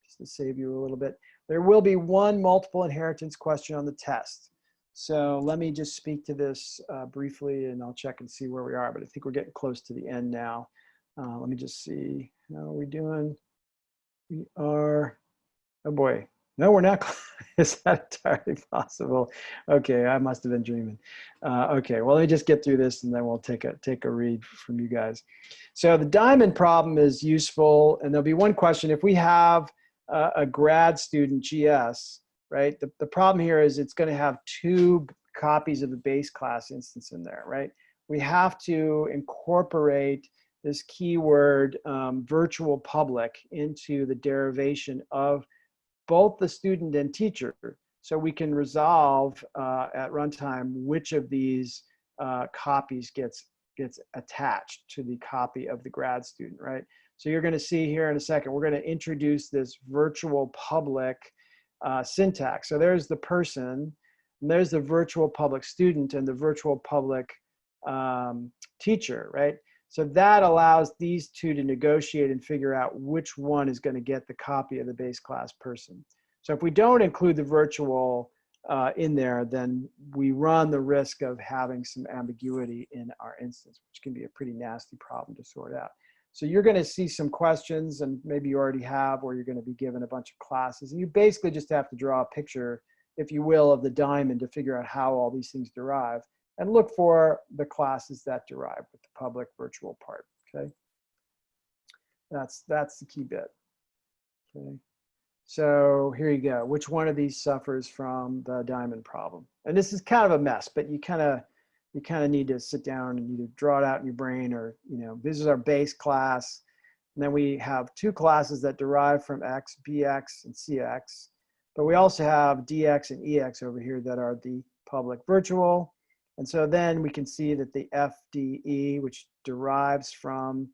S1: just to save you a little bit. There will be one multiple inheritance question on the test. So let me just speak to this briefly and I'll check and see where we are, but I think we're getting close to the end now. Let me just see, how are we doing? We are, oh boy, no, we're not. Is that entirely possible? Okay, I must have been dreaming. Okay, well, let me just get through this and then we'll take a read from you guys. So the diamond problem is useful, and there'll be one question. If we have a grad student GS, right? The problem here is it's going to have 2 copies of the base class instance in there, right? We have to incorporate this keyword virtual public into the derivation of both the student and teacher, so we can resolve at runtime which of these copies gets attached to the copy of the grad student, right? So you're going to see here in a second, we're going to introduce this virtual public syntax. So there's the person, and there's the virtual public student and the virtual public teacher, right? So that allows these two to negotiate and figure out which one is going to get the copy of the base class person. So if we don't include the virtual in there, then we run the risk of having some ambiguity in our instance, which can be a pretty nasty problem to sort out. So you're going to see some questions, and maybe you already have, or you're going to be given a bunch of classes. And you basically just have to draw a picture, if you will, of the diamond to figure out how all these things derive, and look for the classes that derive with the public virtual part, okay? That's the key bit, okay? So here you go. Which one of these suffers from the diamond problem? And this is kind of a mess, but you kind of need to sit down and either draw it out in your brain, or, this is our base class. And then we have two classes that derive from X, BX and CX. But we also have DX and EX over here that are the public virtual. And so then we can see that the FDE, which derives from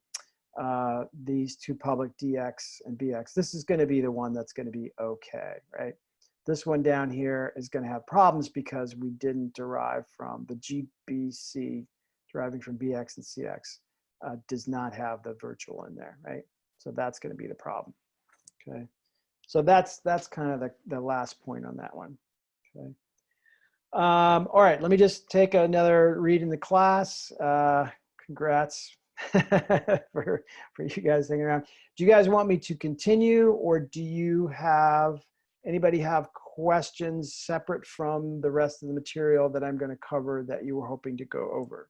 S1: these two public DX and BX, this is going to be the one that's going to be okay, right? This one down here is going to have problems because we didn't derive from the GBC, deriving from BX and CX, does not have the virtual in there, right? So that's going to be the problem, okay? So that's kind of the last point on that one, okay? All right, let me just take another read in the class. Congrats for you guys hanging around. Do you guys want me to continue, or do you anybody have questions separate from the rest of the material that I'm going to cover that you were hoping to go over?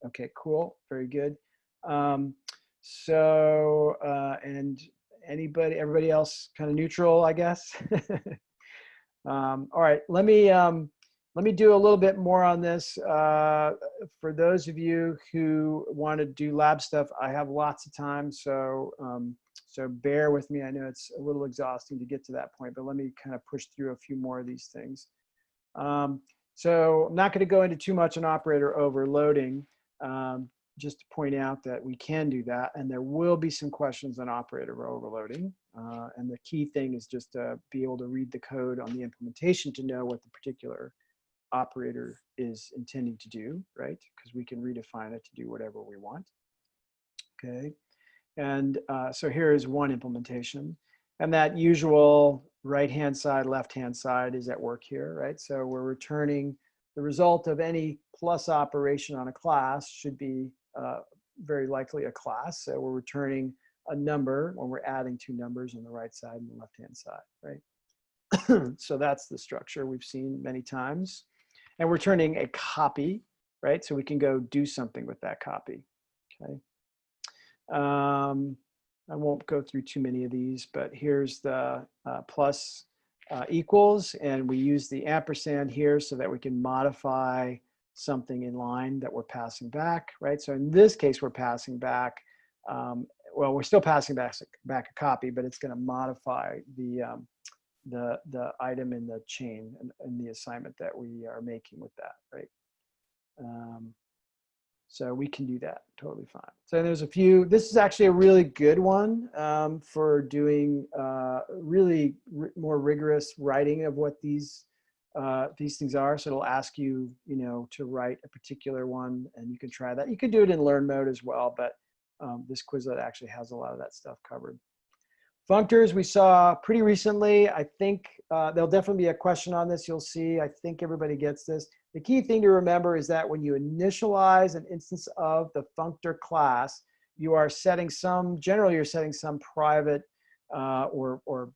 S1: Okay, cool, very good. And everybody else kind of neutral, I guess. All right, let me do a little bit more on this. For those of you who want to do lab stuff, I have lots of time, so so bear with me. I know it's a little exhausting to get to that point, but let me kind of push through a few more of these things. So I'm not going to go into too much on operator overloading, just to point out that we can do that, and there will be some questions on operator overloading. And the key thing is just to be able to read the code on the implementation to know what the particular operator is intending to do, right? Because we can redefine it to do whatever we want. Okay, and so here is one implementation, and that usual right-hand side, left-hand side is at work here, right? So we're returning the result of any plus operation on a class should be very likely a class. So we're returning a number when we're adding two numbers on the right side and the left-hand side, right? So that's the structure we've seen many times. And we're returning a copy, right? So we can go do something with that copy, okay? I won't go through too many of these, but here's the plus equals, and we use the ampersand here so that we can modify something in line that we're passing back, right? So in this case, we're passing back, well, we're still passing back a copy, but it's going to modify the item in the chain and the assignment that we are making with that, right? So we can do that totally fine. So there's a few. This is actually a really good one for doing really more rigorous writing of what these things are. So it'll ask you, to write a particular one, and you can try that. You can do it in learn mode as well, but this Quizlet actually has a lot of that stuff covered. Functors we saw pretty recently. I think there'll definitely be a question on this. You'll see. I think everybody gets this. The key thing to remember is that when you initialize an instance of the functor class, you are setting generally you're setting some private or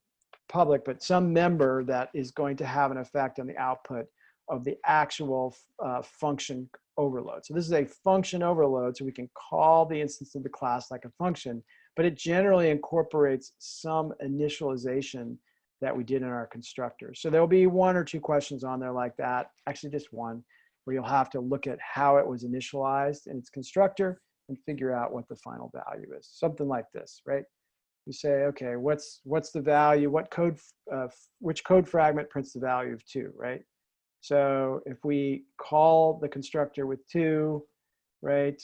S1: public, but some member that is going to have an effect on the output of the actual function overload. So this is a function overload, so we can call the instance of the class like a function, but it generally incorporates some initialization that we did in our constructor. So there'll be one or two questions on there like that, actually just one, where you'll have to look at how it was initialized in its constructor and figure out what the final value is. Something like this, right? You say, okay, what's the value? Which code fragment prints the value of 2, right? So if we call the constructor with 2, right,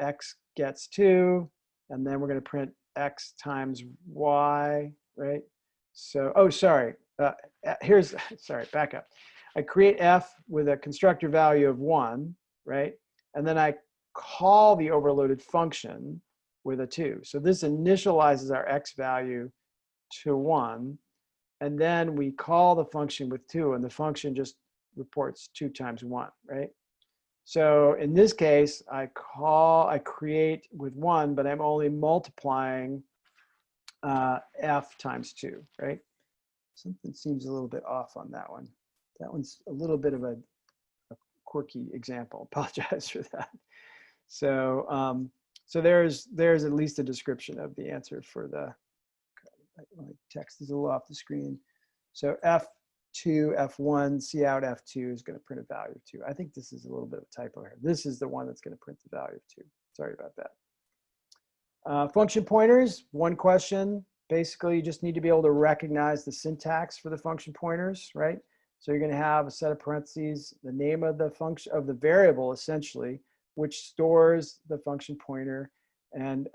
S1: x gets 2, and then we're going to print x times y, right? So, oh, sorry, sorry, back up. I create f with a constructor value of 1, right? And then I call the overloaded function with a 2. So this initializes our x value to 1. And then we call the function with 2, and the function just reports 2 times 1, right? So in this case, I create with 1, but I'm only multiplying f times 2, right? Something seems a little bit off on that one. That one's a little bit of a quirky example. Apologize for that. So so there's at least a description of the answer for the my text is a little off the screen. So F2, F1, see out F2 is going to print a value of 2. I think this is a little bit of a typo here. This is the one that's going to print the value of 2. Sorry about that. Function pointers, one question. Basically, you just need to be able to recognize the syntax for the function pointers, right? So you're going to have a set of parentheses, the name of the function of the variable, essentially, which stores the function pointer, and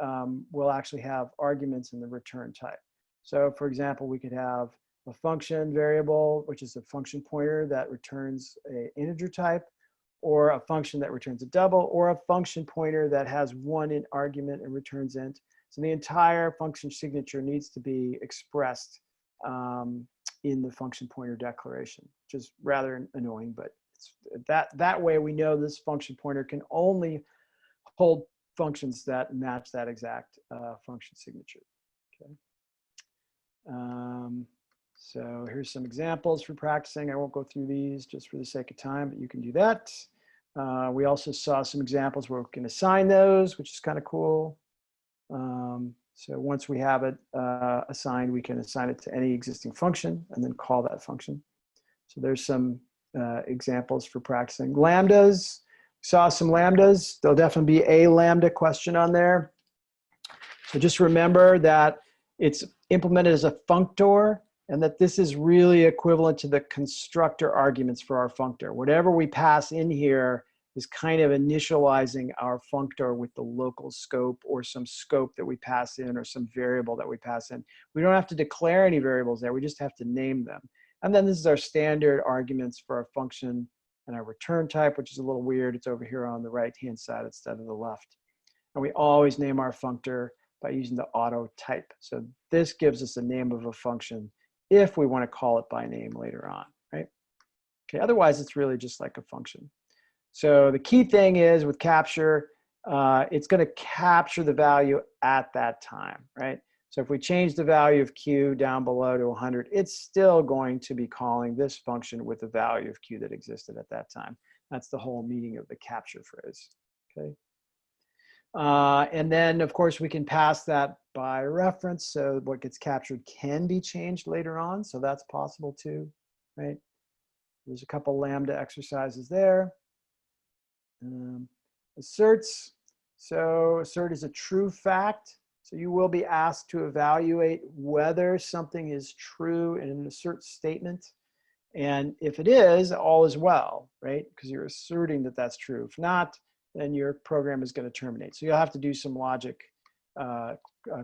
S1: we'll actually have arguments in the return type. So for example, we could have a function variable, which is a function pointer that returns an integer type, or a function that returns a double, or a function pointer that has one argument and returns int. So the entire function signature needs to be expressed in the function pointer declaration, which is rather annoying, but that way we know this function pointer can only hold functions that match that exact function signature. Okay. So here's some examples for practicing. I won't go through these just for the sake of time, but you can do that. We also saw some examples where we can assign those, which is kind of cool. So once we have it assigned, we can assign it to any existing function and then call that function. So there's some examples for practicing. Lambdas, saw some lambdas. There'll definitely be a lambda question on there. So just remember that it's implemented as a functor, and that this is really equivalent to the constructor arguments for our functor. Whatever we pass in here is kind of initializing our functor with the local scope or some scope that we pass in or some variable that we pass in. We don't have to declare any variables there. We just have to name them. And then this is our standard arguments for our function and our return type, which is a little weird. It's over here on the right-hand side instead of the left. And we always name our functor by using the auto type. So this gives us the name of a function if we want to call it by name later on, right? Okay, otherwise it's really just like a function. So the key thing is with capture, it's going to capture the value at that time, right? So if we change the value of q down below to 100, it's still going to be calling this function with the value of q that existed at that time. That's the whole meaning of the capture phrase, okay? And then, of course, we can pass that by reference. So what gets captured can be changed later on. So that's possible too, right? There's a couple lambda exercises there. Asserts. So assert is a true fact. So you will be asked to evaluate whether something is true in an assert statement. And if it is, all is well, right? Because you're asserting that that's true. If not, then your program is going to terminate. So you'll have to do some logic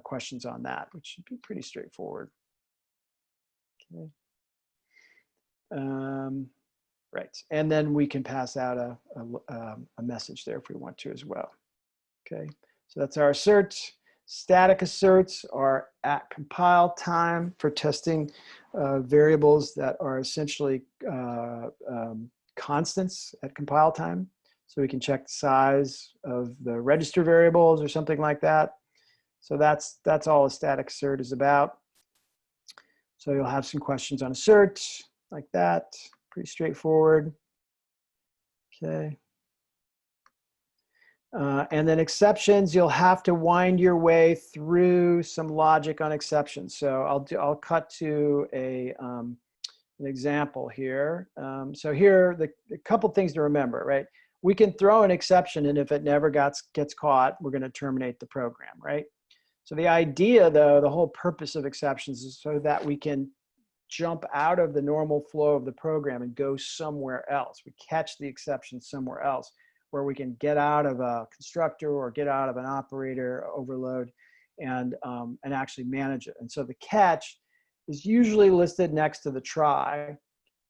S1: questions on that, which should be pretty straightforward. Okay. Right, and then we can pass out a message there if we want to as well. Okay, so that's our asserts. Static asserts are at compile time for testing variables that are essentially constants at compile time. So we can check the size of the register variables or something like that. So that's all a static assert is about. So you'll have some questions on assert like that. Pretty straightforward. Okay. And then exceptions, you'll have to wind your way through some logic on exceptions. So I'll cut to an example here. So here, a couple things to remember, right? We can throw an exception, and if it never gets caught, we're going to terminate the program, right? So the idea, though, the whole purpose of exceptions is so that we can jump out of the normal flow of the program and go somewhere else. We catch the exception somewhere else where we can get out of a constructor or get out of an operator overload and actually manage it. And so the catch is usually listed next to the try,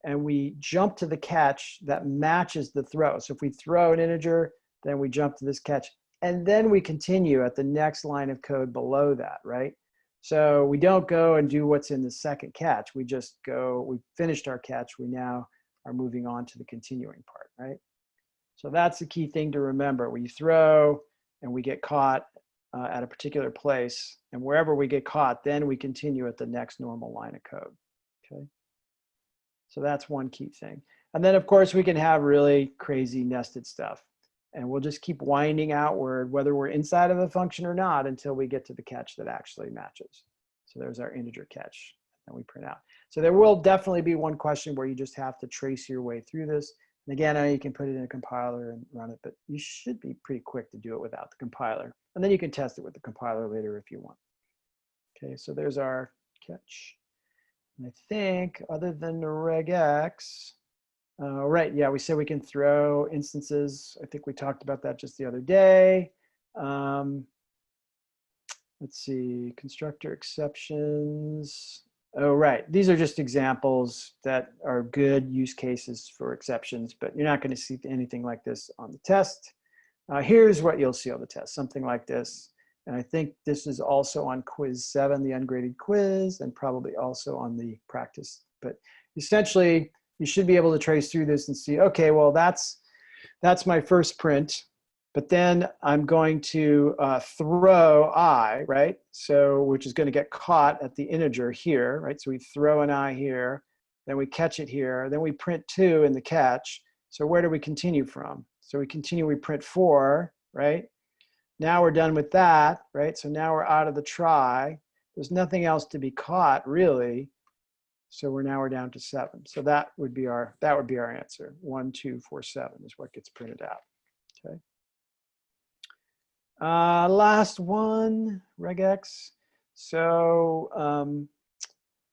S1: and we jump to the catch that matches the throw. So if we throw an integer, then we jump to this catch, and then we continue at the next line of code below that, right? So we don't go and do what's in the second catch. We just go, we finished our catch. We now are moving on to the continuing part, right? So that's the key thing to remember. We throw and we get caught at a particular place, and wherever we get caught, then we continue at the next normal line of code, okay? So that's one key thing. And then, of course, we can have really crazy nested stuff. And we'll just keep winding outward, whether we're inside of the function or not, until we get to the catch that actually matches. So there's our integer catch that we print out. So there will definitely be one question where you just have to trace your way through this. And again, you can put it in a compiler and run it, but you should be pretty quick to do it without the compiler. And then you can test it with the compiler later if you want. Okay, so there's our catch. And I think other than the regex, right, yeah, we said we can throw instances. I think we talked about that just the other day. Let's see, constructor exceptions. Oh, right. These are just examples that are good use cases for exceptions, but you're not going to see anything like this on the test. Here's what you'll see on the test, something like this. And I think this is also on quiz 7, the ungraded quiz, and probably also on the practice. But essentially, you should be able to trace through this and see, okay, well, that's my first print. But then I'm going to throw I, right? So, which is going to get caught at the integer here, right? So we throw an I here, then we catch it here, then we print 2 in the catch. So where do we continue from? So we print 4, right? Now we're done with that, right? So now we're out of the try. There's nothing else to be caught, really. So we're down to 7. So that would be our answer. 1, 2, 4, 7 is what gets printed out. Okay. Last one, regex. So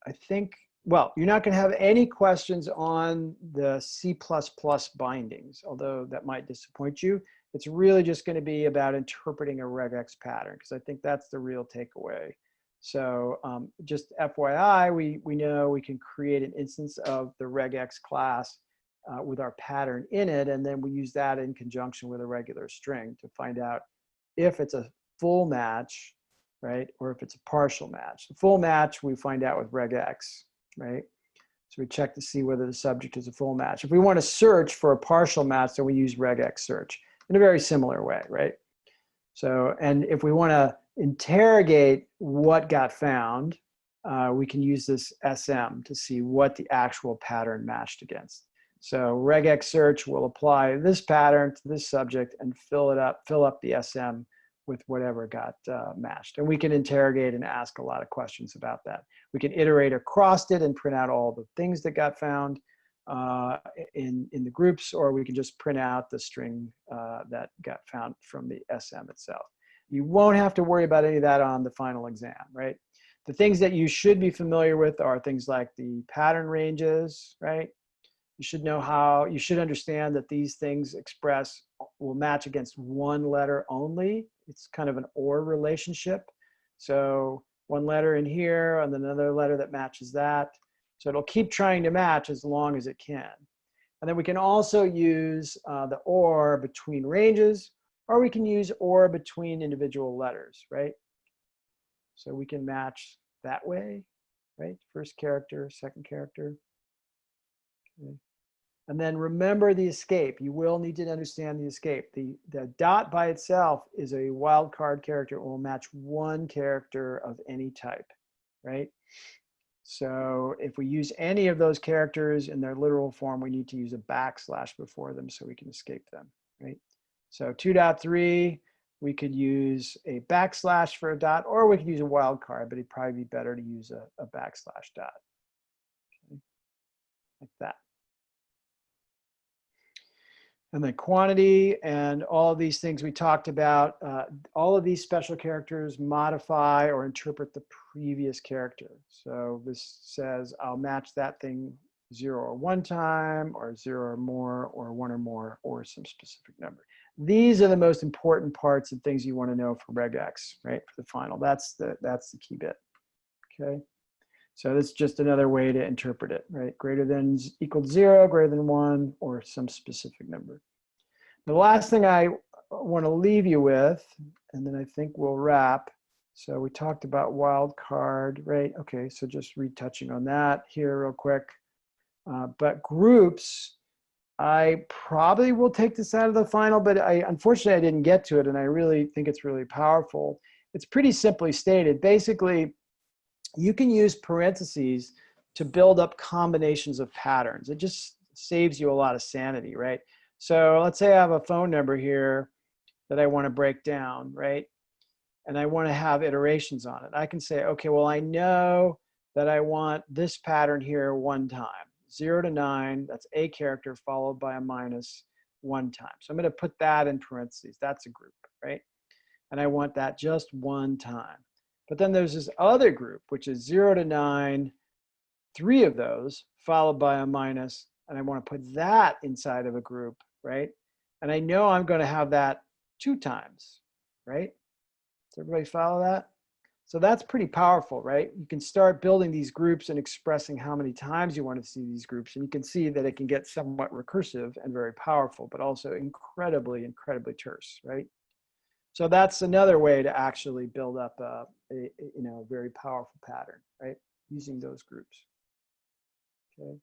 S1: I think, well, you're not going to have any questions on the C++ bindings, although that might disappoint you. It's really just going to be about interpreting a regex pattern, because I think that's the real takeaway. So just FYI, we know we can create an instance of the regex class with our pattern in it, and then we use that in conjunction with a regular string to find out if it's a full match, right, or if it's a partial match. The full match we find out with regex, right? So we check to see whether the subject is a full match. If we want to search for a partial match, then we use regex search in a very similar way, right? So, and if we want to interrogate what got found, we can use this SM to see what the actual pattern matched against. So regex search will apply this pattern to this subject and fill up the SM with whatever got matched. And we can interrogate and ask a lot of questions about that. We can iterate across it and print out all the things that got found in the groups, or we can just print out the string that got found from the SM itself. You won't have to worry about any of that on the final exam, right? The things that you should be familiar with are things like the pattern ranges, right? You should know how, you should understand that these things will match against one letter only. It's kind of an OR relationship. So one letter in here and then another letter that matches that. So it'll keep trying to match as long as it can. And then we can also use the OR between ranges, or we can use OR between individual letters, right? So we can match that way, right? First character, second character. Okay. And then remember the escape. You will need to understand the escape. The dot by itself is a wildcard character. It will match one character of any type, right? So if we use any of those characters in their literal form, we need to use a backslash before them so we can escape them, right? So 2.3, we could use a backslash for a dot, or we could use a wildcard, but it'd probably be better to use a backslash dot, okay? Like that. And then quantity and all of these things we talked about, all of these special characters modify or interpret the previous character. So this says, I'll match that thing 0 or 1 time, or 0 or more, or 1 or more, or some specific number. These are the most important parts and things you want to know for regex, right, for the final. That's the key bit, okay? So this is just another way to interpret it, right? Greater than equal to 0, greater than 1, or some specific number. The last thing I want to leave you with, and then I think we'll wrap. So we talked about wildcard, right? Okay, so just retouching on that here real quick. But groups, I probably will take this out of the final, but unfortunately I didn't get to it, and I really think it's really powerful. It's pretty simply stated. Basically, you can use parentheses to build up combinations of patterns. It just saves you a lot of sanity, right? So let's say I have a phone number here that I want to break down, right? and I want to have iterations on it. I can say, okay, well, I know that I want this pattern here one time, 0 to 9, that's a character followed by a minus one time. So I'm going to put that in parentheses. That's a group, right? And I want that just one time. But then there's this other group, which is 0 to 9, 3 of those followed by a minus, and I want to put that inside of a group, right? And I know I'm going to have that 2 times, right? Does everybody follow that? So that's pretty powerful, right? You can start building these groups and expressing how many times you want to see these groups. And you can see that it can get somewhat recursive and very powerful, but also incredibly, incredibly terse, right? So that's another way to actually build up a very powerful pattern, right? Using those groups. Okay.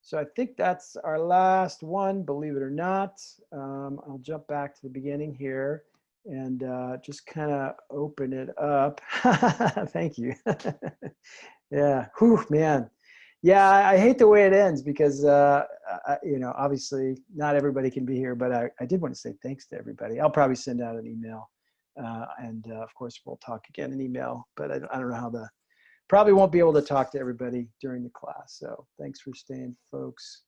S1: So I think that's our last one, believe it or not. I'll jump back to the beginning here and just kind of open it up. Thank you. Yeah, whew, man. Yeah, I hate the way it ends because, obviously not everybody can be here, but I did want to say thanks to everybody. I'll probably send out an email. Of course, we'll talk again in email, but I don't know how probably won't be able to talk to everybody during the class. So thanks for staying, folks.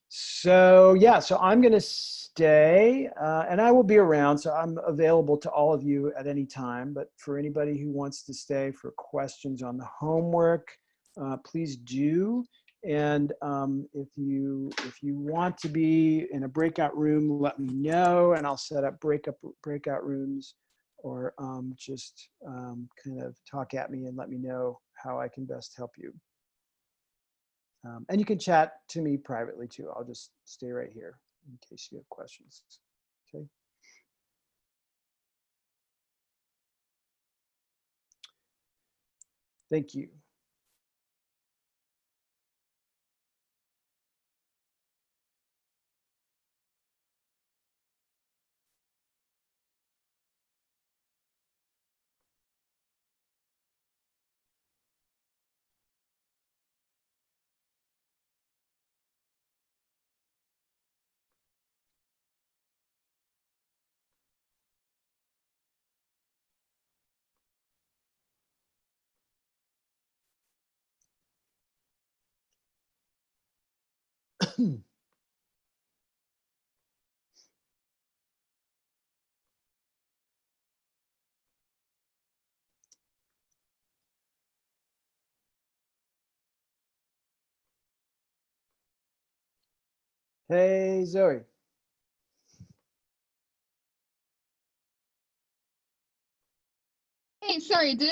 S1: So I'm going to stay and I will be around. So I'm available to all of you at any time. But for anybody who wants to stay for questions on the homework, please do. And if you want to be in a breakout room, let me know, and I'll set up breakout rooms, or just kind of talk at me and let me know how I can best help you. And you can chat to me privately too. I'll just stay right here in case you have questions. Okay. Thank you. Hey, Zoe.
S2: Hey, sorry, did